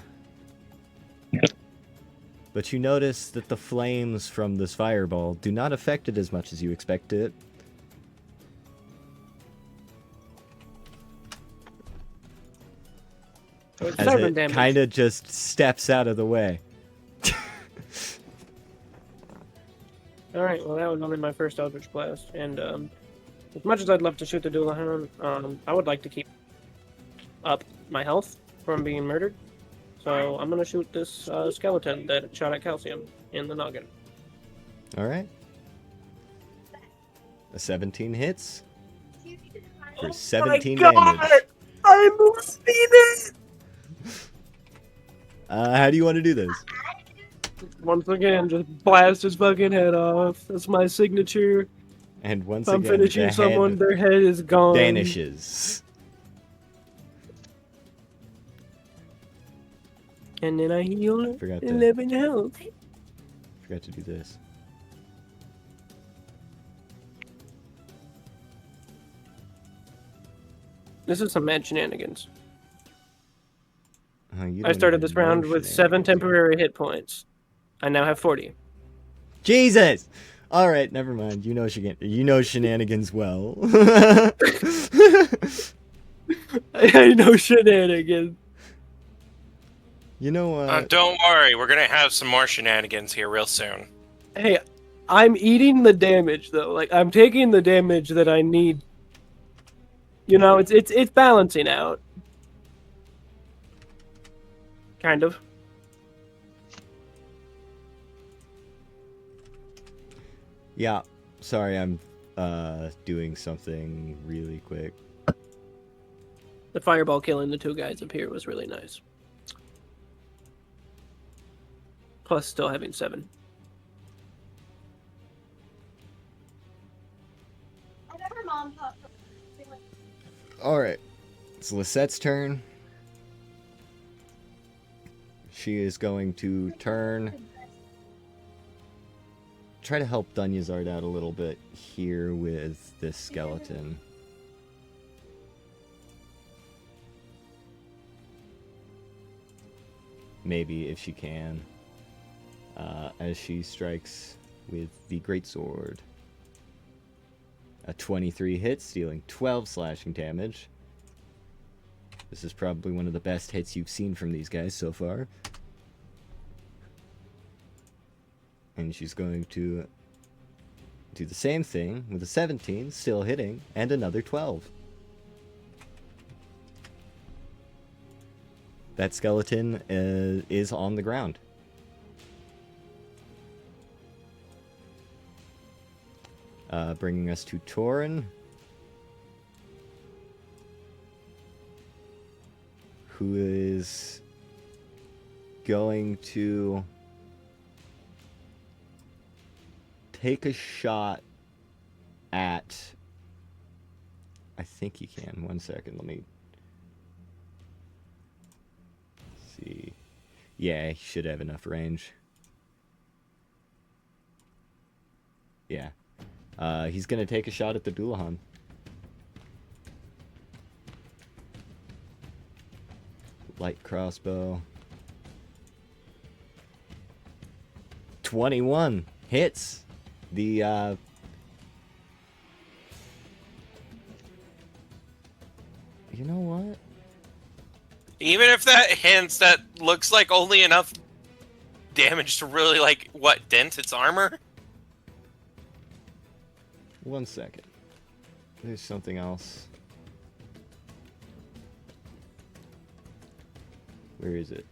you notice that the flames from this fireball do not affect it as much as you expected it. So it's As 7 it damage. kind of just steps out of the way. Alright, well that was only my first Eldritch Blast, and as much as I'd love to shoot the Doulahan, I would like to keep up my health from being murdered. So I'm gonna shoot this skeleton that shot at Calcium in the noggin. Alright. A 17 hits for 17 damage. I'm losing it! How do you want to do this? Once again, just blast his fucking head off. That's my signature. And once If I'm again, finishing the someone, head their head is gone. vanishes. And then I heal Forgot to- 11 health. Forgot to do this. This is some mad shenanigans. You I don't started even this round know with 7 shenanigans yet. temporary hit points. I now have 40. Jesus! All right, never mind. You know shenanigans well. I know shenanigans. You know Don't worry, we're gonna have some more shenanigans here real soon. Hey, I'm eating the damage though. Like I'm taking the damage that I need. You know, it's balancing out. Kind of. Yeah. Sorry, I'm doing something really quick. The fireball killing the 2 guys up here was really nice. Plus still having 7. I bet her mom thought. All right. It's Lisette's turn. She is going to turn. Try to help Dunyazard out a little bit here with this skeleton. Maybe if she can. As she strikes with the greatsword. A 23 hits, dealing 12 slashing damage. This is probably one of the best hits you've seen from these guys so far. And she's going to do the same thing with a 17, still hitting, and another 12. That skeleton is on the ground. Bringing us to Torin, who is going to take a shot at... I think he can. 1 second, let me see. Yeah, he should have enough range. Yeah. He's gonna take a shot at the Dullahan. Light crossbow. 21 hits. The you know what? Even if that hits, that looks like only enough damage to really, like, what, dent its armor? 1 second. There's something else. Where is it?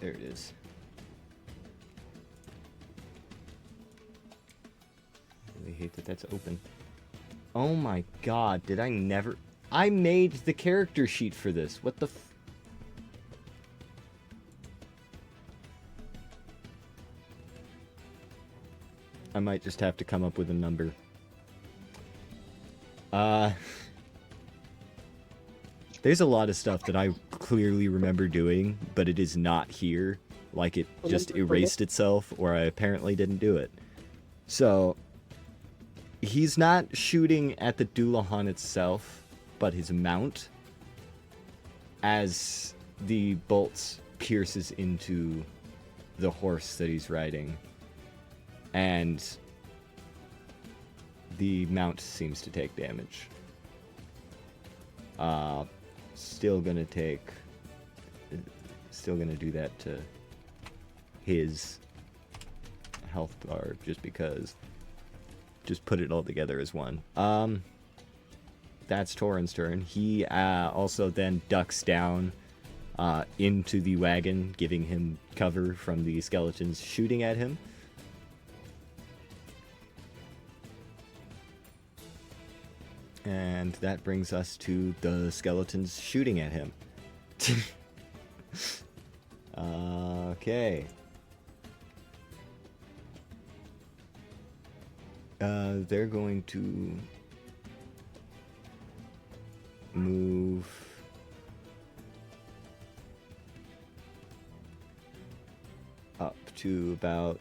There it is. I really hate that that's open. Oh my god, did I never... I made the character sheet for this. What the f... I might just have to come up with a number. There's a lot of stuff that I clearly remember doing, but it is not here. Like it just erased itself, or I apparently didn't do it. So, he's not shooting at the Dullahan itself, but his mount, as the bolts pierces into the horse that he's riding. And the mount seems to take damage. Still gonna do that to his health bar, just because. Just put it all together as one. That's Torin's turn. He also then ducks down into the wagon, giving him cover from the skeletons shooting at him. And that brings us to the skeletons shooting at him. Okay. They're going to move up to about...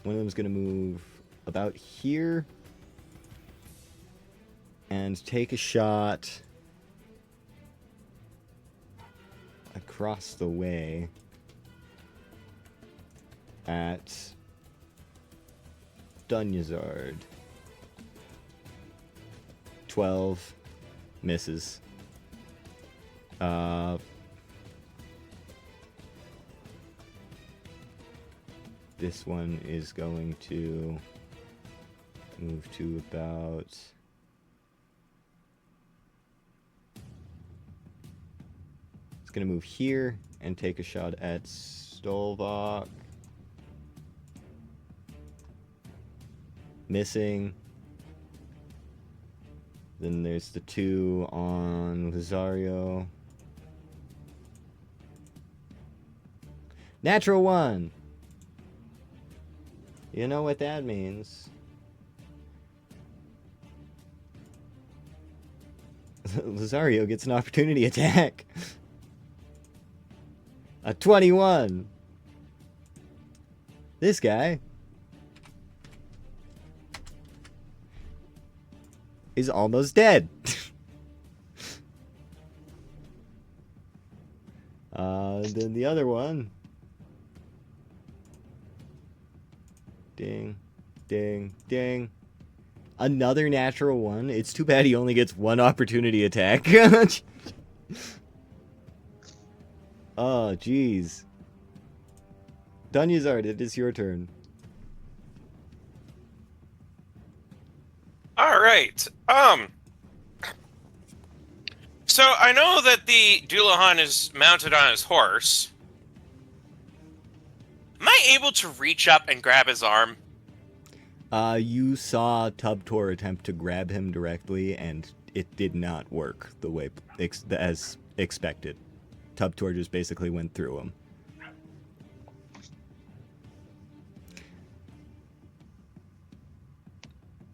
One of them's going to move about here and take a shot across the way at Dunyazard. 12 misses. This one is going to move to about... It's going to move here and take a shot at Stolvok. Missing. Then there's the 2 on Lazario. Natural 1! You know what that means. Lazario gets an opportunity attack. A 21. This guy is almost dead. Then the other one. Ding, ding, ding. Another natural 1. It's too bad he only gets 1 opportunity attack. Oh, jeez. Dunyazard, it is your turn. All right. So I know that the Dullahan is mounted on his horse. Am I able to reach up and grab his arm? You saw Tubtor attempt to grab him directly, and it did not work the way as expected. Tubtor just basically went through him.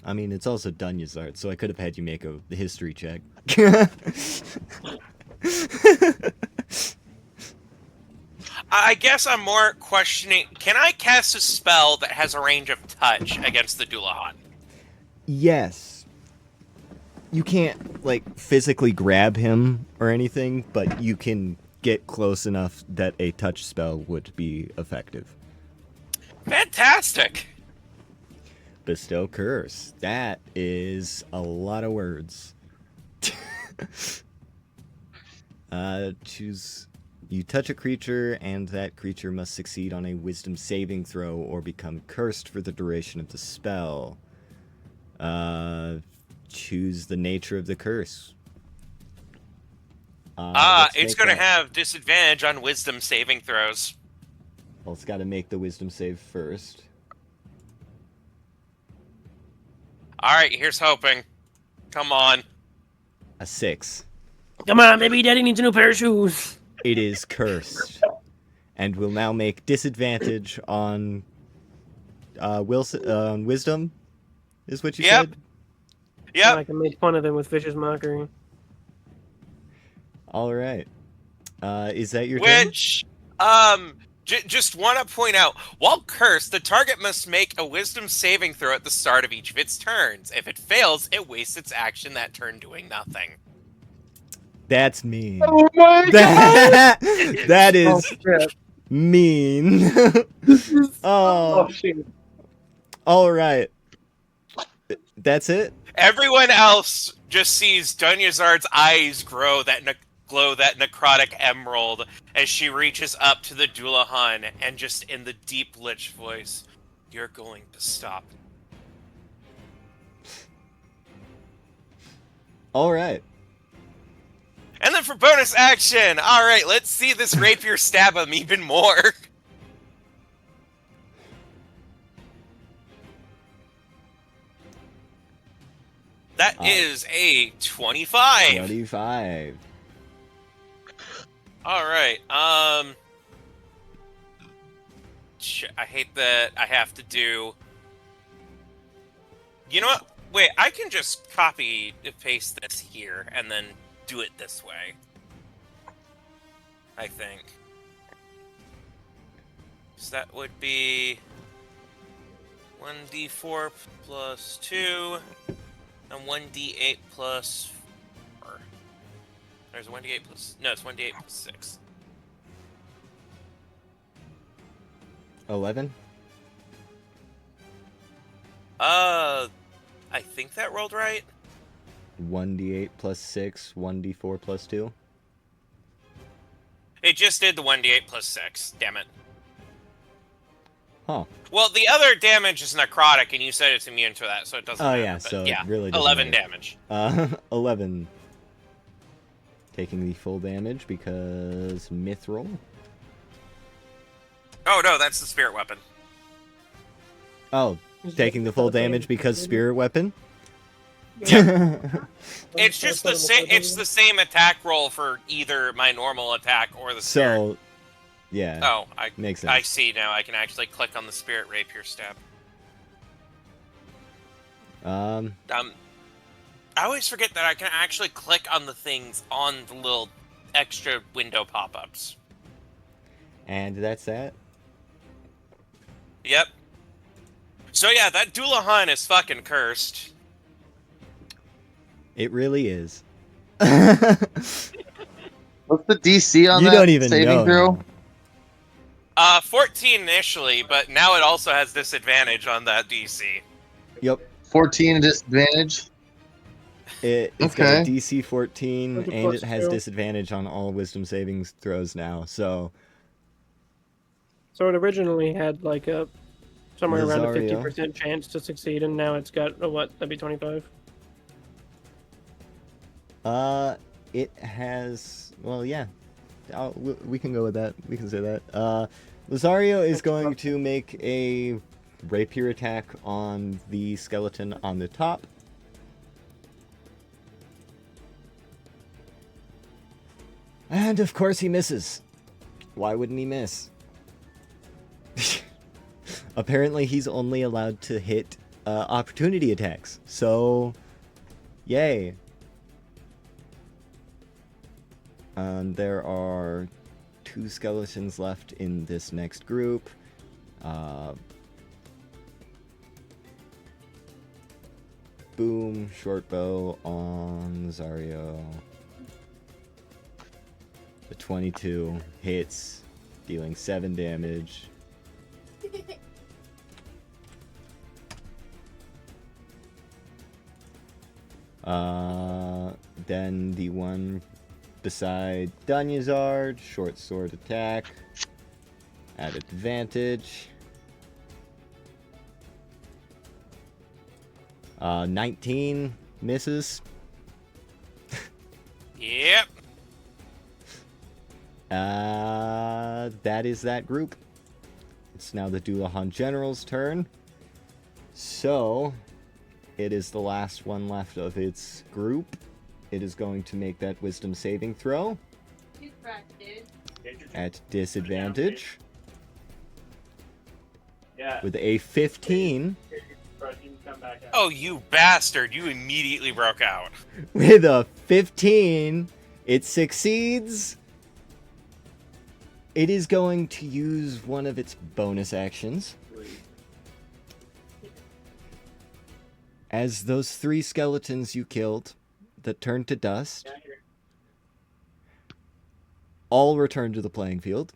I mean, it's also Dunyazard, so I could have had you make a history check. I guess I'm more questioning, can I cast a spell that has a range of touch against the Dullahan? Yes. You can't, like, physically grab him or anything, but you can get close enough that a touch spell would be effective. Fantastic! Bestow Curse. That is a lot of words. Choose... You touch a creature, and that creature must succeed on a wisdom saving throw or become cursed for the duration of the spell. Choose the nature of the curse. It's going to have disadvantage on wisdom saving throws. Well, it's got to make the wisdom save first. Alright, here's hoping. Come on. A 6. Come on, baby, daddy needs a new pair of shoes. It is cursed. And will now make disadvantage on wisdom, is what you said? Yep. I can make fun of him with vicious mockery. All right. Is that your turn? Which, just want to point out, while cursed, the target must make a wisdom saving throw at the start of each of its turns. If it fails, it wastes its action that turn doing nothing. That's mean. Oh my god! That is shit. mean. Oh, shit. All right. That's it? Everyone else just sees Dunyazard's eyes glow that necrotic emerald as she reaches up to the Dullahan and just in the deep lich voice, "You're going to stop." All right. And then for bonus action, all right, let's see this rapier stab him even more. That is a 25. 25. All right. I hate that I have to do. You know what? Wait, I can just copy and paste this here and then do it this way. I think. So that would be 1d4 plus 2 and 1d8 plus 4. There's a 1d8 plus... No, it's 1d8 plus 6. 11. I think that rolled right. 1d8 plus 6, 1d4 plus 2. It just did the 1d8 plus 6. Damn it. Huh. Well, the other damage is necrotic, and you said it's immune to that, so it doesn't Oh, matter. yeah, But so it yeah, really doesn't 11 matter. damage. 11. Taking the full damage because mithril. Oh, no, that's the spirit weapon. Oh, taking the full damage because spirit weapon? It's just the same. It's the same attack roll for either my normal attack or the spirit. So, yeah. Oh, makes I sense. see now. I can actually click on the spirit rapier stab. I always forget that I can actually click on the things on the little extra window pop-ups. And that's that. Yep. So yeah, that Doulahan is fucking cursed. It really is. What's the DC on You that don't even saving know. throw? now. 14 initially, but now it also has disadvantage on that DC. Yep. 14 disadvantage. It's got a Okay. DC 14, With a and it plus has 2. disadvantage on all wisdom saving throws now. So, So it originally had like a somewhere around a Rosario. 50% chance to succeed, and now it's got a what? That'd be 25. it has. Well, yeah. We can go with that. We can say that. Rosario is going to make a rapier attack on the skeleton on the top. And of course he misses. Why wouldn't he miss? Apparently he's only allowed to hit opportunity attacks. So, yay. There are 2 skeletons left in this next group. Boom, short bow on Zario. The 22 hits, dealing 7 damage. Then the one beside Dunyazard, short sword attack, at advantage. 19 misses. Yep. That is that group. It's now the Doulahan General's turn. So, it is the last one left of its group. It is going to make that wisdom saving throw Toothbrush, dude. at disadvantage Yeah. with a 15. Come back out. Oh, you bastard! You immediately broke out. With a 15, it succeeds. It is going to use one of its bonus actions. As those 3 skeletons you killed that turned to dust Yeah, here. all return to the playing field.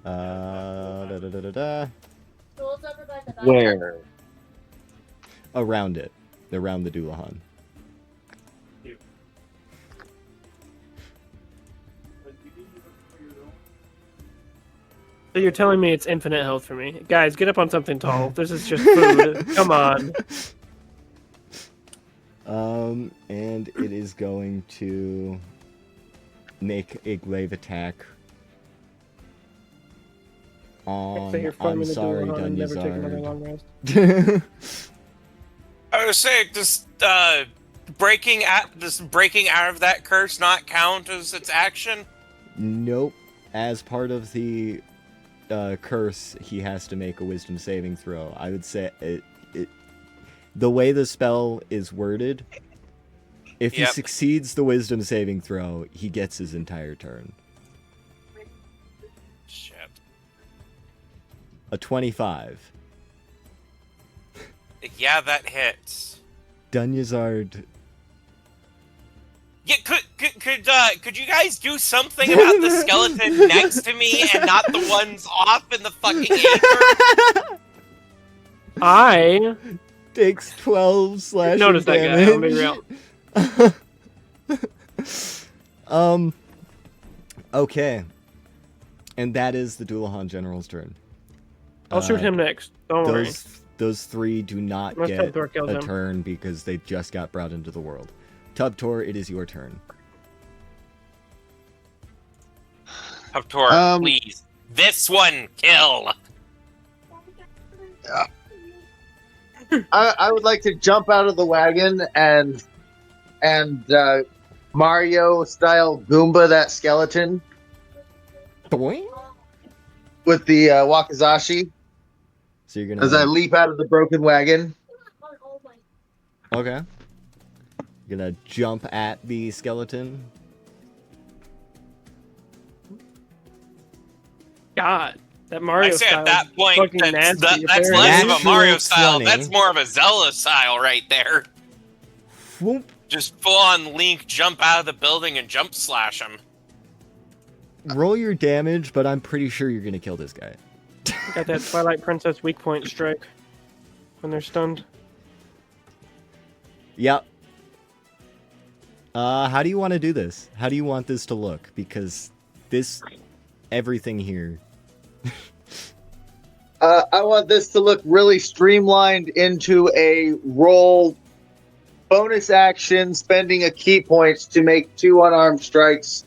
Tools over by the bathroom. Where? Around it. Around the Doulahan. So you're telling me it's infinite health for me? Guys, get up on something tall. This is just food. Come on. And it is going to make a glaive attack on So you're farming the sorry, Doulahan and never take another Dunyazard. long rest. I was saying, does breaking out of that curse not count as its action? Nope. As part of the curse, he has to make a wisdom saving throw. I would say the way the spell is worded, If he Yep. succeeds the wisdom saving throw, he gets his entire turn. Shit. A 25. Yeah, that hits. Dunyazard. Yeah, could you guys do something about the skeleton next to me and not the ones off in the fucking acre? I Takes 12 slashing noticed that guy. I'll be damage. real. Okay. And that is the Doulahan General's turn. I'll shoot him next. Don't worry. Those three do not Unless get Tubtor kills a him. turn because they just got brought into the world. Tubtor, it is your turn. Huptor, please. This one, kill. I would like to jump out of the wagon and Mario style Goomba that skeleton Boing. with the wakizashi So you're gonna. as I leap out of the broken wagon. Okay. You're gonna jump at the skeleton. God, that Mario I say style at that point, fucking that's nasty. less Apparently. of a Mario Natural style. 20. That's more of a Zelda style right there. Whoop. Just full on Link, jump out of the building and jump slash him. Roll your damage, but I'm pretty sure you're gonna kill this guy. Got that Twilight Princess weak point strike when they're stunned. Yep. How do you want to do this? How do you want this to look? Because everything here. I want this to look really streamlined into a roll bonus action, spending a key points to make 2 unarmed strikes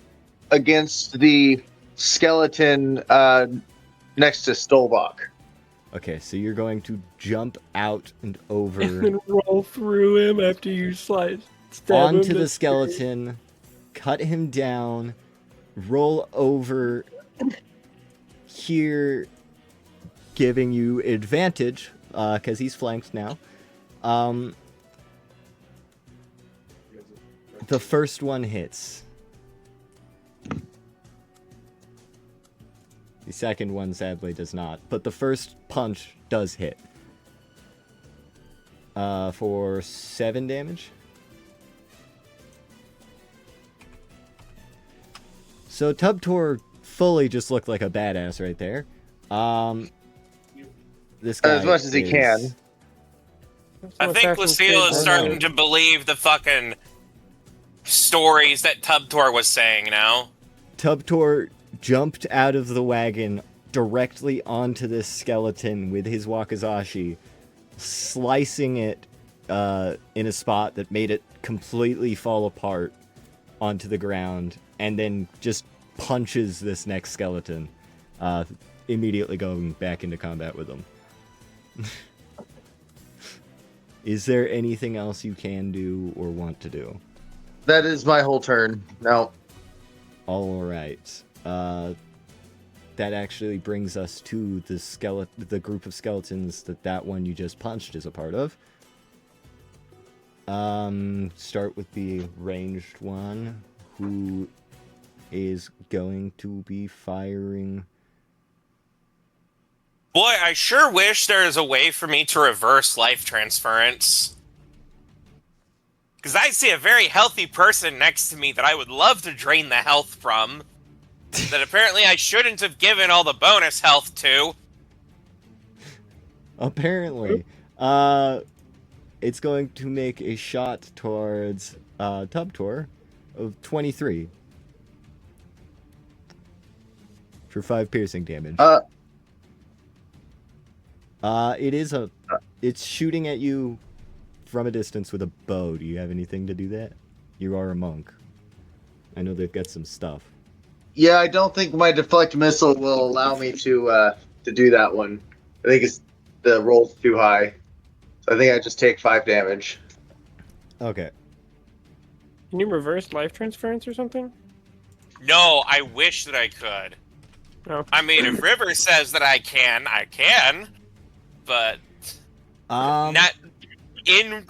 against the skeleton next to Stolbach. Okay, so you're going to jump out and And over then roll through him after you stab onto him. the skeleton, cut him down, roll over here, giving you advantage because he's flanked now. The first one hits. The second one sadly does not, but the first punch does hit. For 7 damage. So Tubtor fully just looked like a badass right there. This guy As much as he can. I think Lucille is starting to believe the fucking stories that Tubtor was saying now. Tubtor jumped out of the wagon directly onto this skeleton with his wakizashi, slicing it in a spot that made it completely fall apart onto the ground, and then just punches this next skeleton, immediately going back into combat with him. Is there anything else you can do or want to do? That is my whole turn. No. All right. That actually brings us to the group of skeletons that one you just punched is a part of. Start with the ranged one, who is going to be firing. Boy, I sure wish there was a way for me to reverse life transference. Because I see a very healthy person next to me that I would love to drain the health from. That apparently I shouldn't have given all the bonus health to. Apparently. It's going to make a shot towards Tubtor of 23. For 5 piercing damage. It's shooting at you from a distance with a bow. Do you have anything to do that? You are a monk. I know they've got some stuff. Yeah, I don't think my deflect missile will allow me to do that one. I think the roll's too high. So I think I just take 5 damage. Okay. Can you reverse life transference or something? No, I wish that I could. No. I mean, if River says that I can. But not in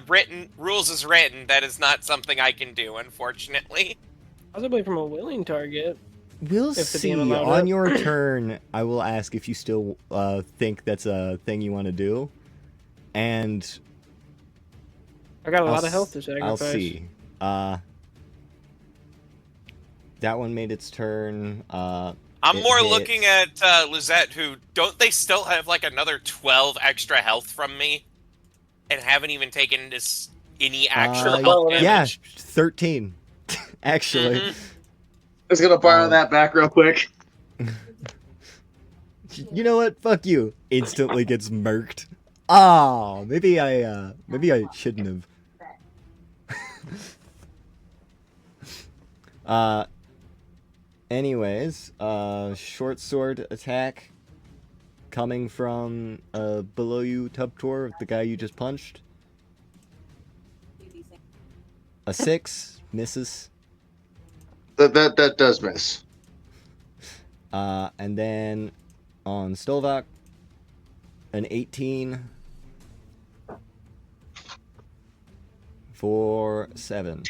written rules is written. That is not something I can do, unfortunately. Possibly from a willing target. We'll If the DM see. allowed On it. your turn, I will ask if you still think that's a thing you want to do. And I got a lot of health to sacrifice. I'll see. That one made its turn. I'm It more hit. looking at Lizette, who don't they still have like another 12 extra health from me, and haven't even taken this any actual health Yeah, damage. 13. Actually. Mhm. I was gonna borrow that back real quick. You know what? Fuck you. Instantly gets murked. Oh, maybe I shouldn't have. Anyways, short sword attack coming from below you, Tubtor, the guy you just punched. A 6 misses. That does miss. And then on Stovak, an 18 for 7.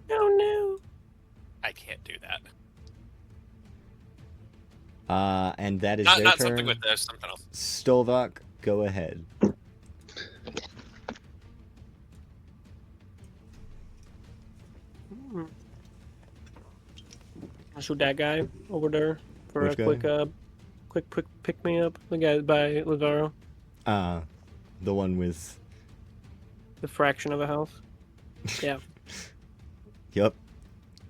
No. I can't do that. And that is Not their not turn. something with this, something else. Stovak, go ahead. I'll shoot that guy over there for Which a quick pick me up. The guy by Lazaro. The one with. The fraction of a health. Yeah. Yep.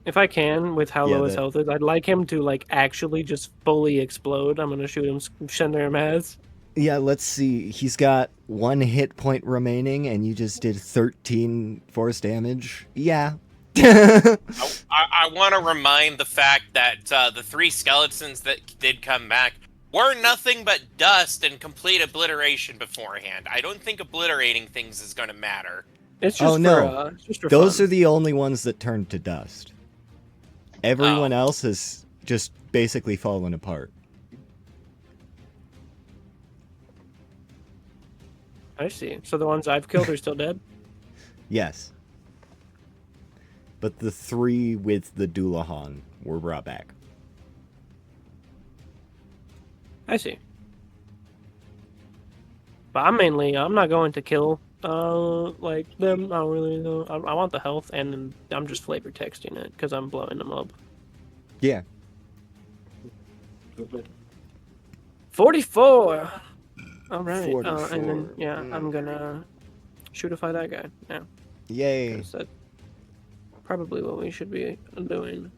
If I can, with how Yeah, low his that- health is, I'd like him to like actually just fully explode. I'm gonna shoot him, send him as. Yeah, let's see. He's got 1 hit point remaining, and you just did 13 force damage. Yeah. I want to remind the fact that the 3 skeletons that did come back were nothing but dust and complete obliteration beforehand. I don't think obliterating things is going to matter. It's just Oh, no. it's just for Those fun. are the only ones that turned to dust. Everyone else has just basically fallen apart. I see. So the ones I've killed are still dead? Yes. But the 3 with the Doulahan were brought back. I see. But I'm not going to kill like them. I don't really know. I want the health, and then I'm just flavor texting it because I'm blowing them up. Yeah. 44. All right. 44. And then I'm gonna shootify that guy. Yeah. Yay. 'Cause that's probably what we should be doing.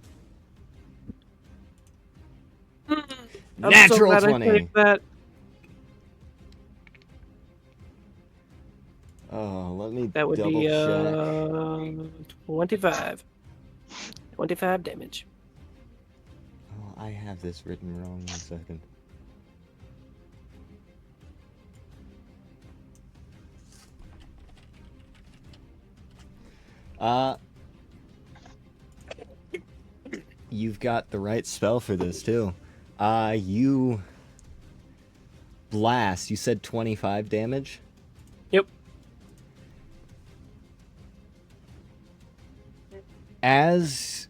I'm so Natural glad I 20. saved that. Oh, let me That would double be check. 25. 25 damage. Oh, I have this written wrong. 1 second. You've got the right spell for this too. You blast. You said 25 damage? Yep. As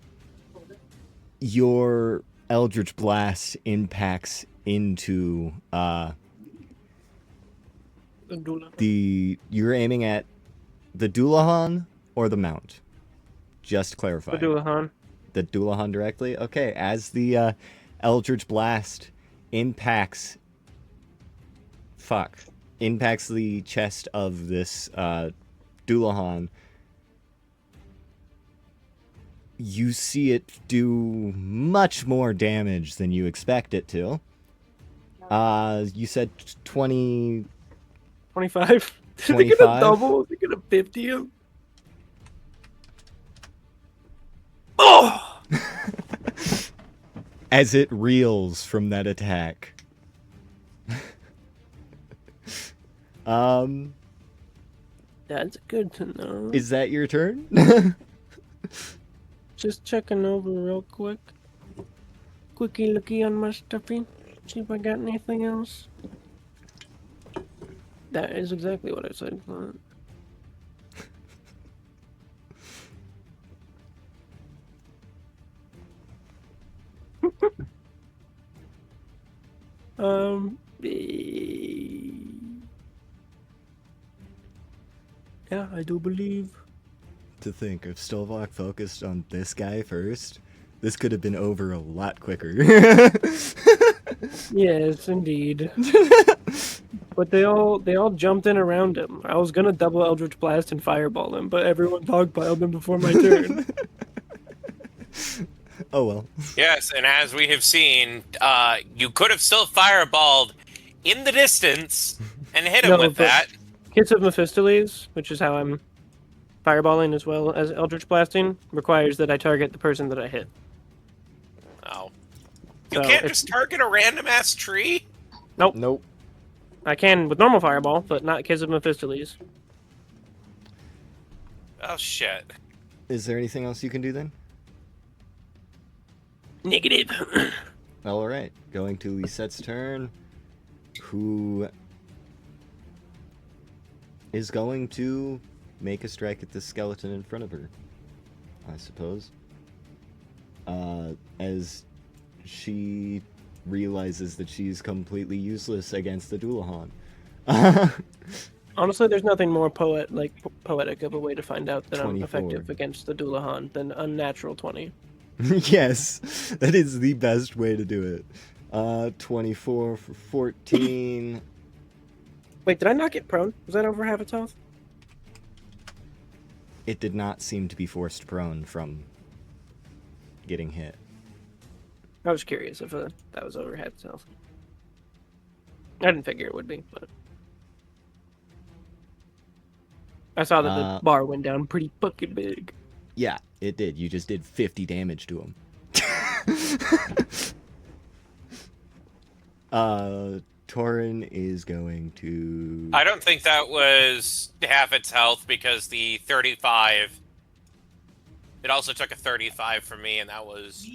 your Eldritch Blast impacts into you're aiming at the Doulahan or the Mount? Just clarify. The Doulahan. The Doulahan directly? Okay, as the Eldritch Blast impacts the chest of this Doulahan, you see it do much more damage than you expect it to. You said 20... 25. Is it gonna 25? double? Is it gonna 50 him? Oh! As it reels from that attack. That's good to know. Is that your turn? Just checking over real quick. Quickie looky on my stuffing. See if I got anything else. That is exactly what I said. Yeah, I do believe. To think, if Stovak focused on this guy first, this could have been over a lot quicker. Yes, indeed. But they all jumped in around him. I was gonna double Eldritch Blast and Fireball him, but everyone dogpiled him before my turn. Oh well. Yes, and as we have seen, you could have still fireballed in the distance and hit him No, with but that. Hits of Mephistopheles, which is how I'm fireballing as well as Eldritch Blasting, requires that I target the person that I hit. Oh. You So can't if- just target a random ass tree? Nope. I can with normal Fireball, but not Kiss of Mephistopheles. Oh shit. Is there anything else you can do then? Negative. All right, going to Lisette's turn, who is going to make a strike at the skeleton in front of her, I suppose. As she realizes that she's completely useless against the Doulahan. Honestly, there's nothing more poetic of a way to find out that 24. I'm effective against the Doulahan than unnatural 20. Yes, that is the best way to do it. 24 for 14. Wait, did I not get prone? Was that over half its health? It did not seem to be forced prone from getting hit. I was curious if that was over half its health. I didn't figure it would be, but I saw that the bar went down pretty fucking big. Yeah, it did. You just did 50 damage to him. Torin is going to... I don't think that was half its health because the 35... It also took a 35 from me, and that was...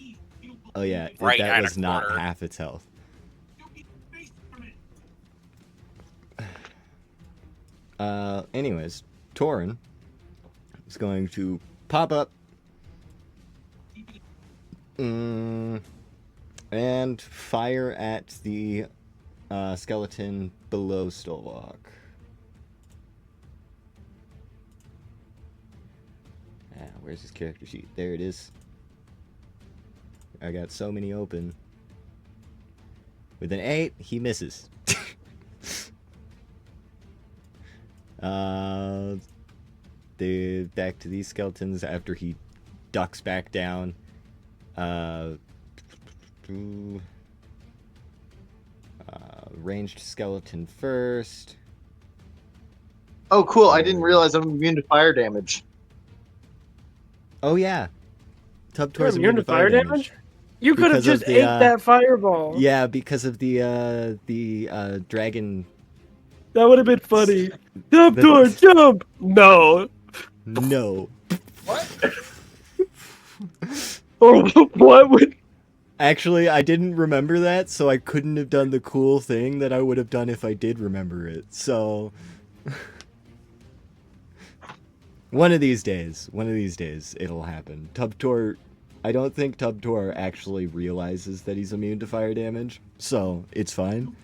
Oh yeah, right that at was a not quarter. half its health. Anyways, Torin is going to pop up and fire at the skeleton below Stolwalk. Where's his character sheet? There it is. I got so many open. With an 8, he misses. Back to these skeletons after he ducks back down. Ranged skeleton first. Oh, cool. I didn't realize I'm immune to fire damage. Oh yeah, Tubtor's You're immune to fire damage? You could have Because of just the, ate that fireball. Yeah, because of the dragon. That would have been funny. Jump, door, jump! No. No. Or what would... Actually, I didn't remember that, so I couldn't have done the cool thing that I would have done if I did remember it. So, one of these days, it'll happen. Tubtor, I don't think Tubtor actually realizes that he's immune to fire damage, so it's fine.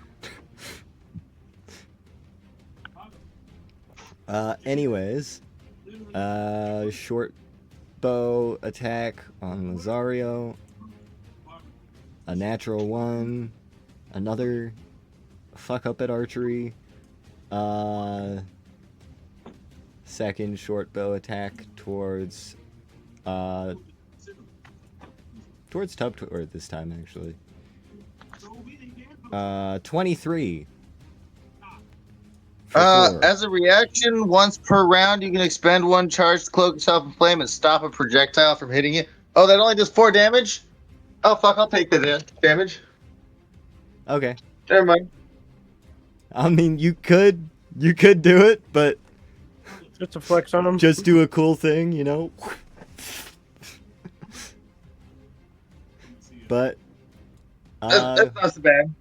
Anyways, short bow attack on Lazario. A natural 1. Another fuck up at archery. Second short bow attack towards Tubtor this time actually. 23. As a reaction, once per round, you can expend one charge to cloak yourself in flame and stop a projectile from hitting you. Oh, that only does 4 damage? Oh, fuck, I'll take the damage. Okay. Never mind. I mean, you could do it, but Just a flex on him. just do a cool thing, you know? But, That's not so bad.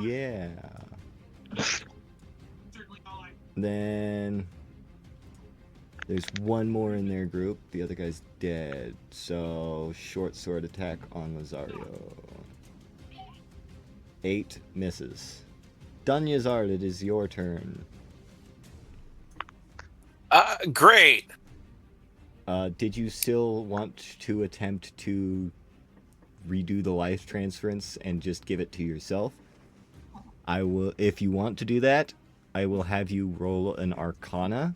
yeah. Then there's one more in their group. The other guy's dead. So short sword attack on Lazario. 8 misses. Dunyazard, it is your turn. Great. Did you still want to attempt to redo the life transference and just give it to yourself? I will, if you want to do that, I will have you roll an Arcana.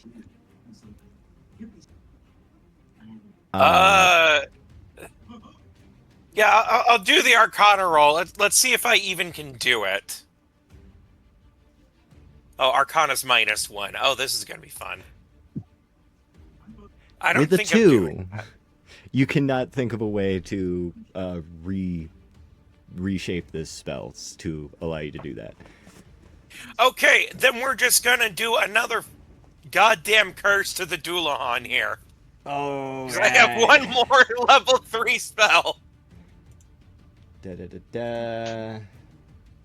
Yeah, I'll do the Arcana roll. Let's see if I even can do it. Oh, Arcana's -1. Oh, this is gonna be fun. I don't With a think I'm 2, doing that. you cannot think of a way to reshape this spell to allow you to do that. Okay, then we're just gonna do another goddamn curse to the Doulahan here. Oh, Because I have one more level 3 spell.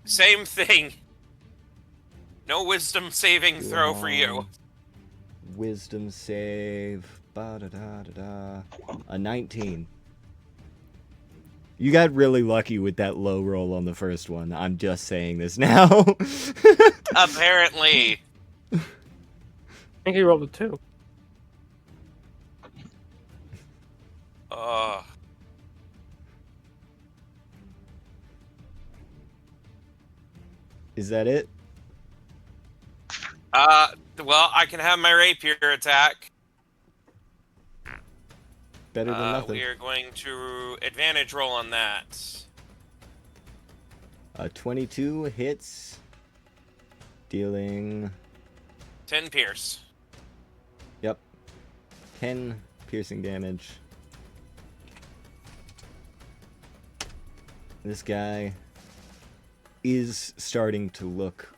Same thing. No wisdom saving throw for you. Wisdom save. Ba-da-da-da-da. A 19. You got really lucky with that low roll on the first one. I'm just saying this now. Apparently. I think he rolled a 2. Is that it? Well, I can have my rapier attack. Better than nothing. We are going to advantage roll on that. 22 hits, dealing 10 pierce. Yep. 10 piercing damage. This guy is starting to look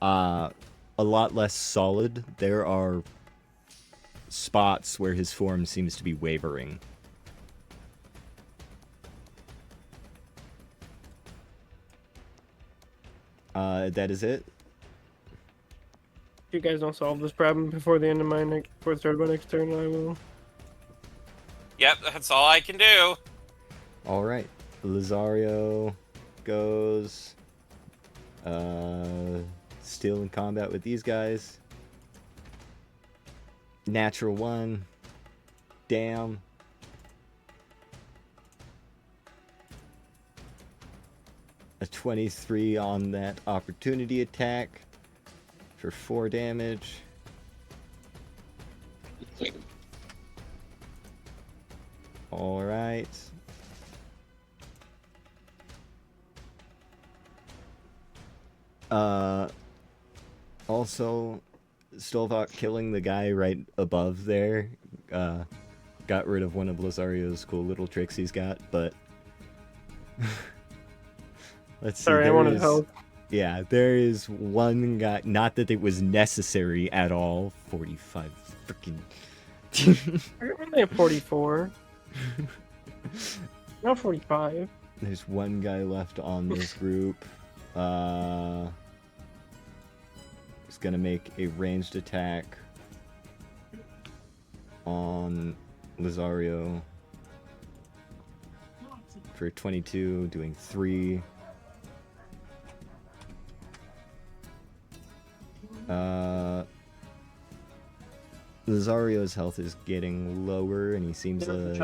a lot less solid. There are spots where his form seems to be wavering. That is it. If you guys don't solve this problem before the end of before the start of my next turn, I will. Yep, that's all I can do. All right. Lazario goes still in combat with these guys. Natural 1. Damn. A 23 on that opportunity attack for 4 damage. All right. Also, Stovak killing the guy right above there got rid of one of Lazario's cool little tricks he's got, but let's see. Sorry, I wanted help. Yeah, there is one guy, not that it was necessary at all. 45 freaking I'm only at 44. Not 45. There's one guy left on this group. He's gonna make a ranged attack on Lazario for 22, doing 3. Lazario's health is getting lower, and he seems I'm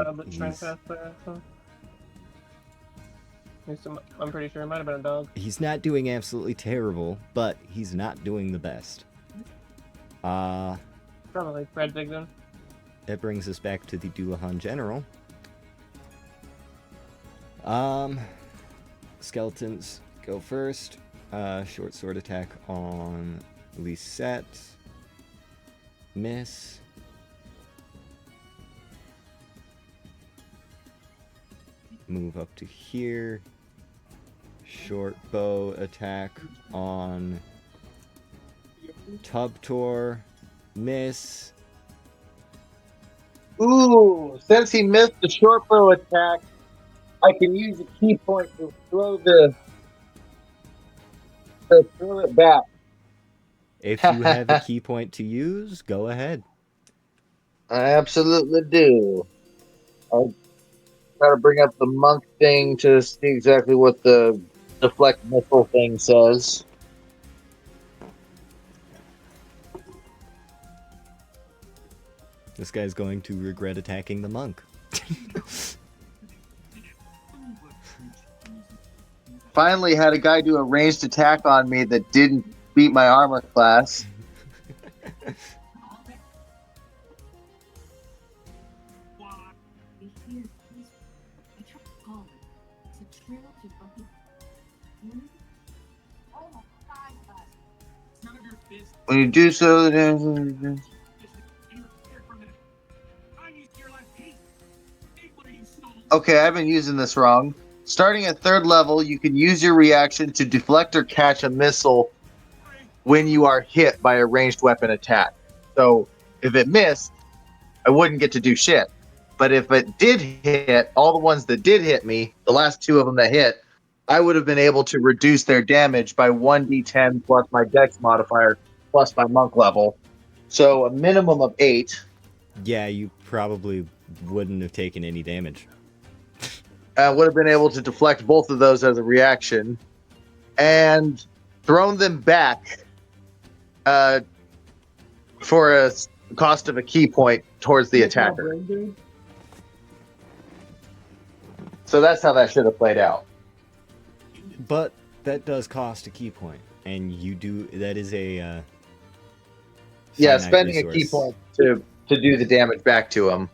pretty sure it might have been a dog. he's not doing absolutely terrible, but he's not doing the best. Probably Fred Dignan. That brings us back to the Doulahan General. Skeletons go first. Short sword attack on Lisette. Miss. Move up to here. Short bow attack on Tubtor. Miss. Ooh, since he missed the short bow attack, I can use a key point to throw it back. If you have a key point to use, go ahead. I absolutely do. I'll try to bring up the monk thing to see exactly what the deflect missile thing says. This guy's going to regret attacking the monk. Finally had a guy do a ranged attack on me that didn't beat my armor class. When you do so, okay, I've been using this wrong. Starting at 3rd level, you can use your reaction to deflect or catch a missile when you are hit by a ranged weapon attack. So if it missed, I wouldn't get to do shit. But if it did hit, all the ones that did hit me, the last 2 of them that hit, I would have been able to reduce their damage by 1d10 plus my dex modifier plus my monk level. So a minimum of 8. Yeah, you probably wouldn't have taken any damage. Would have been able to deflect both of those as a reaction and thrown them back for a cost of a key point towards the attacker. So that's how that should have played out. But that does cost a key point, and you do that is a finite spending resource. a key point to do the damage back to him.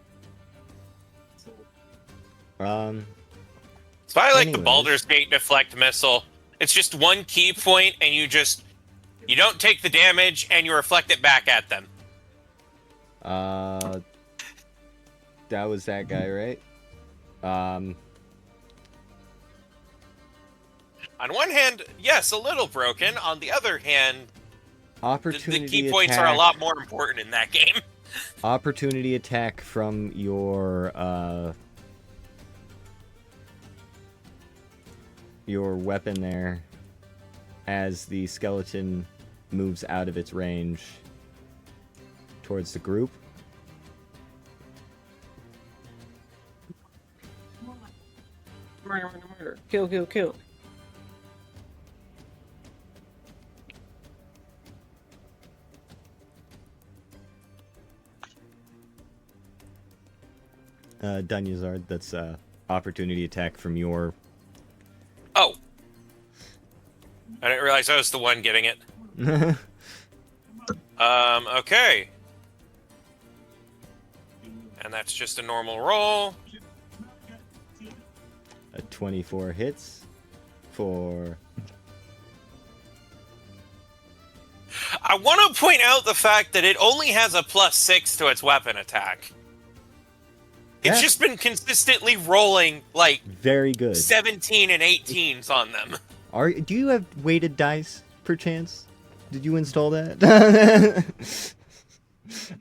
So I like the Anyways. Baldur's Gate deflect missile. It's just 1 key point, and you don't take the damage, and you reflect it back at them. That was that guy, right? On one hand, yes, a little broken. On the other hand, Opportunity the key attack, points are a lot more important in that game. Opportunity attack from your weapon there as the skeleton moves out of its range towards the group. Murder. Kill. Dunyazard, that's opportunity attack from your... Oh. I didn't realize I was the one getting it. Okay. And that's just a normal roll. A 24 hits for... I want to point out the fact that it only has a +6 to its weapon attack. It's Yeah. just been consistently rolling, like, Very good. 17 and 18s on them. Do you have weighted dice, perchance? Did you install that?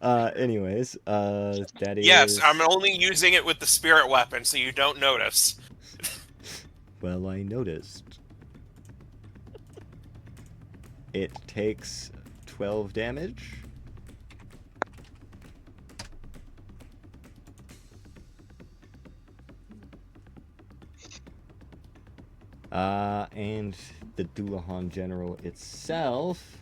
Anyways, that is... Yes, I'm only using it with the spirit weapon, so you don't notice. Well, I noticed. It takes 12 damage. And the Dullahan General itself...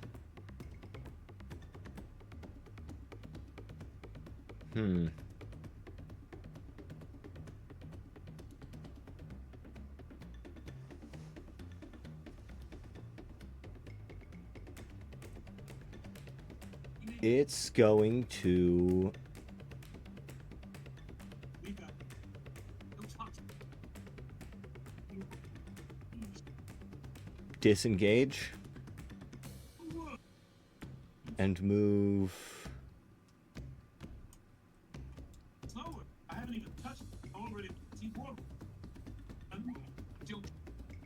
It's going to... disengage and move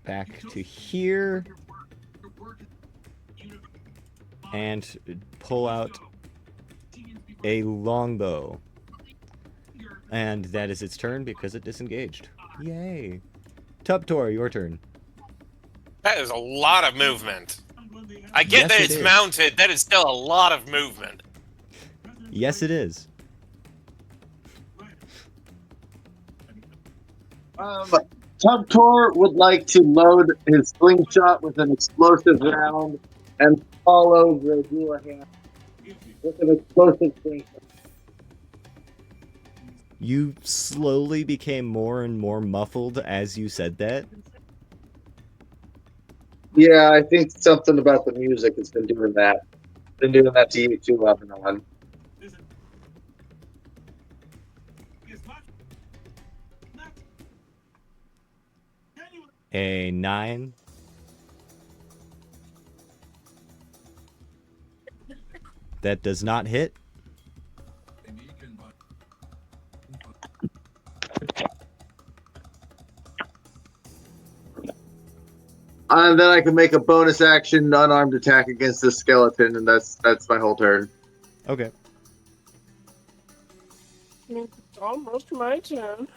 back to here and pull out a longbow. And that is its turn because it disengaged. Yay. Tuptor, your turn. That is a lot of movement. I get Yes, that it it's is. mounted. That is still a lot of movement. Yes, it is. Tubtor would like to load his slingshot with an explosive round and follow the Houlihan with an explosive slingshot. You slowly became more and more muffled as you said that. Yeah, I think something about the music has been doing that. Been doing that to you too, off and on. A 9. That does not hit. And then I can make a bonus action unarmed attack against the skeleton, and that's my whole turn. Okay. It's almost my turn.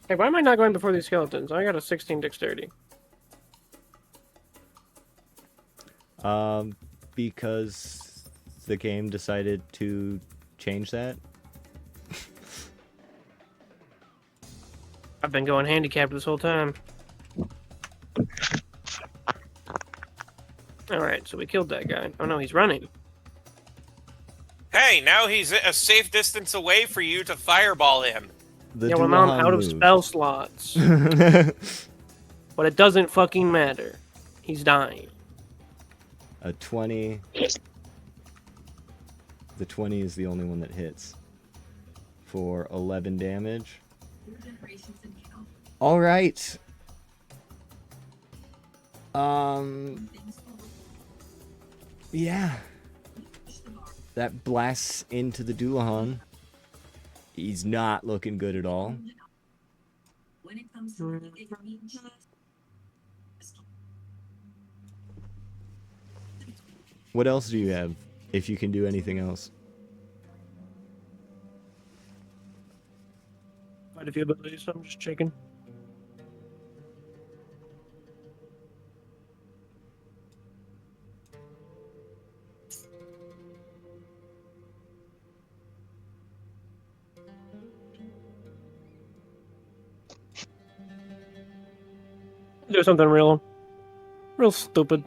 Hey, why am I not going before these skeletons? I got a 16 dexterity. Because the game decided to change that. I've been going handicapped this whole time. Alright, so we killed that guy. Oh no, he's running. Hey, now he's a safe distance away for you to fireball him. The Yeah, well now I'm Dullahan out of moved. spell slots. But it doesn't fucking matter. He's dying. A 20. The 20 is the only one that hits. For 11 damage. Alright. Yeah. That blasts into the Dullahan. He's not looking good at all. What else do you have, if you can do anything else? Quite a few abilities, so I'm just checking. Do something real stupid.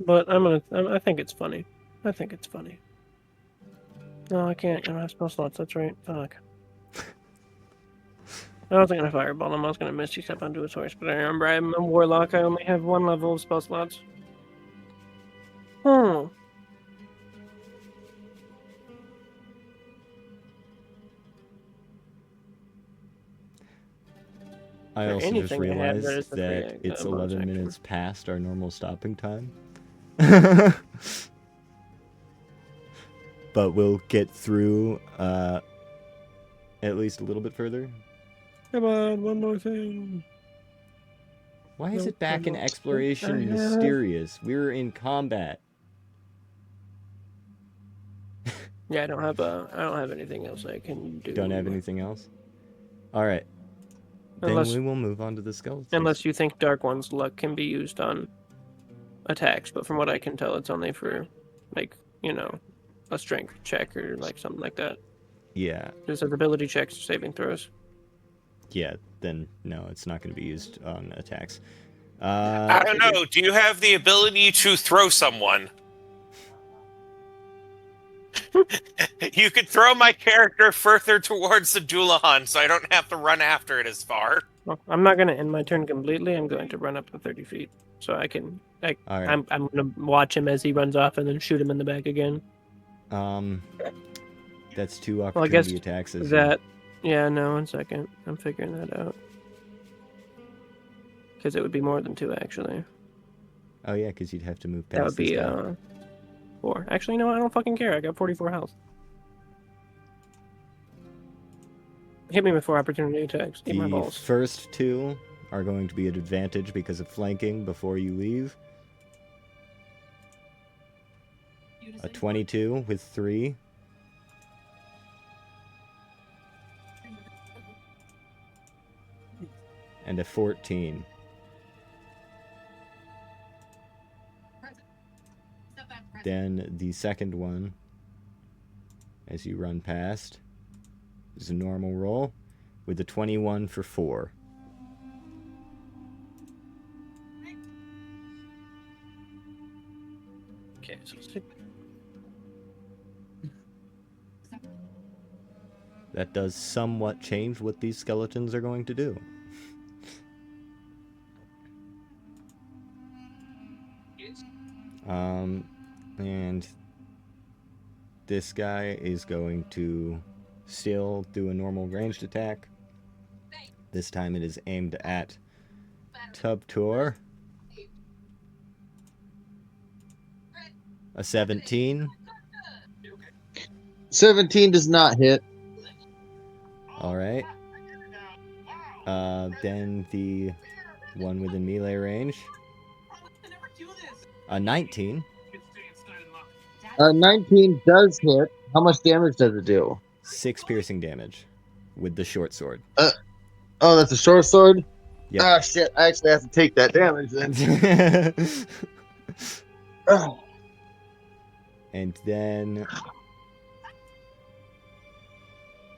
But I think it's funny. I think it's funny. No, I can't. I don't have spell slots. That's right. Fuck. I wasn't gonna fireball him. I was gonna misty step onto his horse, but I remember I'm a warlock. I only have one level of spell slots. Hmm. I Or also just anything I have that realized is a free that it's bonus 11 action. minutes past our normal stopping time. But we'll get through at least a little bit further. Come on, one more thing. Why is it back in I exploration have- mysterious? We were in combat. Yeah, I don't have anything else I can do. Don't have anything else? Alright. Unless- Then we will move on to the skeletons. Unless you think Dark One's luck can be used on attacks, but from what I can tell, it's only for, like, a strength check or like something like that. Yeah. Just as ability checks or saving throws. Yeah, then no, it's not going to be used on attacks. I don't know. Do you have the ability to throw someone? You could throw my character further towards the Dullahan, so I don't have to run after it as far. Well, I'm not going to end my turn completely. I'm going to run up to 30 feet. So I can, like, All right. I'm going to watch him as he runs off and then shoot him in the back again. That's 2 Well, I opportunity guess attacks. Isn't that, it? yeah, no, 1 second. I'm figuring that out. Because it would be more than 2, actually. Oh yeah, because you'd have to move past That would be, this guy. 4. Actually, no, I don't fucking care. I got 44 health. Hit me with 4 opportunity attacks. Eat my The balls. first 2 are going to be at advantage because of flanking before you leave. A 22 with 3. And a 14. then the second one, as you run past, is a normal roll with a 21 for 4. Okay, so That does somewhat change what these skeletons are going to do. And this guy is going to still do a normal ranged attack. This time it is aimed at Tubtor. A 17. 17 does not hit. Alright. Then the one within melee range. A 19. 19 does hit. How much damage does it do? 6 piercing damage with the short sword. Oh, that's a short sword? Yep. Ah, shit. I actually have to take that damage then. And then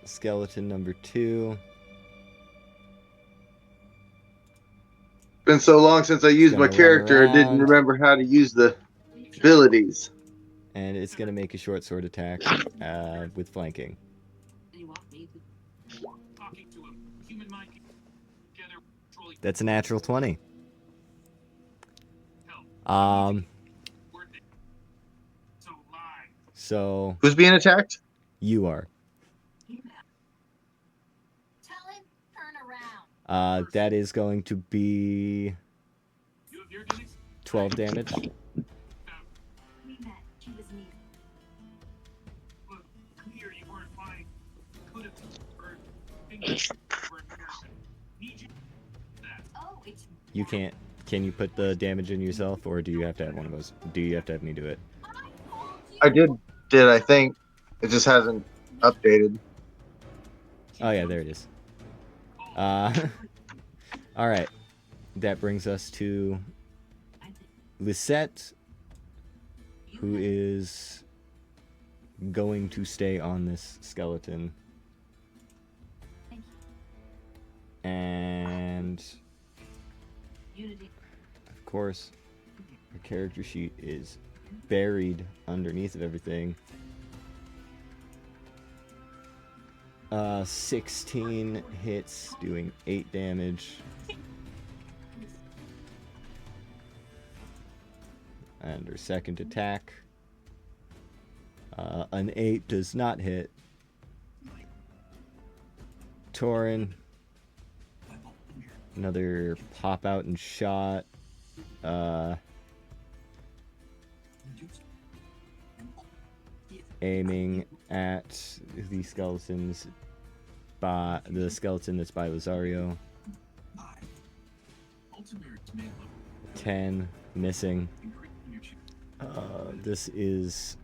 skeleton number 2. Been so long since I used my gonna run character, I didn't around. remember how to use the abilities. And it's going to make a short sword attack with flanking. That's a natural 20. So Who's being attacked? you are. Tell him, turn around. That is going to be 12 damage. We met. She was needed. Oh, it's You can't. Can you put the damage in yourself, or do you have to have one of those? Do you have to have me do it? I did, I think. It just hasn't updated. Oh yeah, there it is. All right. That brings us to Lisette, who is going to stay on this skeleton. And of course, her character sheet is buried underneath of everything. 16 hits, doing 8 damage. And her second attack, an 8 does not hit. Torin, another pop out and shot. Aiming at the skeletons by the skeleton that's by Lazario. 10 missing. This is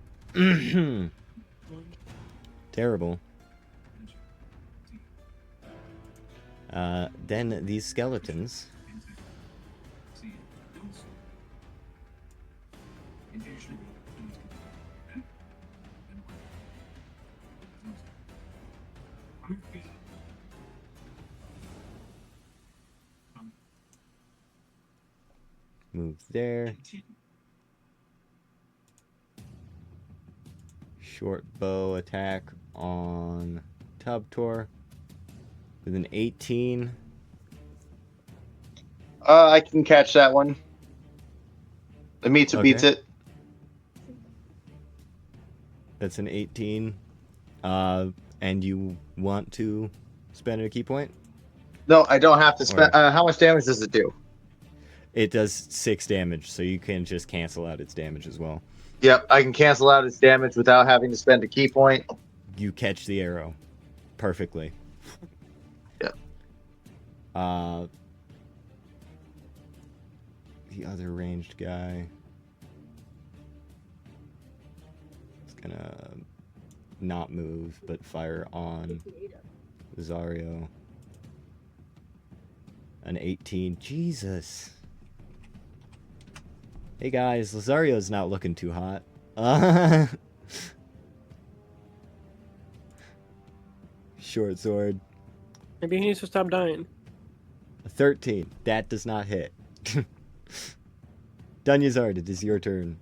terrible. Then these skeletons move there. Short bow attack on Tubtor with an 18. I can catch that one. The Mitsu beats it. That's an 18. And you want to spend a key point? No, I don't have to spend. How much damage does it do? It does 6 damage, so you can just cancel out its damage as well. Yep, I can cancel out its damage without having to spend a key point. You catch the arrow perfectly. Yep. The other ranged guy is gonna not move, but fire on Zario. An 18. Jesus. Hey guys, Lazario's not looking too hot. Short sword. Maybe he needs to stop dying. A 13. That does not hit. Dunyazard, it is your turn.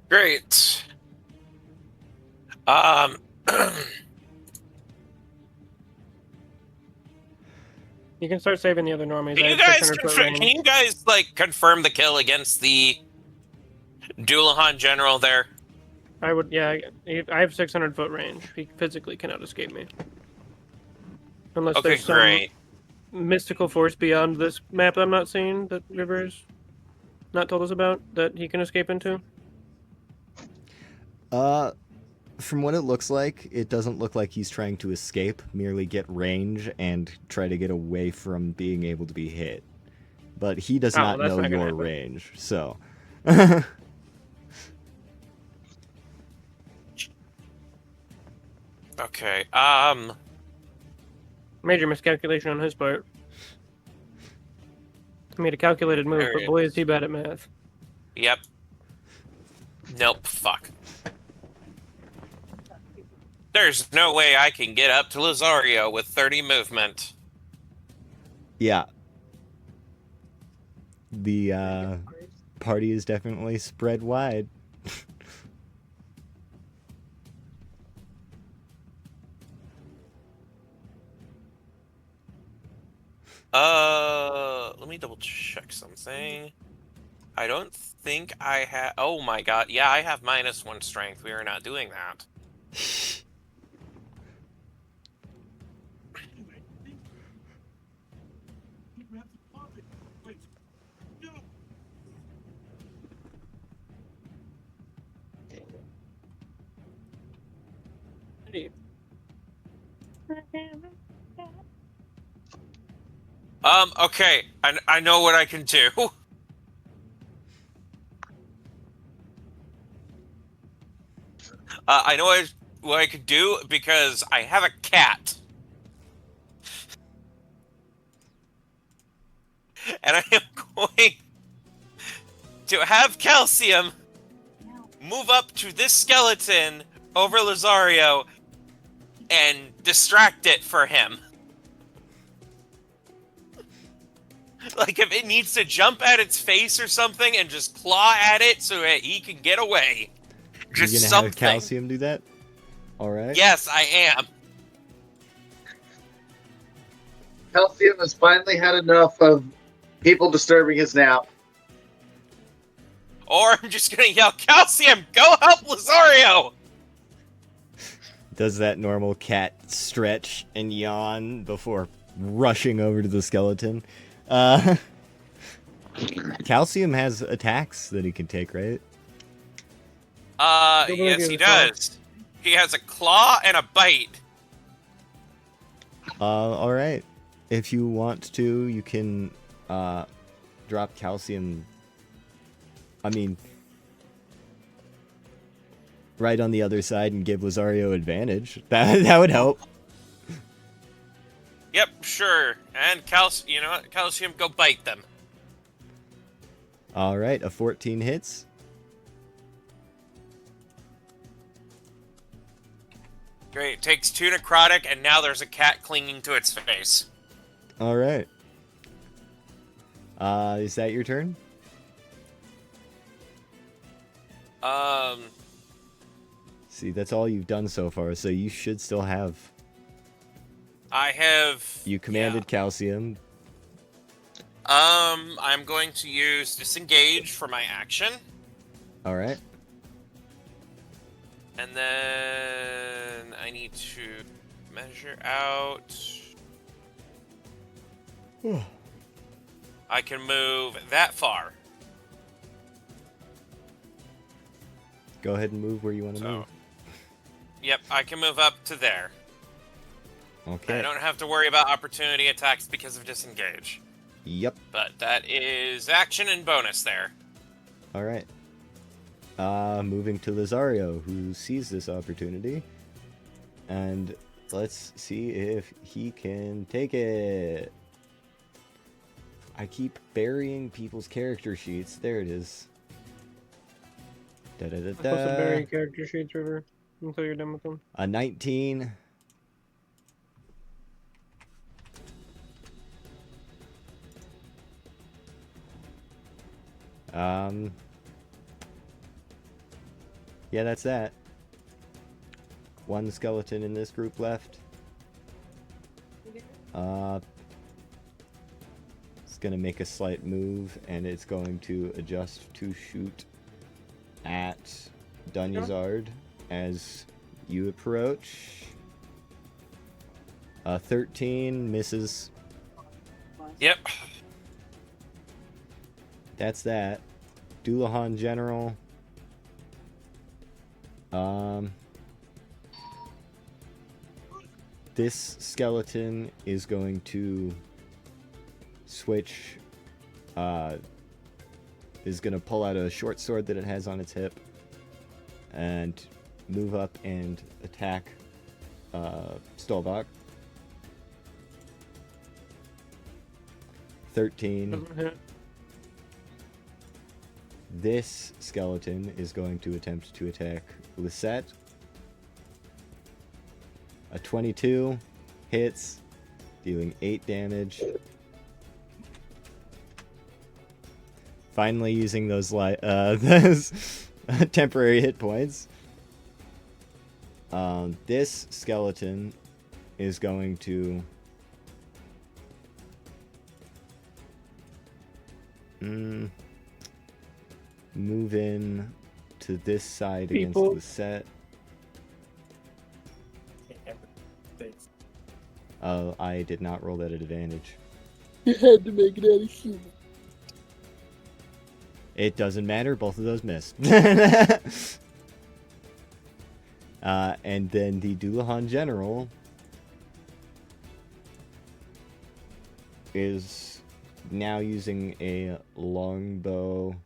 Great. You can start saving the other normies. Can I you have guys 600 foot range. can you guys like confirm the kill against the Doulahan general there? I would, yeah. I have 600 foot range. He physically cannot escape me. Unless Okay, there's some great. mystical force beyond this map I'm not seeing that River's not told us about that he can escape into. From what it looks like, it doesn't look like he's trying to escape, merely get range and try to get away from being able to be hit. But he does Oh, not that's know not gonna your happen. range, so. Okay. Major miscalculation on his part. He made a calculated move, but boy is he bad at math. Yep. Nope. Fuck. There's no way I can get up to Lazario with 30 movement. Yeah. The party is definitely spread wide. Let me double check something. I don't think I have. Oh my god. Yeah, I have -1 strength. We are not doing that. Okay. I know what I can do. I know what I could do because I have a cat. And I am going to have Calcium move up to this skeleton over Lazario and distract it for him. Like if it needs to jump at its face or something and just claw at it so that he can get away. Just You're gonna something. have Calcium do that? Alright. Yes, I am. Calcium has finally had enough of people disturbing his nap. Or I'm just gonna yell, Calcium, go help Lazario! Does that normal cat stretch and yawn before rushing over to the skeleton? Calcium has attacks that he can take, right? Yes, he does. He has a claw and a bite. Alright. If you want to, you can, drop Calcium. I mean, right on the other side and give Lazario advantage. That would help. Yep, sure. And Calcium, you know what? Calcium, go bite them. Alright, a 14 hits. Great. Takes 2 necrotic, and now there's a cat clinging to its face. Alright. Is that your turn? See, that's all you've done so far, so you should still have. I have. You commanded Calcium. I'm going to use disengage for my action, Alright. and then I need to measure out. I can move that far. Go ahead and move where you want to move. Yep, I can move up to there. Okay. I don't have to worry about opportunity attacks because of disengage. Yep. But that is action and bonus there. Alright. Moving to Lazario, who sees this opportunity. And let's see if he can take it. I keep burying people's character sheets. There it is. Plus a berry character sheet, River, until you're done with them. A 19. Yeah, that's that. One skeleton in this group left. It's gonna make a slight move, and it's going to adjust to shoot at Dunyazard as you approach. 13 misses. Yep. That's that. Doulahan General. This skeleton is going to switch. Is going to pull out a short sword that it has on its hip and move up and attack Stolbach. 13. Doesn't hit. This skeleton is going to attempt to attack Lisette. A 22 hits, dealing 8 damage. Finally using those those temporary hit points. This skeleton is going to move in to this side People. against Lisette. Oh, I did not roll that at advantage. You had to make it out of human. It doesn't matter, both of those missed. And then the Doulahan General is now using a longbow.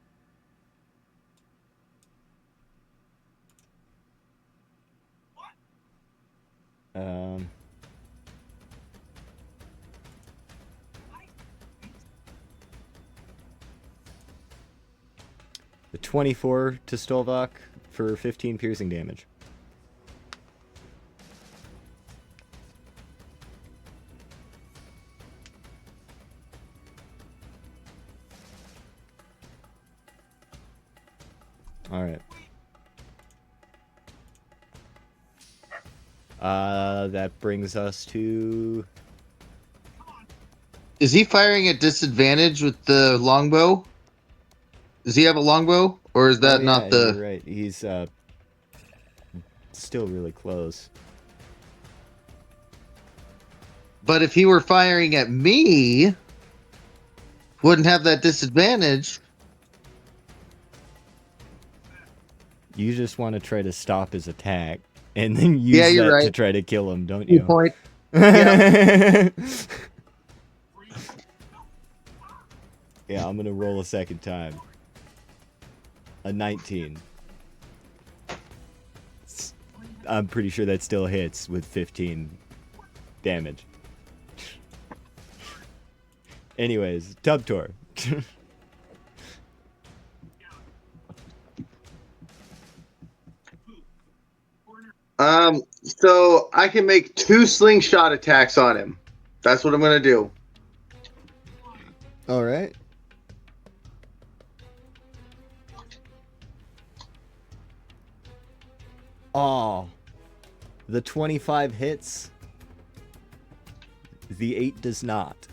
The 24 to Stolbach for 15 piercing damage. All right. That brings us to... Is he firing at disadvantage with the longbow? Does he have a longbow, or is that not the? You're right. He's still really close. But if he were firing at me, wouldn't have that disadvantage. You just want to try to stop his attack, and then use Yeah, you're that right. to try to kill him, don't Good you? point. Yeah, I'm gonna roll a second time. A 19. I'm pretty sure that still hits with 15 damage. Anyways, Tubtor. So I can make 2 slingshot attacks on him. That's what I'm gonna do. All right. Oh, the 25 hits. The 8 does not.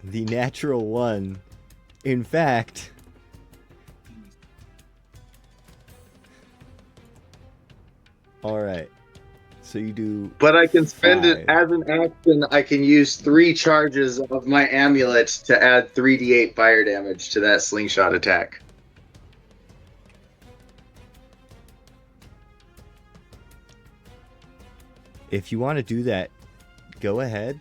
The natural 1. In fact, all right. So you do. But I can spend it 5. as an action. I can use 3 charges of my amulet to add 3d8 fire damage to that slingshot attack. If you want to do that, go ahead.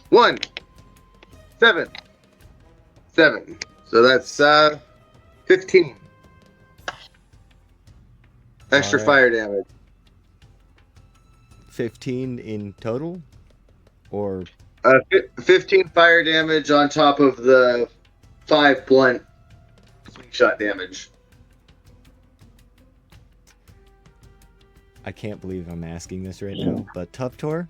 One, 7, 7. So that's 15 extra Alright. fire damage. 15 in total. Or 15 fire damage on top of the 5 blunt slingshot damage. I can't believe I'm asking this right now, but Tuftor,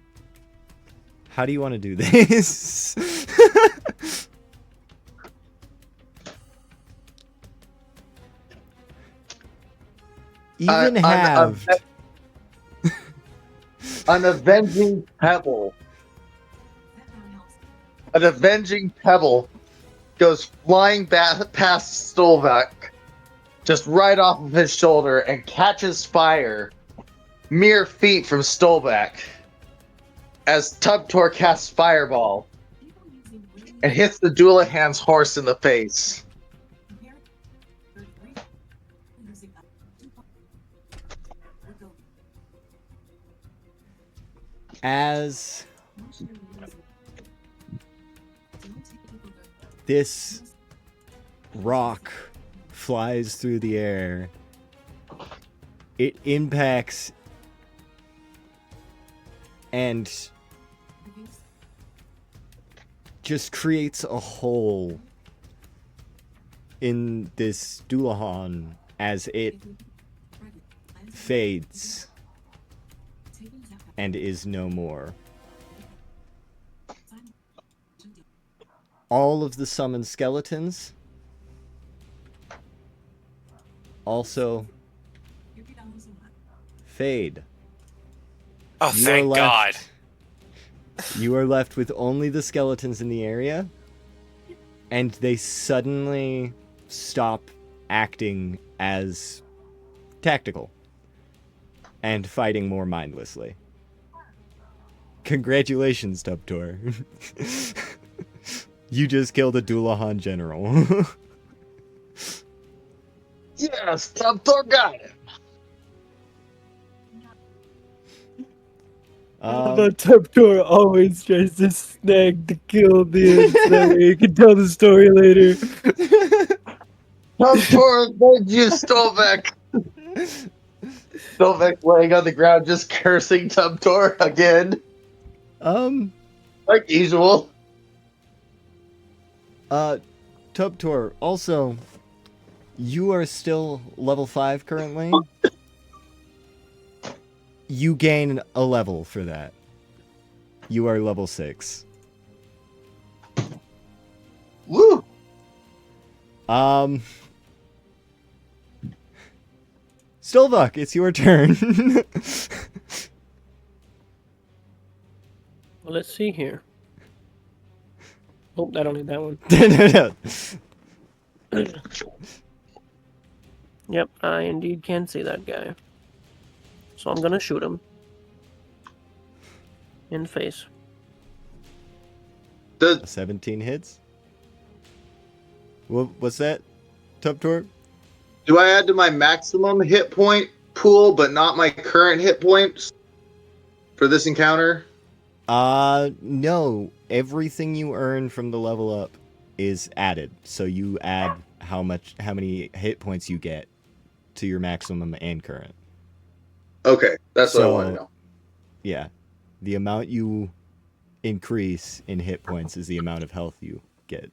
how do you want to do this? Even halved. An avenging pebble. An avenging pebble goes flying past Stolvak, just right off of his shoulder, and catches fire mere feet from Stolvak as Tubtor casts Fireball and hits the Doulahan's horse in the face. As this rock flies through the air, it impacts and just creates a hole in this Doulahan as it fades and is no more. All of the summoned skeletons also fade. Oh, thank God. You are left with only the skeletons in the area, and they suddenly stop acting as tactical and fighting more mindlessly. Congratulations, Tubtor. You just killed a Doulahan general. Yes, Tubtor got it. The Tubtor always tries to snag the kill the so that way you can tell the story later. Tubtor, thank you, Stolvak. Stolvak laying on the ground, just cursing Tubtor again, like usual. Tubtor, also, you are still level 5 currently. You gain a level for that. You are level 6. Woo! Stilvuk, it's your turn. Well, let's see here. Oh, I don't need that one. No. Yep, I indeed can see that guy. So I'm gonna shoot him. In the face. 17 hits? What's that, Tubtor? Do I add to my maximum hit point pool, but not my current hit points for this encounter? No. Everything you earn from the level up is added. So you add how many hit points you get to your maximum and current. Okay, that's what I want to know. Yeah. The amount you increase in hit points is the amount of health you get.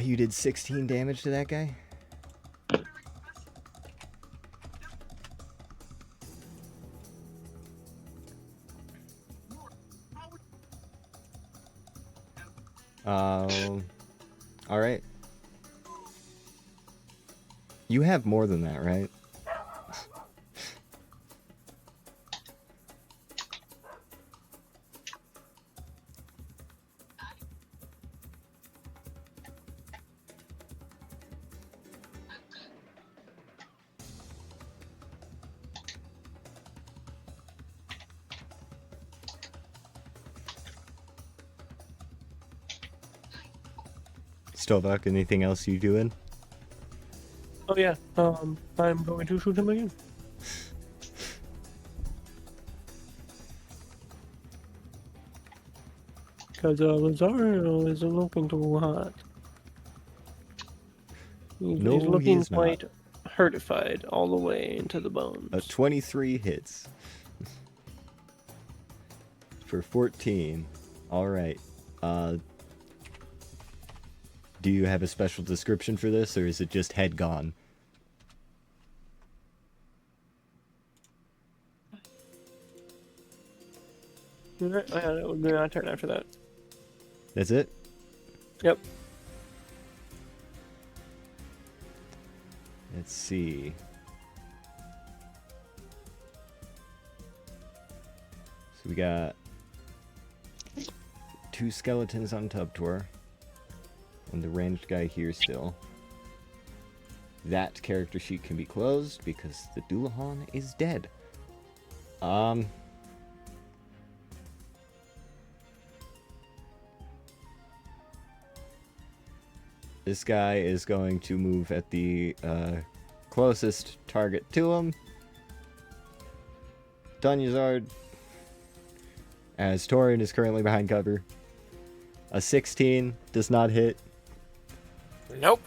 You did 16 damage to that guy? Alright. You have more than that, right? Stovak, anything else you doing? Oh yeah, I'm going to shoot him again. Because Lazario isn't looking too hot. He's No, looking he's not. quite hurtified all the way into the bones. A 23 hits. For 14. Alright. Do you have a special description for this, or is it just head gone? Alright, it would be my turn after that. That's it? Yep. Let's see. So we got 2 skeletons on Tub Tour. And the ranged guy here still. That character sheet can be closed because the Dullahan is dead. This guy is going to move at the closest target to him. Dunyazard, as Torin is currently behind cover. A 16 does not hit. Nope.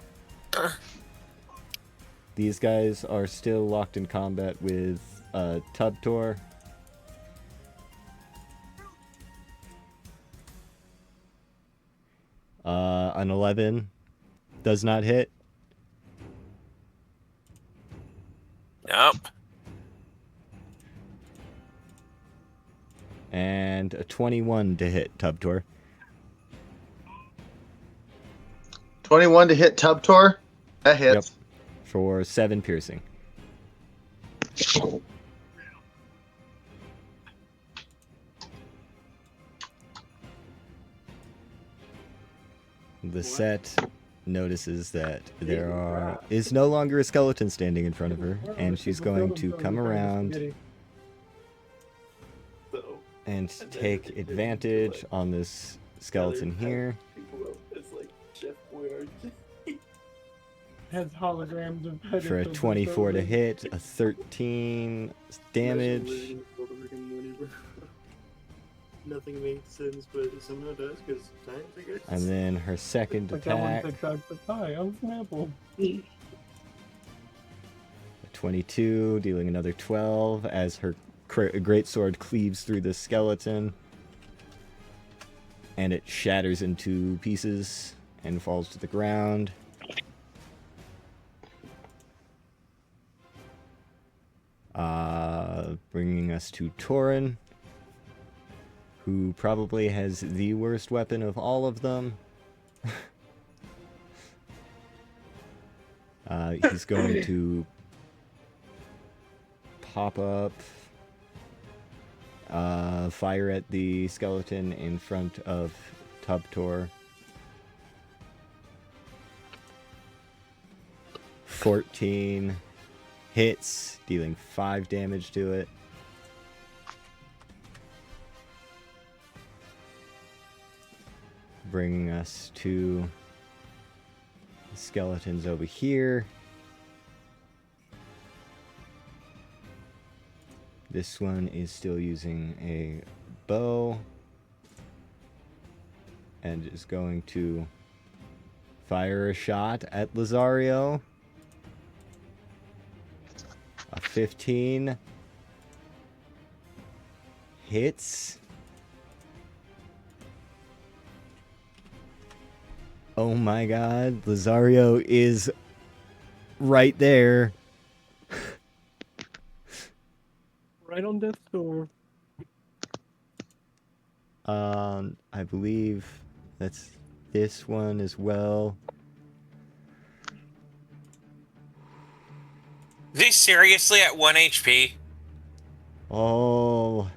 These guys are still locked in combat with Tubtor. An 11 does not hit. Nope. And a 21 to hit Tubtor. 21 to hit Tubtor. That hits. For 7 piercing. The set notices that there is no longer a skeleton standing in front of her, and she's going to come around and take advantage on this skeleton here. Has holograms of For a 24 to hit, a 13 damage. Nothing makes sense, but somehow does because science, I guess. And then her second Like that one attack, TikTok, but hi, I'm Snapple. a 22, dealing another 12 as her greatsword cleaves through the skeleton. And it shatters into pieces and falls to the ground. Bringing us to Torin, who probably has the worst weapon of all of them. He's going to pop up, fire at the skeleton in front of Tubtor. 14 hits, dealing 5 damage to it. Bringing us to the skeletons over here. This one is still using a bow and is going to fire a shot at Lazario. A 15 hits. Oh my god, Lazario is right there. Right on death's door. I believe that's this one as well. Is he seriously at 1 HP? Oh.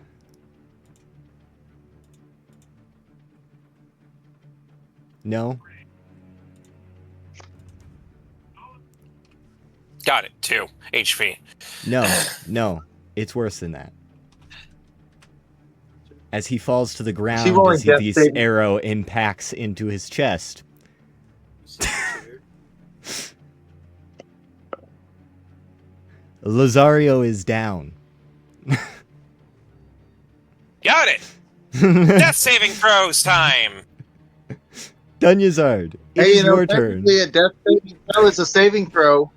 No. Got it, 2 HP. No. It's worse than that. As he falls to the ground, She won't as get this big. arrow impacts into his chest. Lazario is down. Got it! Death saving throws time! Dunyazard, it Hey, is your turn. technically a death saving throw is a saving throw.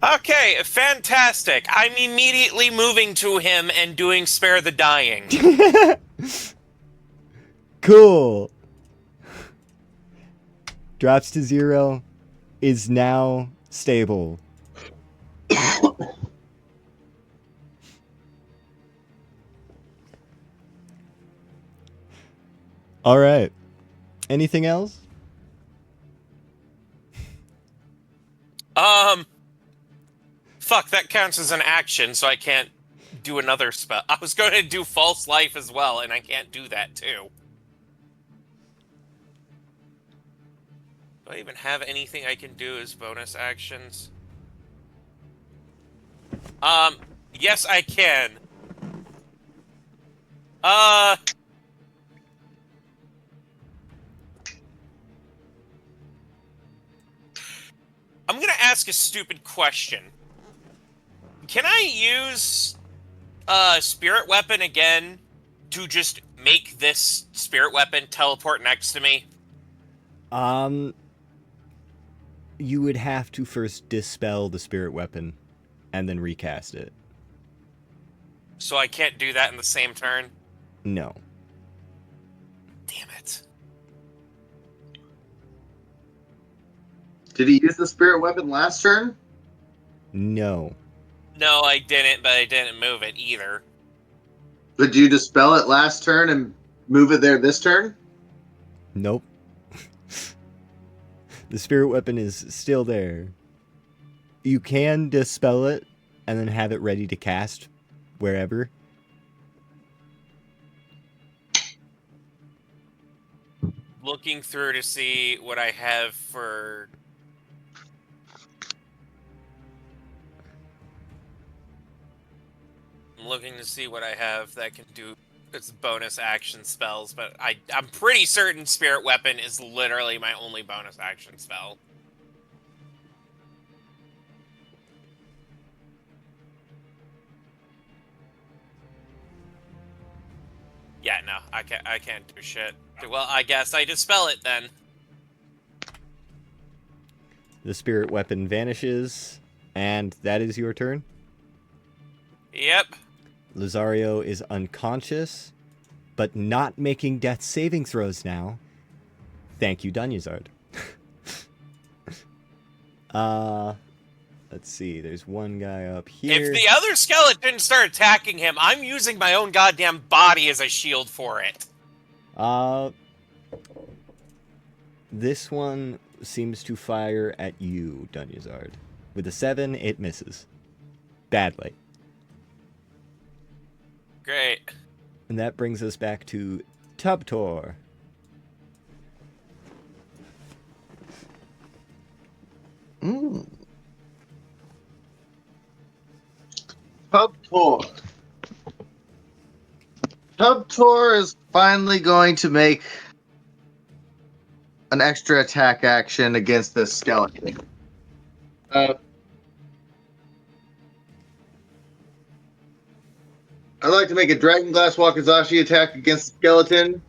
Okay, fantastic. I'm immediately moving to him and doing Spare the Dying. Cool. Drops to 0. Is now stable. All right. Anything else? Fuck, that counts as an action, so I can't do another spell. I was going to do False Life as well, and I can't do that too. Do I even have anything I can do as bonus actions? Yes, I can. I'm gonna ask a stupid question. Can I use Spirit Weapon again to just make this Spirit Weapon teleport next to me? You would have to first dispel the spirit weapon and then recast it. So I can't do that in the same turn? No. Damn it. Did he use the spirit weapon last turn? No. No, I didn't, but I didn't move it either. Did you dispel it last turn and move it there this turn? Nope. The spirit weapon is still there. You can dispel it and then have it ready to cast wherever. Looking through to see what I have for... I'm looking to see what I have that can do its bonus action spells, but I'm pretty certain Spirit Weapon is literally my only bonus action spell. Yeah, no, I can't do shit. Well, I guess I dispel it then. The spirit weapon vanishes, and that is your turn. Yep. Lazario is unconscious, but not making death saving throws now. Thank you, Dunyazard. Let's see. There's one guy up here. If the other skeletons start attacking him, I'm using my own goddamn body as a shield for it. This one seems to fire at you, Dunyazard. With a 7, it misses. Badly. Great. And that brings us back to Tubtor. Tubtor. Tubtor is finally going to make an extra attack action against this skeleton. I'd like to make a Dragon Glass Wakizashi attack against the skeleton.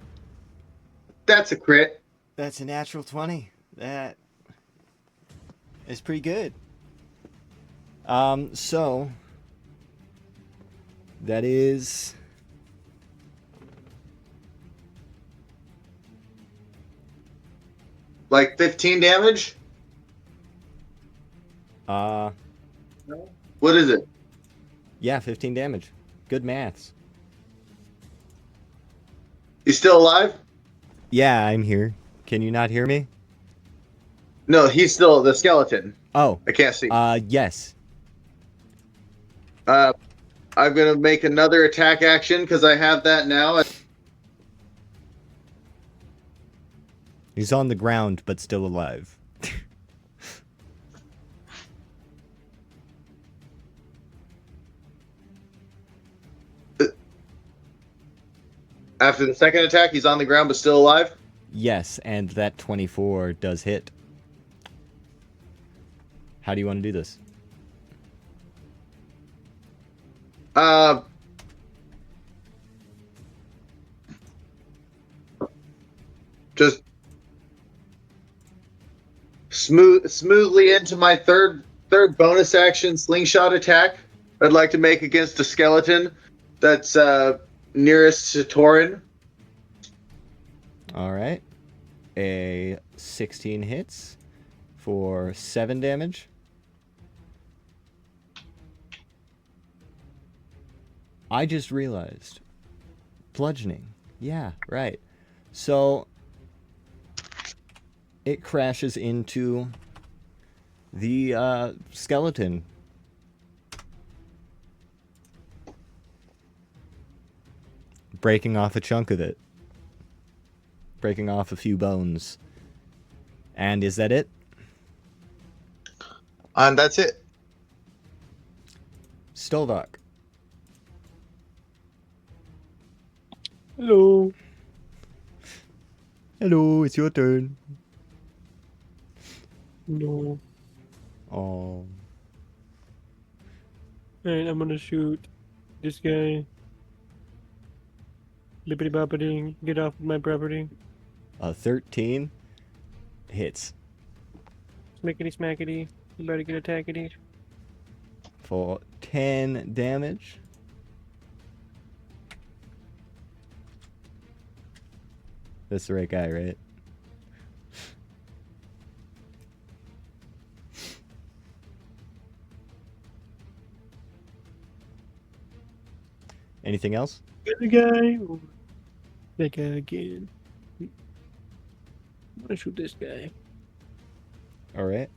That's a crit. That's a natural 20. That is pretty good. So that is Like 15 damage? What is it? Yeah, 15 damage. Good maths. You still alive? Yeah, I'm here. Can you not hear me? No, he's still the skeleton. Oh. I can't see. Yes. I'm going to make another attack action because I have that now. He's on the ground, but still alive. After the second attack, he's on the ground but still alive? Yes, and that 24 does hit. How do you want to do this? Just smoothly into my third bonus action slingshot attack. I'd like to make against a skeleton that's nearest to Torin. All right. A 16 hits for 7 damage. I just realized. Bludgeoning. Yeah, right. So it crashes into the skeleton. Breaking off a chunk of it. Breaking off a few bones. And is that it? And that's it. Stovak. Hello. Hello, it's your turn. No. Oh. Alright, I'm gonna shoot this guy. Bippity boppity, get off my property. A 13 hits Smackety smackety. You better get attackety. for 10 damage. That's the right guy, right? Anything else? The guy. Or that guy again. I'm gonna shoot this guy. All right.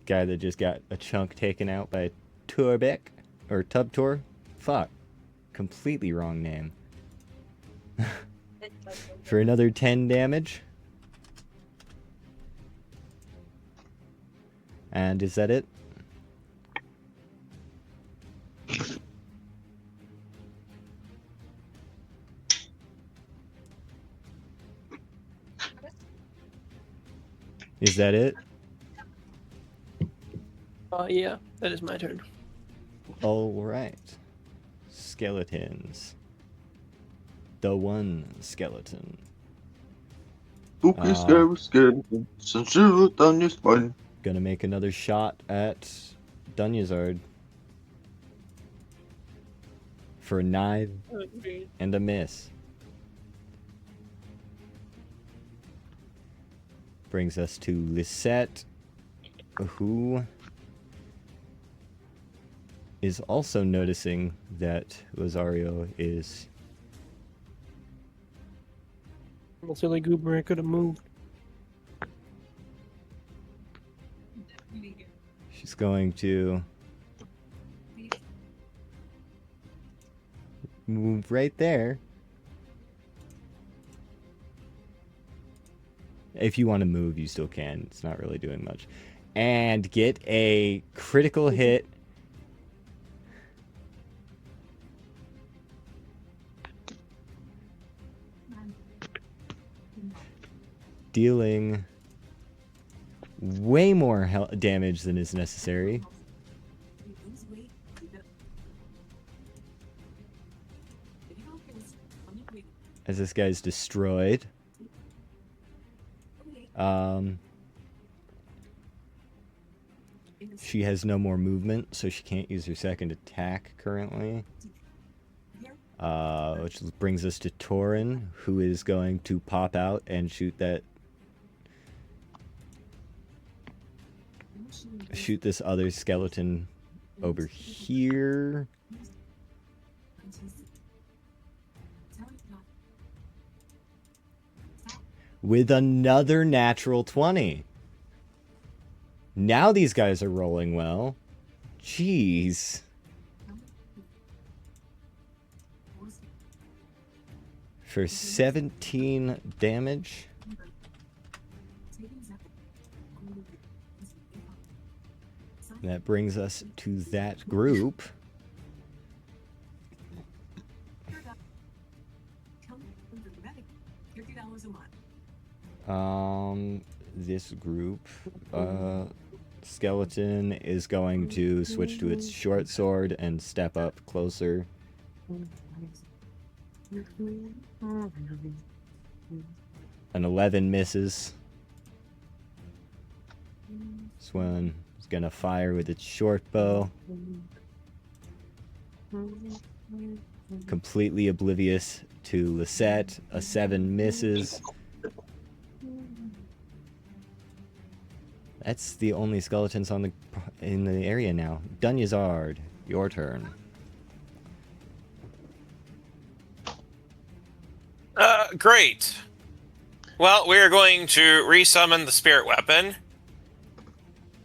Guy that just got a chunk taken out by Turbeck or Tubtor. Fuck. Completely wrong name. For another 10 damage. And is that it? Is that it? Yeah, that is my turn. All right. Skeletons. The one skeleton. Spooky, scary skeleton. Sensual down your spine. Gonna make another shot at Dunyazard. For a 9 and a miss. Brings us to Lisette, who is also noticing that Lazario is... That silly goober, I could have moved. She's going to move right there. If you want to move, you still can. It's not really doing much. And get a critical hit. Dealing way more damage than is necessary. As this guy's destroyed. She has no more movement, so she can't use her second attack currently. Which brings us to Torin, who is going to pop out and shoot this other skeleton over here. With another natural 20. Now these guys are rolling well. Jeez. For 17 damage. That brings us to that group. This group, Skeleton is going to switch to its short sword and step up closer. An 11 misses. This one is gonna fire with its short bow. Completely oblivious to Lisette. A 7 misses. That's the only skeletons in the area now. Dunyazard, your turn. Great. Well, we are going to resummon the spirit weapon.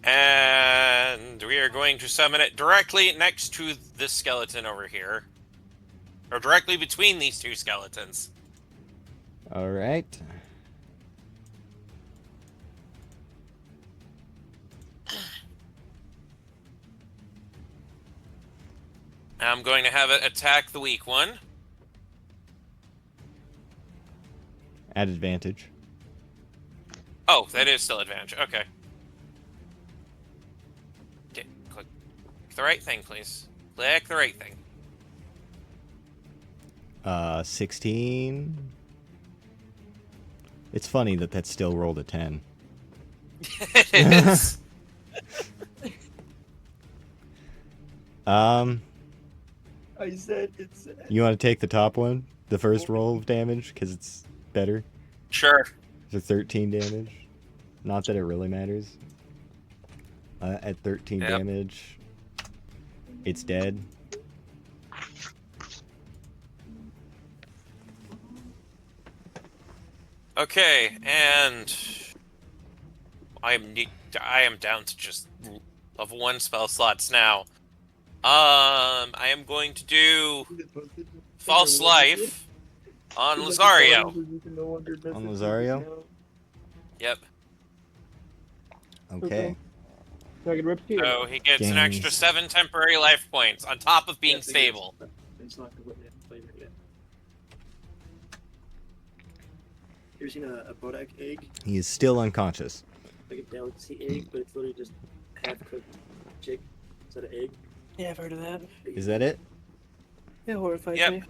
And we are going to summon it directly next to this skeleton over here. Or directly between these two skeletons. Alright. I'm going to have it attack the weak one. At advantage. Oh, that is still advantage. Okay. Click the right thing, please. Click the right thing. 16. It's funny that that still rolled a 10. It is. I said it's. You want to take the top one? The first roll of damage? Because it's better? Sure. It's 13 damage. Not that it really matters. At 13 Yep. damage, it's dead. Okay, and I am down to just level 1 spell slots now. I am going to do False Life on Lazario. On Lazario? Yep. Okay. So I can repeat. So he gets an extra Gains. 7 temporary life points on top of being Yeah, stable. It's not the way they play it yet. You ever seen a Bodak egg? He is still unconscious. Like a delicacy egg, but it's literally just half cooked chick instead of egg. Yeah, I've heard of that. Is that it? It horrifies Yep. me.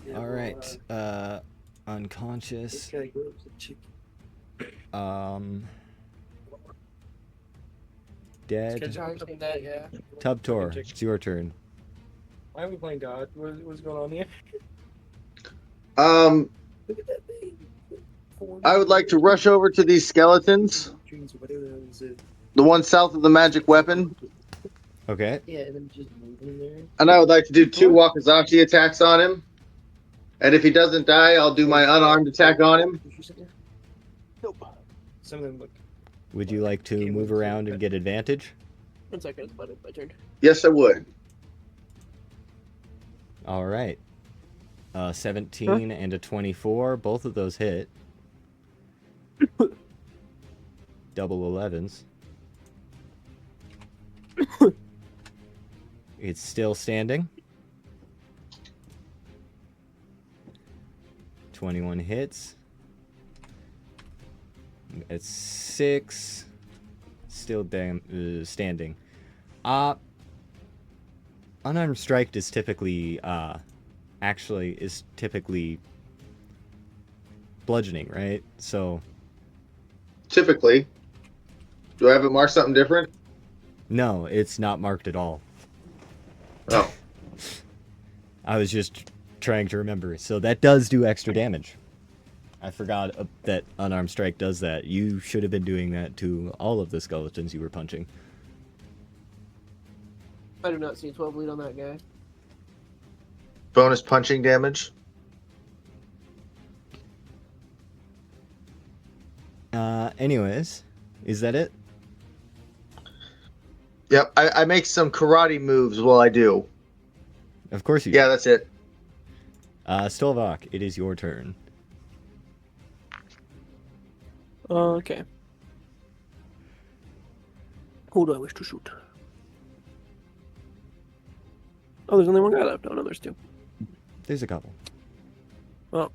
Yeah, Alright. This Unconscious. guy grows a chick. Dead. That, yeah. Tubtor, it's your turn. Why are we playing God? What's going on here? Look at that thing. I would like to rush over to these skeletons, the one south of the magic weapon, Okay. Yeah, and then just moving there. and I would like to do 2 Wakizashi attacks on him. And if he doesn't die, I'll do my unarmed attack on him. Nope. Some of them look. Would you like to move around and get advantage? 1 second, it's my turn. Yes, I would. Alright. 17 and a 24. Both of those hit. Double 11s. It's still standing. 21 hits. It's 6. Still standing. Unarmed strike is typically typically bludgeoning, right? So Typically. Do I have it marked something different? no, it's not marked at all. Oh. I was just trying to remember. So that does do extra damage. I forgot that unarmed strike does that. You should have been doing that to all of the skeletons you were punching. I do not see a 12 lead on that guy. Bonus punching damage. Anyways, is that it? Yep, I make some karate moves while I do. Of course you Yeah, that's it. Stolvok, it is your turn. Okay. Who do I wish to shoot? Oh, there's only one guy left. Oh, no, there's 2. There's a couple. Well,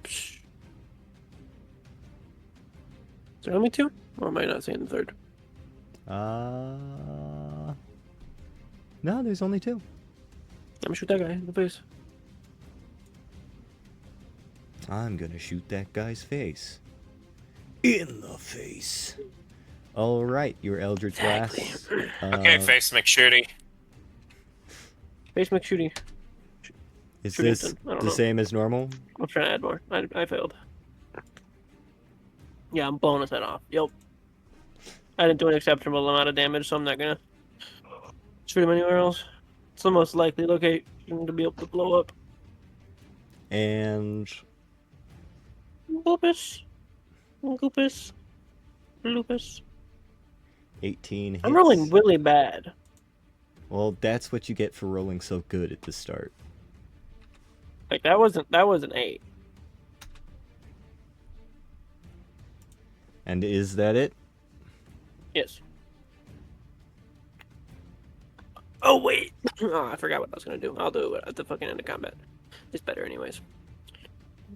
is there only 2? Or am I not saying the 3rd? No, there's only 2. I'm gonna shoot that guy in the face. I'm gonna shoot that guy's face. In the face. All right, your Eldritch Blast. Okay, face McShooty. Face McShooty. Is Shoot this it, I don't the know. same as normal? I'm trying to add more. I failed. Yeah, I'm bonus that off. Yep. I didn't do an exceptional amount of damage, so I'm not gonna shoot him anywhere else. It's the most likely location to be able to blow up. And Lupus. Lupus. Lupus. 18 hits. I'm rolling really bad. Well, that's what you get for rolling so good at the start. Like that was an 8. And is that it? Yes. Oh wait. Oh, I forgot what I was gonna do. I'll do it at the fucking end of combat. It's better anyways.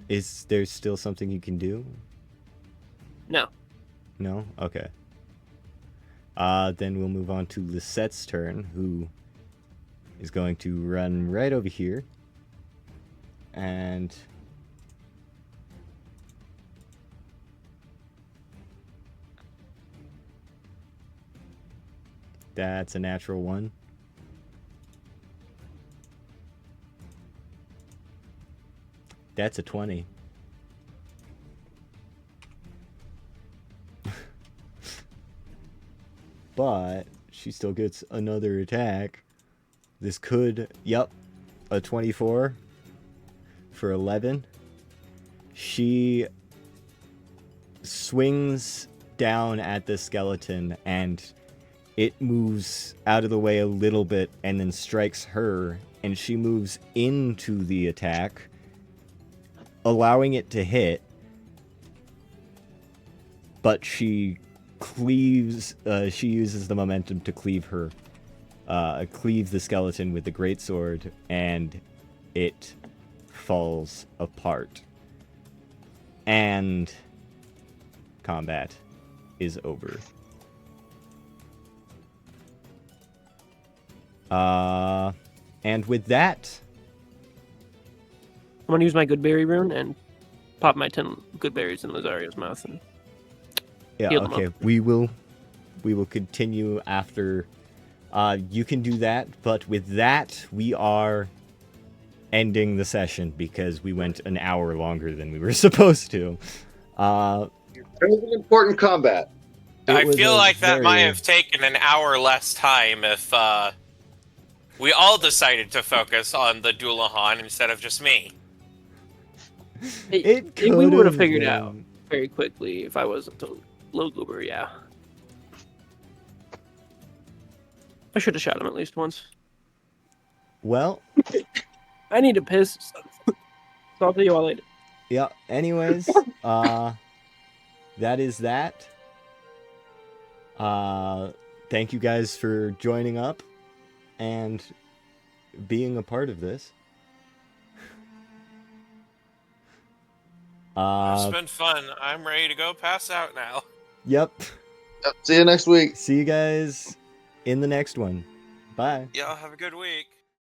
Is there still something you can do? No. No? Okay. Then we'll move on to Lisette's turn, who is going to run right over here. And that's a natural 1. That's a 20. But she still gets another attack. This could, yep, a 24 for 11. She swings down at the skeleton and it moves out of the way a little bit and then strikes her, and she moves into the attack, allowing it to hit, but she cleaves, she uses the momentum to cleave the skeleton with the greatsword, and it falls apart. And combat is over. And with that, I'm gonna use my good berry rune and pop my 10 good berries in Lazario's mouth and yeah, heal them okay, up. we will continue after. You can do that, but with that, we are ending the session because we went an hour longer than we were supposed to. It was an important combat. I was feel a like that might very- have taken an hour less time if we all decided to focus on the Doulahan instead of just me. It we could would have have figured been. out very quickly if I wasn't a low goober, yeah. I should have shot him at least once. Well, I need to piss. So I'll see you all later. yeah, anyways, that is that. Thank you guys for joining up and being a part of this. It's been fun. I'm ready to go pass out now. Yep. See you next week. See you guys in the next one. Bye. Y'all have a good week.